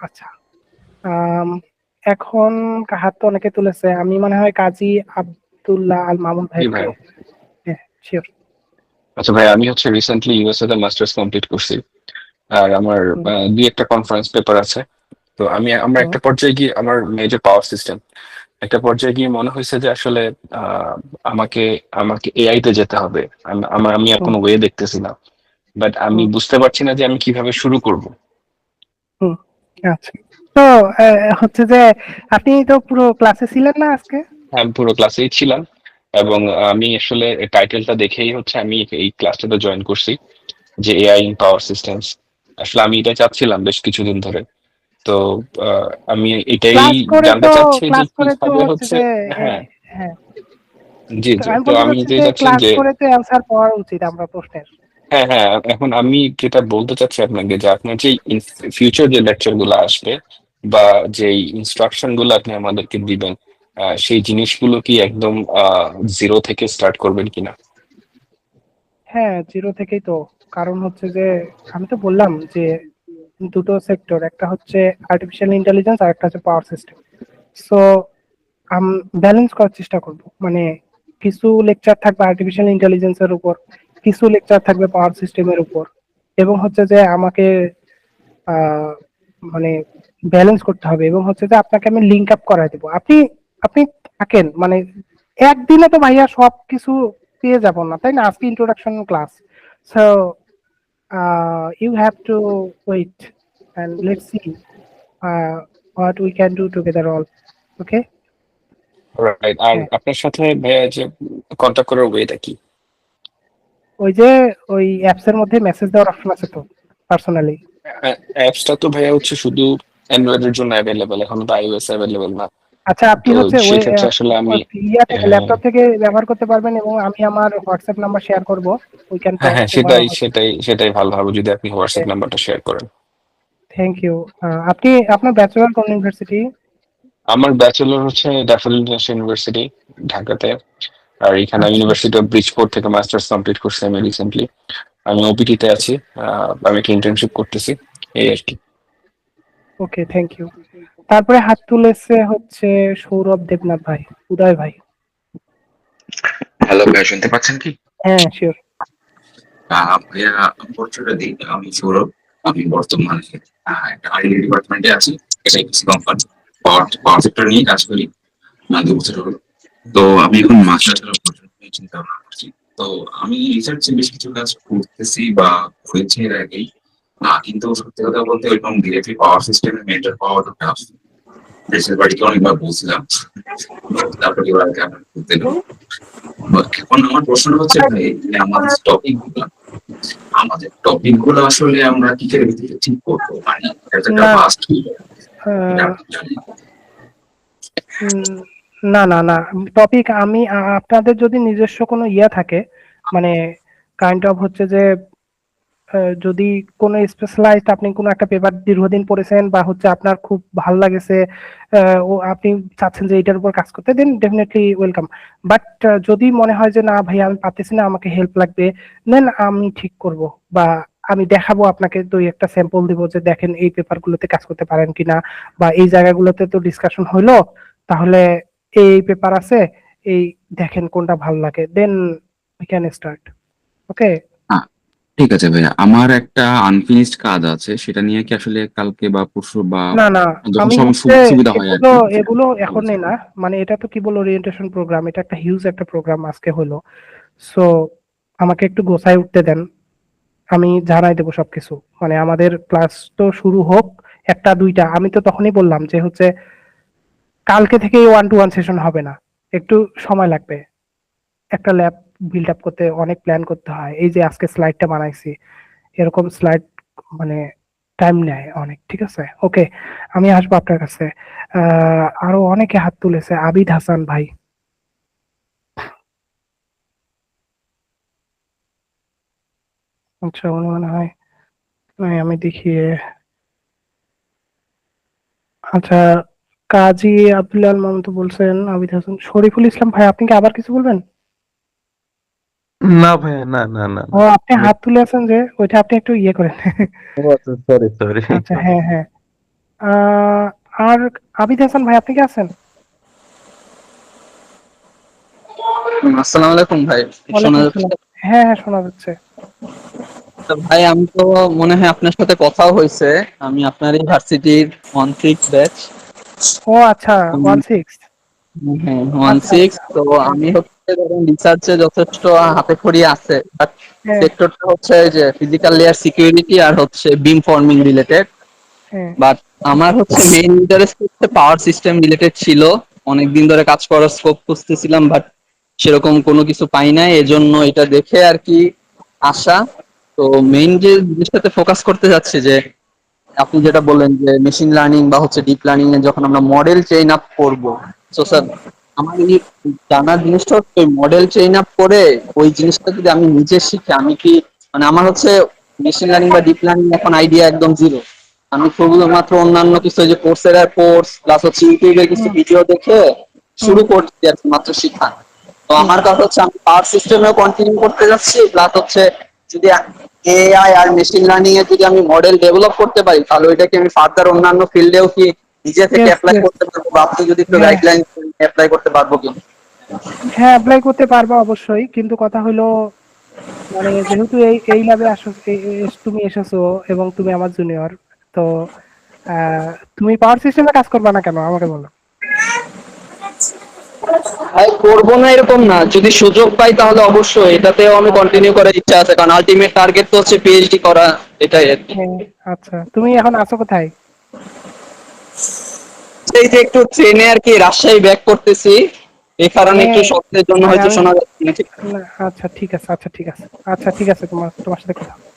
আচ্ছা, আম, এখন হাত তো অনেকে তুলেছে, আমি মনে হয় কাজী আব্দুল্লাহ আল মামুন ভাই। জি ভাই। হ্যাঁ, শিওর। আচ্ছা ভাই, আমি হচ্ছে রিসেন্টলি ইউএসএ তে মাস্টার্স কমপ্লিট করছি। আর আমার দুই একটা কনফারেন্স পেপার আছে। তো আমরা একটা পর্যায়ে গিয়ে, আমার মেজর পাওয়ার সিস্টেম, একটা পর্যায়ে গিয়ে মনে হয়েছে যে আসলে আহ, আমাকে আমাকে এআই তে যেতে হবে। আমি আর কোনো ওয়ে দেখতেছি না, বাট আমি বুঝতে পারছি না যে আমি কিভাবে শুরু করব। আচ্ছা, তো হচ্ছে যে আপনি তো পুরো ক্লাসে ছিলেন না আজকে? আমি পুরো ক্লাসেই ছিলাম, এবং আমি আসলে টাইটেলটা দেখেই হচ্ছে আমি এই ক্লাসটাতে জয়েন করছি, যে এআই ইন পাওয়ার সিস্টেমস। আসলে আমি এটা চাচ্ছিলাম বেশ কিছুদিন ধরে। তো আমি এটাই জানতে চাচ্ছি যে ক্লাস করে তো কিভাবে হচ্ছে হচ্ছে। যে হ্যাঁ, হ্যাঁ, জি তো জি, আমি তো বলতে আমি চাচ্ছি এটাই যে চাচ্ছি ক্লাস যে করে তো অ্যান্সার পাওয়া উচিত আমরা প্রশ্নের। হ্যাঁ হ্যাঁ, এখন আমি যেটা বলতে চাচ্ছি আপনাকে, যে আপনার যে ফিউচার যে লেকচার গুলো আসবে, বা যে ইনস্ট্রাকশন গুলো আপনি আমাদেরকে দিবেন, সেই জিনিসগুলো কি একদম জিরো থেকে স্টার্ট করবেন কিনা? হ্যাঁ, জিরো থেকেই তো। কারণ হচ্ছে যে আমি তো বললাম যে দুটো সেক্টর, একটা হচ্ছে আর্টিফিশিয়াল ইন্টেলিজেন্স আর একটা হচ্ছে পাওয়ার সিস্টেম। সো ব্যালেন্স করার চেষ্টা করব, মানে কিছু লেকচার থাকবে আর্টিফিশিয়াল ইন্টেলিজেন্সের উপর, কিছু লেকচার থাকবে পাওয়ার সিস্টেমের উপর, এবং হচ্ছে যে আমাকে আহ, মানে ব্যালেন্স করতে হবে, এবং হচ্ছে যে আপনাকে আমি লিঙ্ক আপ করাই দেবো। আপনি আপনি থাকেন, মানে একদিনে তো ভাইয়া সবকিছু পেয়ে যাব না, তাই না? আজকে introduction class, so you have to wait and let's see what we can do together all. Okay? Right. আর হ্যাঁ, আপনার সাথে ভাইয়া যে কন্ট্যাক্ট করার ওয়েটা কি? ওই যে ওই অ্যাপস এর মধ্যে মেসেজ দেওয়ার অপশন আছে তো, পার্সোনালি। অ্যাপসটা তো ভাইয়া হচ্ছে শুধু অ্যান্ড্রয়েড এর জন্য অ্যাভেলেবল, এখন তো iOS অ্যাভেলেবল না। আচ্ছা, আপনি তো হচ্ছে ওই সেক্ষেত্রে আসলে আমি ইয়া থেকে, ল্যাপটপ থেকে ব্যবহার করতে পারবেন, এবং আমি আমার হোয়াটসঅ্যাপ নাম্বার শেয়ার করব, উই ক্যান হ্যাঁ টক হ্যাঁ, ওভার। সেটাই ভালো হবে যদি আপনি ওকে, হোয়াটসঅ্যাপ নাম্বারটা শেয়ার করেন। Thank you. আপনি আপনার ব্যাচেলর কোন ইউনিভার্সিটি? আমার ব্যাচেলর হচ্ছে ড্যাফোডিল ইন্টারন্যাশনাল ইউনিভার্সিটি, ঢাকাতে। আর এখানে আমি আচ্ছা, ইউনিভার্সিটি অফ ব্রিজপোর্ট থেকে মাস্টার্স কমপ্লিট করছি আমি রিসেন্টলি। আমি ওপিটি তে আছি, আমি একটা ইন্টার্নশিপ করতেছি, এই আর কি। ওকে, থ্যাংক ইউ। তারপরে হাত তুলেছে হচ্ছে সৌরভ দেবনাথ ভাই, উদয় ভাই। হ্যালো ভাইয়া, শুনতে পাচ্ছেন কি? হ্যাঁ, শিওর। ভাইয়া, পরিচয়টা দিই, আমি সৌরভ। আমি বর্তমানে একটা আইটি ডিপার্টমেন্টে আছি। এটা একটি কোম্পানি, পাওয়ার সেক্টর নিয়ে কাজ করি 2 বছর হলো। তো আমি এখন মাস্টার্সের অপরচুনিটি চিন্তা ভাবনা করছি। তো আমি রিসার্চে বেশ কিছু কাজ করতেছি বা হয়েছে এর আগেই, কিন্তু সত্যি কথা বলতে ওইরকম ডিরেক্টলি পাওয়ার সিস্টেমে মেন্টর পাওয়াটা টাফ। দেশের বাড়িতে অনেকবার বলছিলাম, তারপরে এবার আগে আপনার করতে গেল। এখন আমার প্রশ্ন হচ্ছে ভাই, যে আমাদের টপিক গুলো আসলে আমরা কি করে ভিত্তিতে ঠিক করবো, মানে একটা না, ফাস্ট এটা আহ, আপনি জানেন। উম, না না না, টপিক আমি আপনাদের যদি নিজস্ব কোনো ইয়া থাকে, মানে কাইন্ড অফ হচ্ছে যে যদি কোনো স্পেশালাইজড আপনি কোনো একটা পেপার দীর্ঘদিন পড়েছেন, বা হচ্ছে আপনার খুব ভালো লাগেছে, ও আপনি চাচ্ছেন যে এটার উপর কাজ করতে, দেন ডেফিনেটলি ওয়েলকাম। বাট যদি মনে হয় যে না ভাই আমি পারতেছি না, আমাকে হেল্প লাগবে, দেন আমি ঠিক করব, বা আমি দেখাবো আপনাকে, দুই একটা স্যাম্পল দিব যে দেখেন এই পেপারগুলোতে কাজ করতে পারেন কিনা, বা এই জায়গাগুলোতে তো ডিসকাশন হইলো, তাহলে এই পেপার আছে, এই দেখেন কোনটা ভালো লাগে, দেন উই ক্যান স্টার্ট। ওকে? হ্যাঁ, ঠিক আছে ভাইয়া, আমার একটা আনফিনিশড কাজ আছে, সেটা নিয়ে কি আসলে কালকে বা পরশু বা না না, যখন আমি সময় হচ্ছে সুবিধা হয় আর এগুলো কি এগুলো বলা এখনই যাবে। না, মানে এটা তো কেবল ওরিয়েন্টেশন প্রোগ্রাম, এটা একটা হিউজ একটা প্রোগ্রাম আজকে হলো। সো আমাকে একটু গোছায় উঠতে দেন, আমি জানাই দেবো সবকিছু। মানে আমাদের ক্লাস তো শুরু হোক, একটা দুইটা, আমি তো তখনই বললাম যে হচ্ছে কালকে থেকে 1-to-1 সেশন হবে না, একটু সময় লাগবে। একটা ল্যাব বিল্ড আপ করতে অনেক প্ল্যান করতে হয়, এই যে আজকে স্লাইডটা বানাইছি, এরকম স্লাইড মানে টাইম নেয় অনেক। ঠিক আছে, ওকে, আমি আসবো আপনার কাছে। আরো অনেকে হাত তুলেছে, আবিদ হাসান ভাই। আচ্ছা, উনি মনে হয় নাই, আমি দেখি। আচ্ছা, কাজী আব্দুল্লাহ মাহমুদ বলছেন, আবিদ হাসান, শরীফুল ইসলাম ভাই, আপনি কি আবার কিছু বলবেন? না ভাইয়া, না না না ও, না। আপনি হাত তুলে আছেন যে, ওইটা আপনি একটু ইয়ে করেন। Sorry sorry. আচ্ছা, হ্যাঁ হ্যাঁ। আহ, আর আবিদ হাসান ভাই, আপনি কি আছেন? আসসালামু আলাইকুম ভাই, শোনা ওয়ালাইকুম যাচ্ছে? আসসালাম। হ্যাঁ হ্যাঁ, শোনা যাচ্ছে। তো ভাই, আমি তো মনে হয় আপনার সাথে কথাও হয়েছে। আমি আপনার ইউনিভার্সিটির 1-6 ব্যাচ। ও আচ্ছা, 1-6। হ্যাঁ, আচ্ছা 1-6। আচ্ছা। তো হ্যাঁ আমি হচ্ছে ধরেন রিসার্চে যথেষ্ট হাতে খড়ি আছে, বাট হ্যাঁ সেক্টরটা হচ্ছে যে ফিজিক্যাল লেয়ার সিকিউরিটি আর হচ্ছে বিম ফর্মিং রিলেটেড। হ্যাঁ। বাট আমার হচ্ছে মেইন ইন্টারেস্ট হচ্ছে পাওয়ার সিস্টেম রিলেটেড ছিল। অনেকদিন ধরে কাজ করার স্কোপ খুঁজতেছিলাম, বাট সেরকম কোনো কিছু পাই নাই, এজন্য এটা দেখে আর কি আসা। তো মেইন যে জিনিসটাতে ফোকাস করতে যাচ্ছে যে আপনি যেটা বললেন যে মেশিন লার্নিং বা হচ্ছে ডিপ লার্নিং এ যখন আমরা মডেল চেইন আপ করব, তো স্যার আমার এই জানার জিনিসটা হচ্ছে মডেল চেইন আপ করে ওই জিনিসটা যদি আমি নিজে শিখি, আমি কি মানে আমার হচ্ছে মেশিন লার্নিং বা ডিপ লার্নিং এখন আইডিয়া একদম জিরো। আমি শুধুমাত্র অন্যান্য কিছু, যে কোর্সের কোর্স প্লাস হচ্ছে ইউটিউবের কিছু হুম, ভিডিও দেখে শুরু করছি আর কি, মাত্র শিখা। তো আমার কথা হচ্ছে আমি পাওয়ার সিস্টেমেও কন্টিনিউ করতে যাচ্ছি, প্লাস হচ্ছে যদি এআই আর মেশিন লার্নিং এ যদি আমি মডেল ডেভেলপ করতে পারি, তাহলে ওইটাকে আমি ফার্দার অন্যান্য ফিল্ডেও কি নিজে থেকে Yes, অ্যাপ্লাই yes. করতে পারবো, বা আপনি যদি একটু হ্যাঁ গাইডলাইন অ্যাপ্লাই করতে পারবো কি? হ্যাঁ, অ্যাপ্লাই করতে পারবা অবশ্যই, কিন্তু কথা হলো মানে যেহেতু এই ল্যাবে তুমি এসেছো এবং তুমি আমার জুনিয়র, তো আহ, তুমি পাওয়ার সিস্টেমে কাজ করবা না কেন আমাকে বলো। ভাই করবো না এরকম না, যদি সুযোগ পাই তাহলে অবশ্যই এটাতেও আমি কন্টিনিউ করার ইচ্ছা আছে, কারণ আলটিমেট টার্গেট তো হচ্ছে পিএইচডি করা, এটাই আর কি। হ্যাঁ, আচ্ছা তুমি এখন আছো কোথায়? এই যে একটু ট্রেনে আর কি রাজশাহী ব্যাক করতেছি, এই কারণে মানে একটু শব্দের জন্য মানে হয়তো আমি শোনা যাচ্ছে না ঠিক। না, আচ্ছা ঠিক আছে, আচ্ছা ঠিক আছে, আচ্ছা ঠিক আছে, তোমার তোমার সাথে কথা হবে।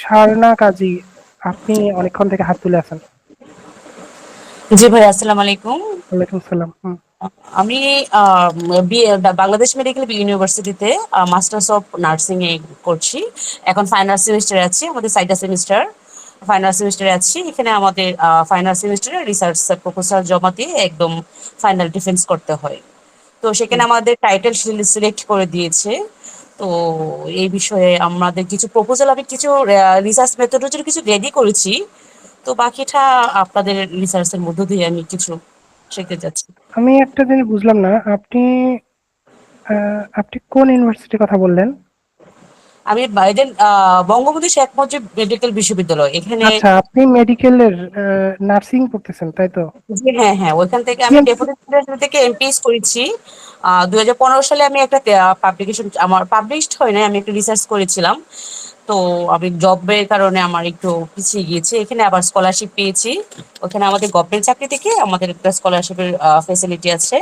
শারনা কাজী, আপনি অনেকক্ষণ থেকে হাত তুলে আছেন। জি ভাই, আসসালামু আলাইকুম। ওয়ালাইকুম সালাম। আমি বাংলাদেশ মেডিকেল ইউনিভার্সিটিতে মাস্টার্স অফ নার্সিং এ করছি। এখন ফাইনাল সেমিস্টারে আছি, আমাদের সাইটা সেমিস্টার ফাইনাল সেমিস্টারে আছি। এখানে আমাদের ফাইনাল সেমিস্টারে রিসার্চ প্রপোজাল জমা দিয়ে একদম ফাইনাল ডিফেন্স করতে হয়। তো সেখানে আমাদের টাইটেল সিলেক্ট করে দিয়েছে। তো এই বিষয়ে আমাদের কিছু প্রপোজাল, আমি কিছু রিসার্চ মেথডোলজির কিছু রেডি করেছি। তো বাকিটা আপনাদের রিসার্চের মধ্য দিয়ে আমি কিছু শিখতে যাচ্ছি। আমি একটা জিনিস বুঝলাম না, আপনি আপনি কোন ইউনিভার্সিটির কথা বললেন? আমি বাইডেন বঙ্গবন্ধু শেখ মুজিব মেডিকেল বিশ্ববিদ্যালয় এখানে। আচ্ছা, আপনি মেডিকেলের নার্সিং করতেছেন তাই তো? জি হ্যাঁ হ্যাঁ, ওইখান থেকে আমি PMC ডেপুটি প্রেসিডেন্ট থেকে এমপিএস করেছি। 2015 সালে আমি একটা পাবলিকেশন, আমার পাবলিশড হয় না, আমি একটা রিসার্চ করেছিলাম। তো আমি জবের কারণে আমার একটু পিছিয়ে গিয়েছি, এখানে আবার স্কলারশিপ পেয়েছি। ওখানে আমাদের গভর্নমেন্ট চাকরি থেকে আমাদের একটা স্কলারশিপের ফেসিলিটি আছে।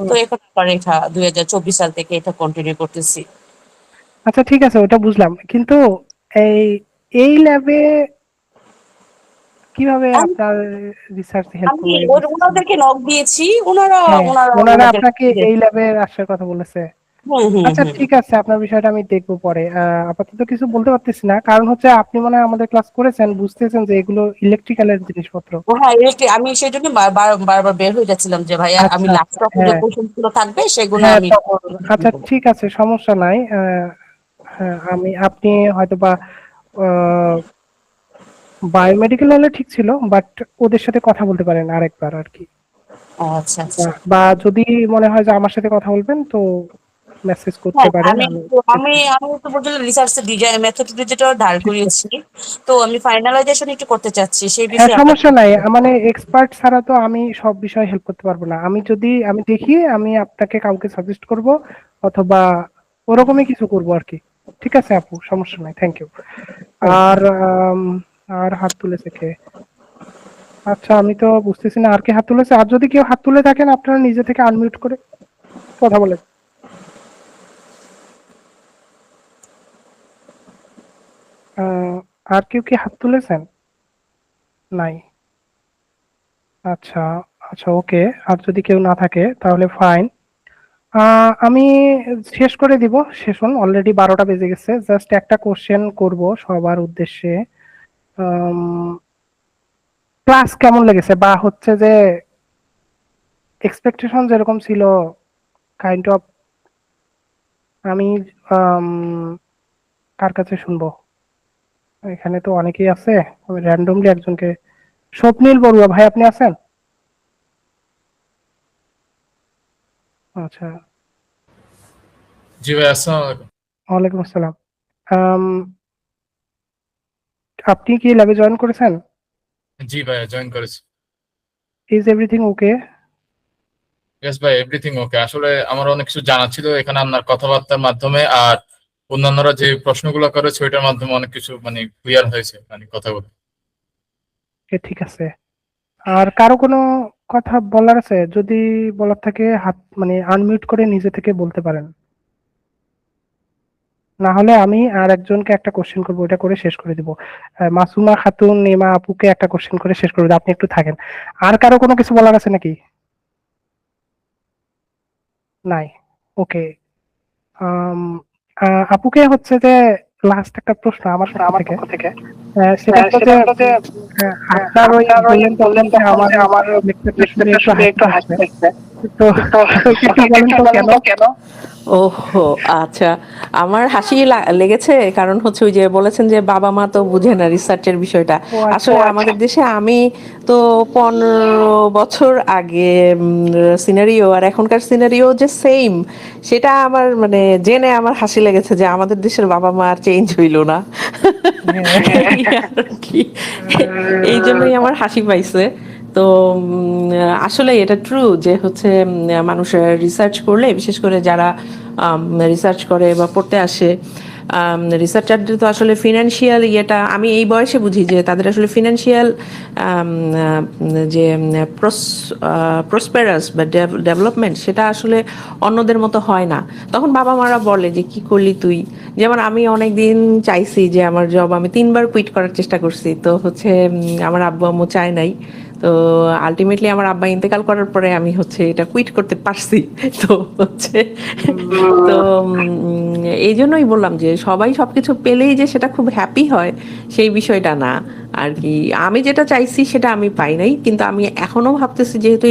তো এখন আবার এটা 2024 সাল থেকে এটা কন্টিনিউ করতেছি। আচ্ছা ঠিক আছে, ওটা বুঝলাম, কিন্তু এই এই ল্যাবে কিভাবে আপনার রিসার্চ হেল্প আমি করবে? ওনাদেরকে নক দিয়েছি, ওনারা হ্যাঁ, ওনারা ওনারা ওনাদের। আপনাকে এই ল্যাবে আসার কথা বলেছে। হুম হুম আচ্ছা হুম। ঠিক আছে, আপনার বিষয়টা আমি দেখবো পরে। আপাতত কিছু বলতে পারতেছি না, কারণ হচ্ছে আপনি মনে হয় আমাদের ক্লাস করেছেন, বুঝতেছেন যে এগুলো ইলেকট্রিক্যালের জিনিসপত্র। হ্যাঁ, আমি সেই জন্য বারবার বের হয়ে যাচ্ছিলাম যে ভাইয়া, আমি আচ্ছা আচ্ছা, ল্যাপটপে যে হ্যাঁ কোশ্চেন গুলো থাকবে সেগুলো হ্যাঁ আমি। তখন আচ্ছা ঠিক আছে, সমস্যা নাই। হ্যাঁ, আপনি হয়তো বা বায়োমেডিকেল হলে ঠিক ছিল, বাট ওদের সাথে কথা বলতে পারেন আরেকবার আর কি। আচ্ছা আচ্ছা। বা যদি মনে হয় যে আমার সাথে কথা বলবেন, তো মেসেজ করতে হ্যাঁ, পারেন, আমি আমি তো আমি আমি তো বলতে রিসার্চ ডিজাইন মেথডোলজিটা ধার করিয়েছি। তো আমি ফাইনালাইজেশন একটু করতে চাচ্ছি সেই হ্যাঁ বিষয়ে আপনার। সমস্যা নাই, মানে এক্সপার্ট ছাড়া তো আমি সব বিষয়ে হেল্প করতে পারবো না। আমি দেখি আমি আপনাকে কাউকে সাজেস্ট করব, অথবা ওরকমই কিছু করব আর কি। ঠিক আছে আপু, সমস্যা নাই, থ্যাংক ইউ। আর আর হাত তুলেছে কে? আচ্ছা আমি তো বুঝতেছি না আর কে হাত তুলেছে। আর যদি কেউ হাত তুলে থাকেন, আপনারা নিজে থেকে আনমিউট করে কথা বলেন। আর কেউ কি হাত তুলেছেন? নাই। আচ্ছা আচ্ছা, ওকে। আর যদি কেউ না থাকে তাহলে ফাইন। আমি শেষ করে দিব সেশন, অলরেডি 12টা বেজে গেছে। জাস্ট একটা কোশ্চেন করব সবার উদ্দেশ্যে। ক্লাস কেমন লেগেছে, বা হচ্ছে যে এক্সপেকটেশন যেরকম ছিল, কাইন্ড অফ। আমি কার কাছে শুনবো? এখানে তো অনেকেই আছে, আমি র্যান্ডমলি একজনকে। স্বপ্নীল বড়ুয়া ভাই, আপনি আছেন? আচ্ছা, জি ভাই, আসসালামু আলাইকুম। ওয়ালাইকুম আসসালাম। আম, আপনি কি ল্যাবে জয়েন করেছেন? জি ভাই, জয়েন করেছি। Is everything okay? ইয়েস ভাই, এভরিথিং ওকে। আসলে আমার অনেক কিছু জানা ছিল এখানে আপনার কথাবার্তার মাধ্যমে, আর অন্যান্যরা যে প্রশ্নগুলো করেছে ওইটার মাধ্যমে অনেক কিছু মানে ক্লিয়ার হয়েছে মানে কথাগুলো। ঠিক আছে। আর কারো কোনো কথা বলার আছে? যদি বলার থাকে হাত মানে আনমিউট করে নিজে থেকে বলতে পারেন, না হলে আমি আর একজনকে একটা কোশ্চেন করবো, এটা করে শেষ করে দিব। মাসুমা খাতুন নিমা আপুকে একটা কোশ্চেন করে শেষ করে দিব, আপনি একটু থাকেন। আর কারো কোনো কিছু বলার আছে নাকি? নাই, ওকে। আপুকে হচ্ছে যে লাস্ট একটা প্রশ্ন আমার পক্ষ থেকে। সেটা হলো যে আপনার ওই বললেন তখন যে আমার লেকচারটা শুনে একটু হাসি পেয়েছে। তো একটু বলেন তো কেন? ওহো, আচ্ছা। আমার হাসি লেগেছে কারণ হচ্ছে ওই যে বলেছেন যে বাবা মা তো বুঝে না রিসার্চের বিষয়টা। ও আচ্ছা। আসলে আমাদের দেশে আমি তো 15 বছর আগে সিনারিও আর এখনকার সিনারিও যে সেম, সেটা আমার মানে জেনে আমার হাসি লেগেছে যে আমাদের দেশের বাবা মা আর চেঞ্জ হইল না। এই আর কি, এই জন্যই আমার হাসি পাইছে। তো আসলে এটা ট্রু যে হচ্ছে মানুষের রিসার্চ করলে, বিশেষ করে যারা রিসার্চ করে বা পড়তে আসে, রিসার্চারদের তো আসলে ফিনান্সিয়াল ইয়েটা আমি এই বয়সে বুঝি যে তাদের আসলে ফিনান্সিয়াল যে প্রসপেরাস বা ডেভেলপমেন্ট সেটা আসলে অন্যদের মতো হয় না। তখন বাবা মারা বলে যে কি করলি তুই। যেমন আমি অনেক দিন চাইছি যে আমার জব, আমি 3বার কুইট করার চেষ্টা করছি, তো হচ্ছে আমার আব্বু আম্মু চায় নাই। তো আলটিমেটলি আমার আব্বা ইন্তেকাল করার পরে আমি হচ্ছে এটা কুইট করতে পারছি। তো হচ্ছে তো এই জন্যই বললাম যে সবাই সবকিছু পেলেই যে সেটা খুব হ্যাপি হয় সেই বিষয়টা না আর কি। আমি যেটা চাইছি সেটা আমি পাই নাই, কিন্তু আমি এখনো ভাবতেছি যেহেতু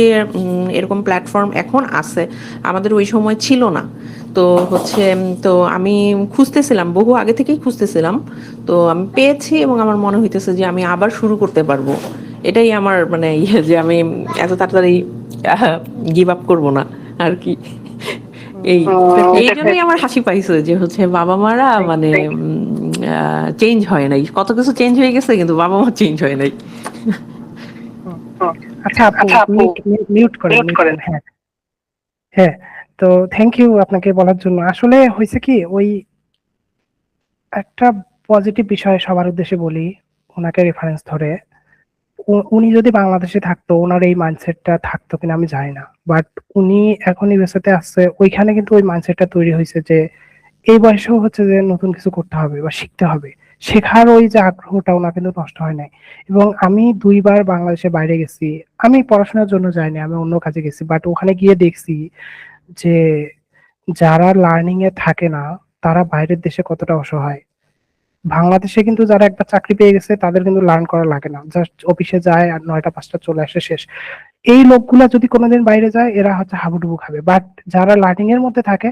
এরকম প্ল্যাটফর্ম এখন আছে, আমাদের ওই সময় ছিল না। তো হচ্ছে তো আমি খুঁজতেছিলাম, বহু আগে থেকেই খুঁজতেছিলাম, তো আমি পেয়েছি এবং আমার মনে হইতেছে যে আমি আবার শুরু করতে পারবো। এটাই আমার মানে ইয়ে যে আমি এত তাড়াতাড়ি গিভ আপ করবো না আর কি। এই এই জন্যই আমার হাসি পাইছে যে হচ্ছে বাবা মারা মানে চেঞ্জ হয় নাই, কত কিছু চেঞ্জ হয়ে গেছে কিন্তু বাবা মা চেঞ্জ হয় নাই। আচ্ছা আপু, মিউট করেন। হ্যাঁ হ্যাঁ, তো থ্যাংক ইউ আপনাকে বলার জন্য। আসলে হয়েছে কি, ওই একটা পজিটিভ বিষয় সবার উদ্দেশ্যে বলি, ওনাকে রেফারেন্স ধরে। উনি যদি বাংলাদেশে থাকতো, ওনার এই মাইন্ডসেটটা থাকতো কিনা আমি জানি না, বাট উনি এখন ইউএসএতে আসছে, ওইখানে কিন্তু ওই মাইন্ডসেটটা তৈরি হয়েছে যে এই বয়সেও হচ্ছে যে নতুন কিছু করতে হবে বা শিখতে হবে, শেখার ওই যে আগ্রহটা ওনার কিন্তু নষ্ট হয় নাই। এবং আমি 2বার বাংলাদেশে বাইরে গেছি, আমি পড়াশোনার জন্য যাইনি, আমি অন্য কাজে গেছি, বাট ওখানে গিয়ে দেখছি যে যারা লার্নিং এ থাকে না তারা বাইরের দেশে কতটা অসহায়। বাংলাদেশে কিন্তু যারা একবার চাকরি পেয়ে গেছে তাদের কিন্তু লার্ন করা লাগে না, জাস্ট অফিসে যায় আর 9টা 5টা চলে আসে, শেষ। এই লোকগুলা যদি কোনোদিন বাইরে যায় এরা হচ্ছে হাবুডুবু খাবে, বাট যারা লার্নিং এর মধ্যে থাকে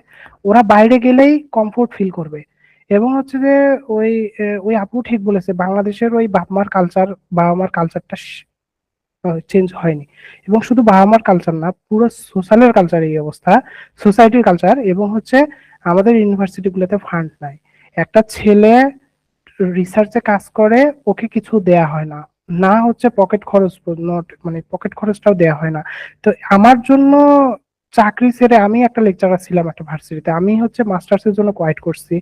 ওরা বাইরে গেলেই কমফোর্ট ফিল করবে। এবং হচ্ছে যে ওই আপু ঠিক বলেছে, বাংলাদেশের ওই বাবা মার কালচারটা চেঞ্জ হয়নি। এবং শুধু বাবা মার কালচার না, পুরো সোশ্যালের কালচার এই অবস্থা, সোসাইটির কালচার। এবং হচ্ছে আমাদের ইউনিভার্সিটি গুলোতে ফান্ড নাই। একটা ছেলে রিসার্চে কাজ করে, ওকে কিছু দেয়া হয় না, না হচ্ছে পকেট খরচ, মানে পকেট খরচটাও দেয়া হয় না। তো আমার জন্য চাকরি ছেড়ে, আমি একটা লেকচারার ছিলাম একটা ভার্সিটিতে, আমি হচ্ছে মাস্টার্স এর জন্য কোয়াইট করছি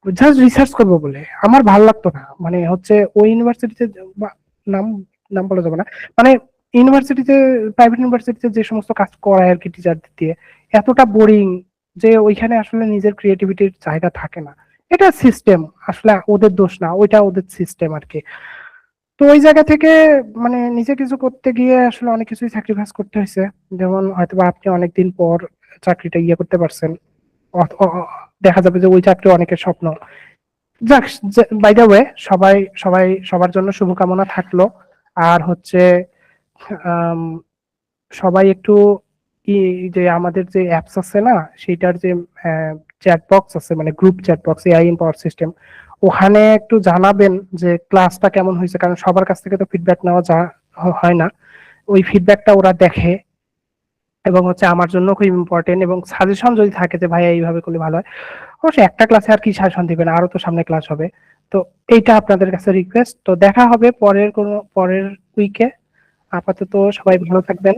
জাস্ট রিসার্চ করবো বলে। আমার ভালো লাগতো না, মানে হচ্ছে ওই ইউনিভার্সিটিতে, নাম নাম বলা যাবে না, মানে ইউনিভার্সিটিতে, প্রাইভেট ইউনিভার্সিটিতে যে সমস্ত কাজ করায় আর কি টিচারদের দিয়ে, এতটা বোরিং যে ওইখানে আসলে নিজের ক্রিয়েটিভিটির জায়গা থাকে না। এটা সিস্টেম, আসলে ওদের দোষ না, ওইটা ওদের সিস্টেম আর কি। তো ওই জায়গা থেকে মানে নিজে কিছু করতে গিয়ে আসলে অনেক কিছুই স্যাক্রিফাইস করতে হয়েছে। যেমন হয়তোবা আপনি অনেকদিন পর চাকরিটা ইয়ে করতে পারছেন, দেখা যাবে যে ওই চাকরি অনেকের স্বপ্ন। যাক, বাই দ্য ওয়ে, সবার জন্য শুভকামনা থাকলো। আর হচ্ছে সবাই একটু যে আমাদের যে অ্যাপস আছে না, সেটার যে চ্যাট বক্স আছে, মানে group chat box AI in power system, ওখানে একটু জানাবেন যে ক্লাসটা কেমন হয়েছে, কারণ সবার কাছ থেকে তো ফিডব্যাক নেওয়া হয় না। ওই ফিডব্যাকটা ওরা দেখে, এবং হচ্ছে আমার জন্য খুব ইম্পর্টেন্ট। এবং সাজেশন যদি থাকে যে ভাই এইভাবে করলে ভালো হয়, অবশ্যই একটা ক্লাসে আর কি সাজেশন দিবেন, আরো তো সামনে ক্লাস হবে। তো এইটা আপনাদের কাছে রিকোয়েস্ট। তো দেখা হবে পরের উইকে। আপাতত সবাই ভালো থাকবেন।